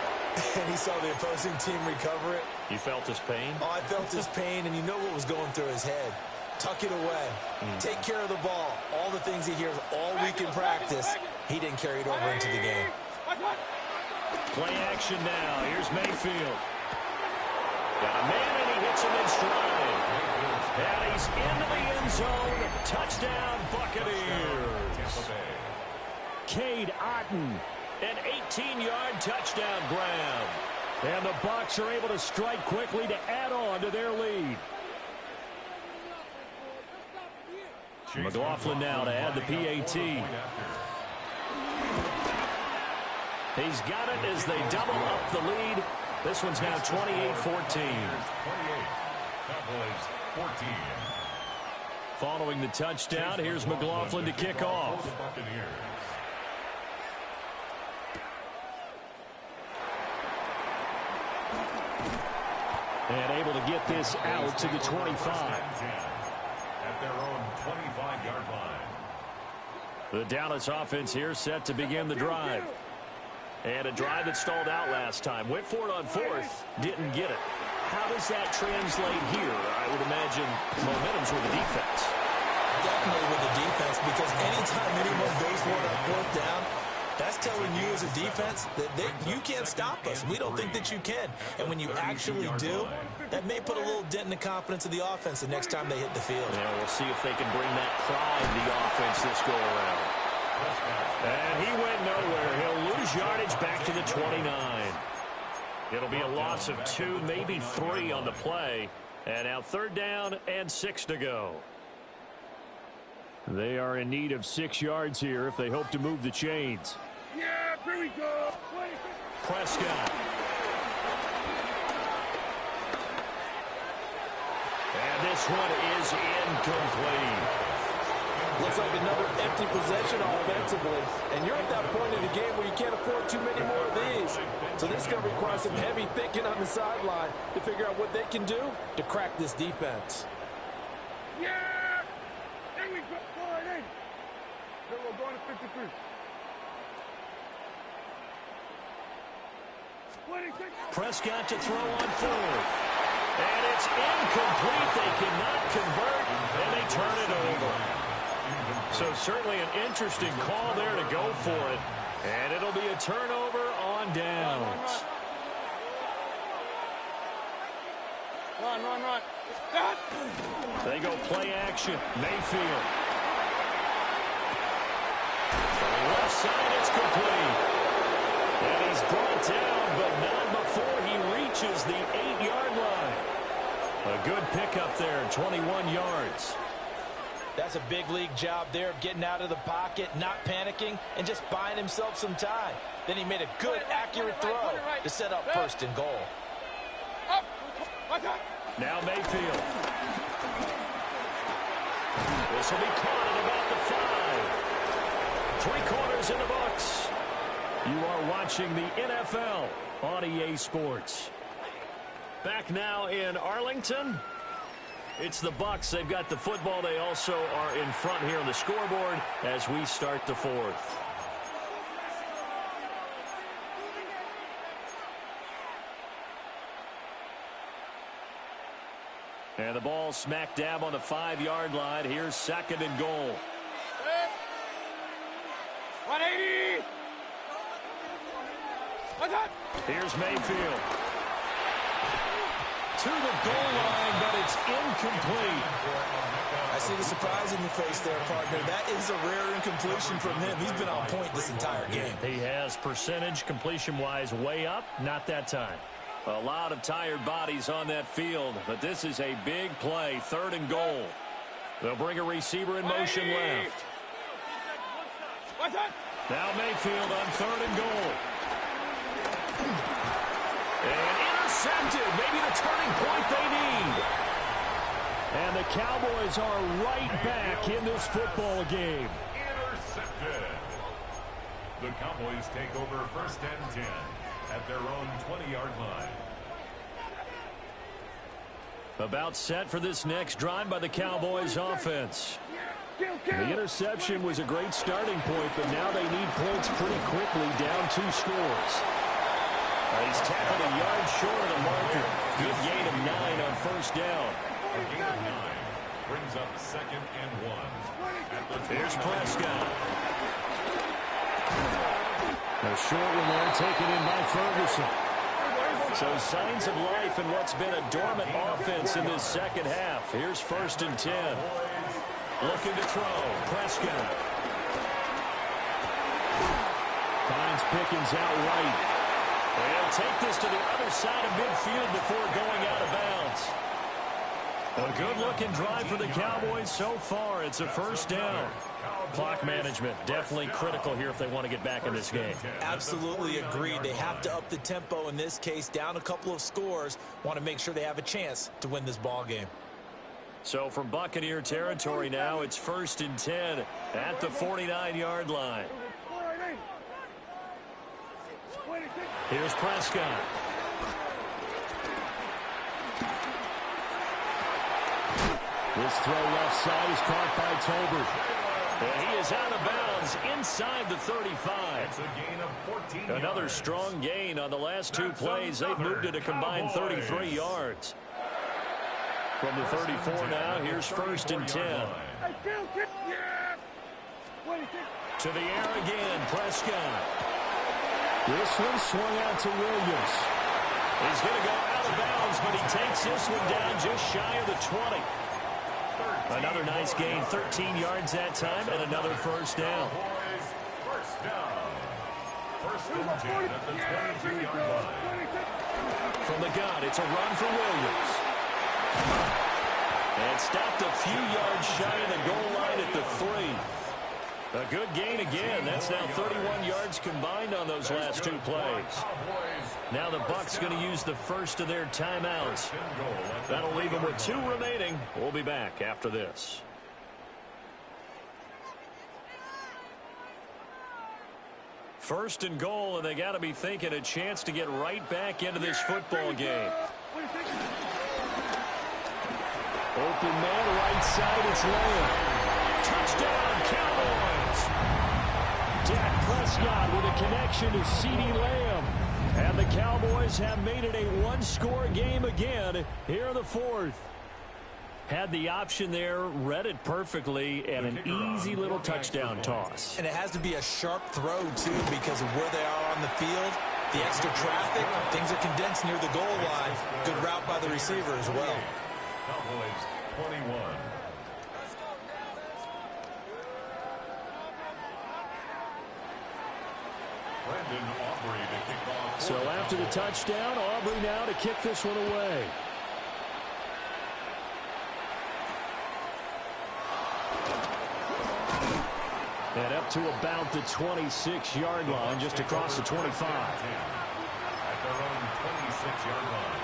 and he saw the opposing team recover it. You felt his pain? Oh, I felt his pain, and you know what was going through his head. Tuck it away. Take care of the ball. All the things he hears all week in practice, he didn't carry it over into the game. Play action now. Here's Mayfield. Got a man, and he hits him in stride. And he's into the end zone. Touchdown, Buccaneers. Cade Otton. An 18-yard touchdown grab. And the Bucs are able to strike quickly to add on to their lead. McLaughlin now to add the PAT. He's got it as they double up the lead. This one's now 28-14. 28. Cowboys 14. Following the touchdown, here's McLaughlin to kick off. And able to get this out to the 25. At their own 25-yard line. The Dallas offense here set to begin the drive. And a drive that stalled out last time. Went for it on 4th, didn't get it. How does that translate here? I would imagine momentum's with the defense. Definitely with the defense, because anytime anyone goes for it on 4th down, that's telling you as a defense that you can't stop us. We don't think that you can. And when you actually do, that may put a little dent in the confidence of the offense the next time they hit the field. Yeah, we'll see if they can bring that pride to the offense this go around. And he went nowhere. He'll lose yardage back to the 29. It'll be a loss of 2, maybe 3 on the play. And now 3rd down and 6 to go. They are in need of 6 yards here if they hope to move the chains. Yeah, here we go. Prescott. And this one is incomplete. Looks like another empty possession offensively. And you're at that point in the game where you can't afford too many more of these. So this is going to require some heavy thinking on the sideline to figure out what they can do to crack this defense. Yeah! Then we go right in. Then we're going to 53. 26. Prescott to throw on fourth. And it's incomplete. They cannot convert, and they turn it over. So certainly an interesting call there to go for it. And it'll be a turnover on downs. Run. They go play action. Mayfield. From the left side, it's complete. And he's brought down, but not before he reaches the 8-yard line. A good pickup there, 21 yards. That's a big league job there of getting out of the pocket, not panicking, and just buying himself some time. Then he made a good, accurate throw to set up 1st and goal. Now Mayfield. This will be caught at about the 5. 3 quarters in the books. You are watching the NFL on EA Sports. Back now in Arlington. It's the Bucs. They've got the football. They also are in front here on the scoreboard as we start the 4th. And the ball smack dab on the 5-yard line. Here's 2nd and goal. 180. Here's Mayfield. To the goal line, but it's incomplete. I see the surprise in your face there, partner. That is a rare incompletion from him. He's been on point this entire game. He has percentage completion-wise way up. Not that time. A lot of tired bodies on that field, but this is a big play. 3rd and goal. They'll bring a receiver in motion left. Now Mayfield on 3rd and goal. And intercepted. Maybe the turning point they need. And the Cowboys are right back in this football game. Intercepted. The Cowboys take over 1st and 10 at their own 20-yard line. About set for this next drive by the Cowboys offense. The interception was a great starting point, but now they need points pretty quickly, down 2 scores. He's tackled a yard short of the marker. Good gain of 9 on 1st down. A gain of 9 brings up 2nd and 1. Here's Prescott. A short one there taken in by Ferguson. So signs of life in what's been a dormant offense in this 2nd half. Here's 1st and 10. Looking to throw. Prescott. Finds Pickens out right. They'll take this to the other side of midfield before going out of bounds. A good-looking drive for the Cowboys so far. It's a 1st down. Clock management definitely critical here if they want to get back in this game. Absolutely agreed. They have to up the tempo in this case, down a couple of scores. Want to make sure they have a chance to win this ball game. So from Buccaneer territory now, it's 1st and 10 at the 49-yard line. Here's Prescott. This throw left side is caught by Tolbert. And he is out of bounds inside the 35. It's a gain of 14 Another yards. strong gain on the last 2 plays. They've moved it a combined 33 yards. From the 34 now, here's 1st and 10. To the air again, Prescott. This one swung out to Williams. He's going to go out of bounds, but he takes this one down just shy of the 20. Another nice gain, 13 yards that time, and another 1st down. First down. 1st and 10 at the 22-yard line. From the gun, it's a run for Williams. And stopped a few yards shy of the goal line at the 3. A good gain again. That's now 31 yards combined on those last 2 plays. Now the Bucs going to use the first of their timeouts. That'll leave them with 2 remaining. We'll be back after this. First and goal, and they got to be thinking a chance to get right back into this football game. Open man, right side, it's Lamb. Touchdown, Cowboys! Dak Prescott with a connection to CeeDee Lamb. And the Cowboys have made it a one-score game again here in the fourth. Had the option there, read it perfectly, and an easy little touchdown toss. And it has to be a sharp throw, too, because of where they are on the field. The extra traffic, things are condensed near the goal line. Good route by the receiver as well. Cowboys 21. Brandon Aubrey to kick off. So after the touchdown, Aubrey now to kick this one away. And up to about the 26-yard line, just across the 25. At their own 26-yard line.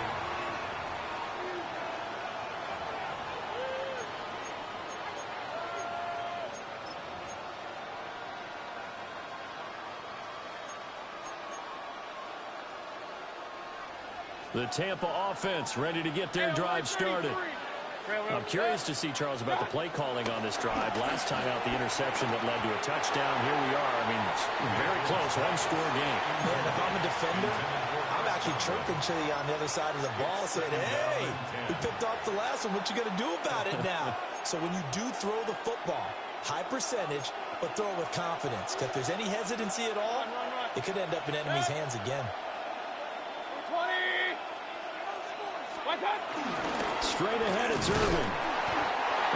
The Tampa offense ready to get their drive started. I'm curious to see, Charles, about the play calling on this drive. Last time out, the interception that led to a touchdown. Here we are. I mean, very close, one-score game. Man, if I'm a defender, I'm actually chirping Chili on the other side of the ball saying, hey, we picked off the last one. What you going to do about it now? So when you do throw the football, high percentage, but throw it with confidence. Because if there's any hesitancy at all, it could end up in enemy's hands again. 20. What's that? Straight ahead, it's Irving.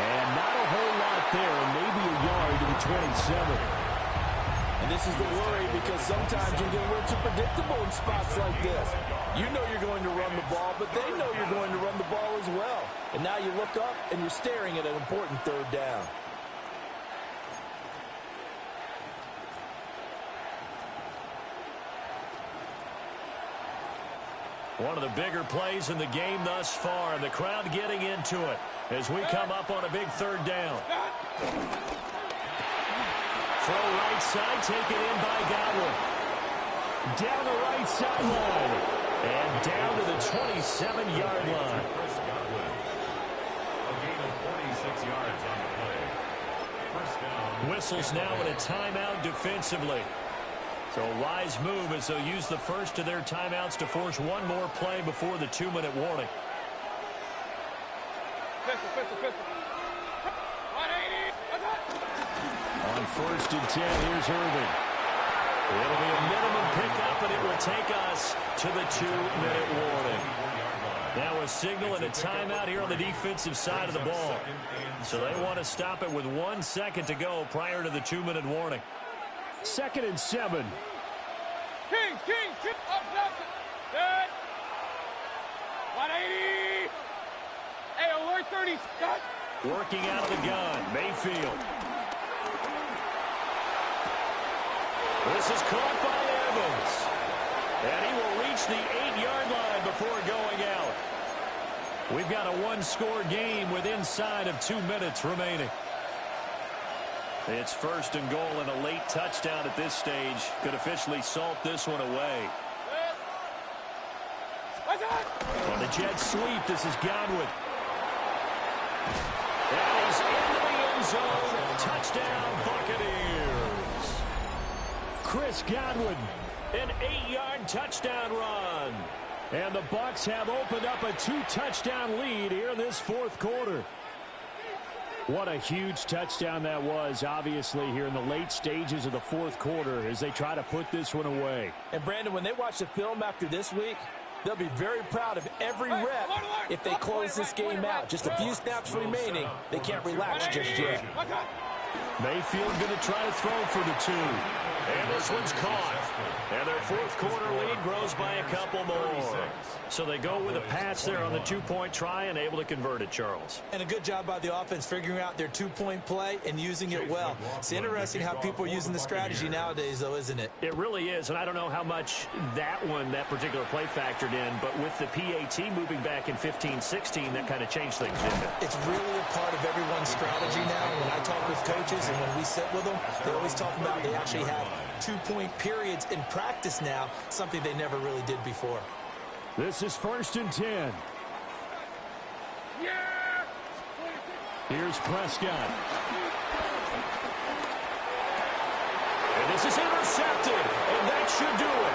And not a whole lot there, maybe a yard to the 27. And this is the worry because sometimes you get a little too predictable in spots like this. You know you're going to run the ball, but they know you're going to run the ball as well. And now you look up and you're staring at an important third down. One of the bigger plays in the game thus far, and the crowd getting into it as we come up on a big third down. Throw right side, taken in by Godwin. Down the right sideline, and down to the 27-yard line. Chris Godwin. A gain of 46 yards on the play. First down. Whistles now in a timeout defensively. So a wise move as they'll use the first of their timeouts to force one more play before the 2-minute warning. Pistol. 180. What's that? On 1st and 10, here's Irving. It'll be a minimum pickup, and it will take us to the 2-minute warning. Now a signal and a timeout here on the defensive side of the ball. So they want to stop it with 1 second to go prior to the 2-minute warning. 2nd and 7. Kings, chip up, good. 180. Hey, alert 30, Scott. Working out of the gun, Mayfield. This is caught by Evans. And he will reach the 8-yard line before going out. We've got a one-score game with inside of 2 minutes remaining. It's 1st and goal, and a late touchdown at this stage could officially salt this one away. On the jet sweep, this is Godwin. And he's into the end zone. Touchdown, Buccaneers. Chris Godwin, an 8-yard touchdown run. And the Bucs have opened up a 2-touchdown lead here in this 4th quarter. What a huge touchdown that was, obviously, here in the late stages of the 4th quarter as they try to put this one away. And, Brandon, when they watch the film after this week, they'll be very proud of every rep if they close this game out. Just a few snaps remaining. They can't relax just yet. Mayfield going to try to throw for the 2. And this one's caught. And their 4th quarter lead grows by a couple more. So they go with a pass there on the 2-point try and able to convert it, Charles. And a good job by the offense figuring out their 2-point play and using it well. It's interesting how people are using the strategy nowadays, though, isn't it? It really is, and I don't know how much that particular play factored in, but with the PAT moving back in 15-16, that kind of changed things, didn't it? It's really a part of everyone's strategy now. When I talk with coaches and when we sit with them, they always talk about they actually have 2-point periods in practice now, something they never really did before. This is 1st and 10. Yeah! Here's Prescott. And this is intercepted, and that should do it.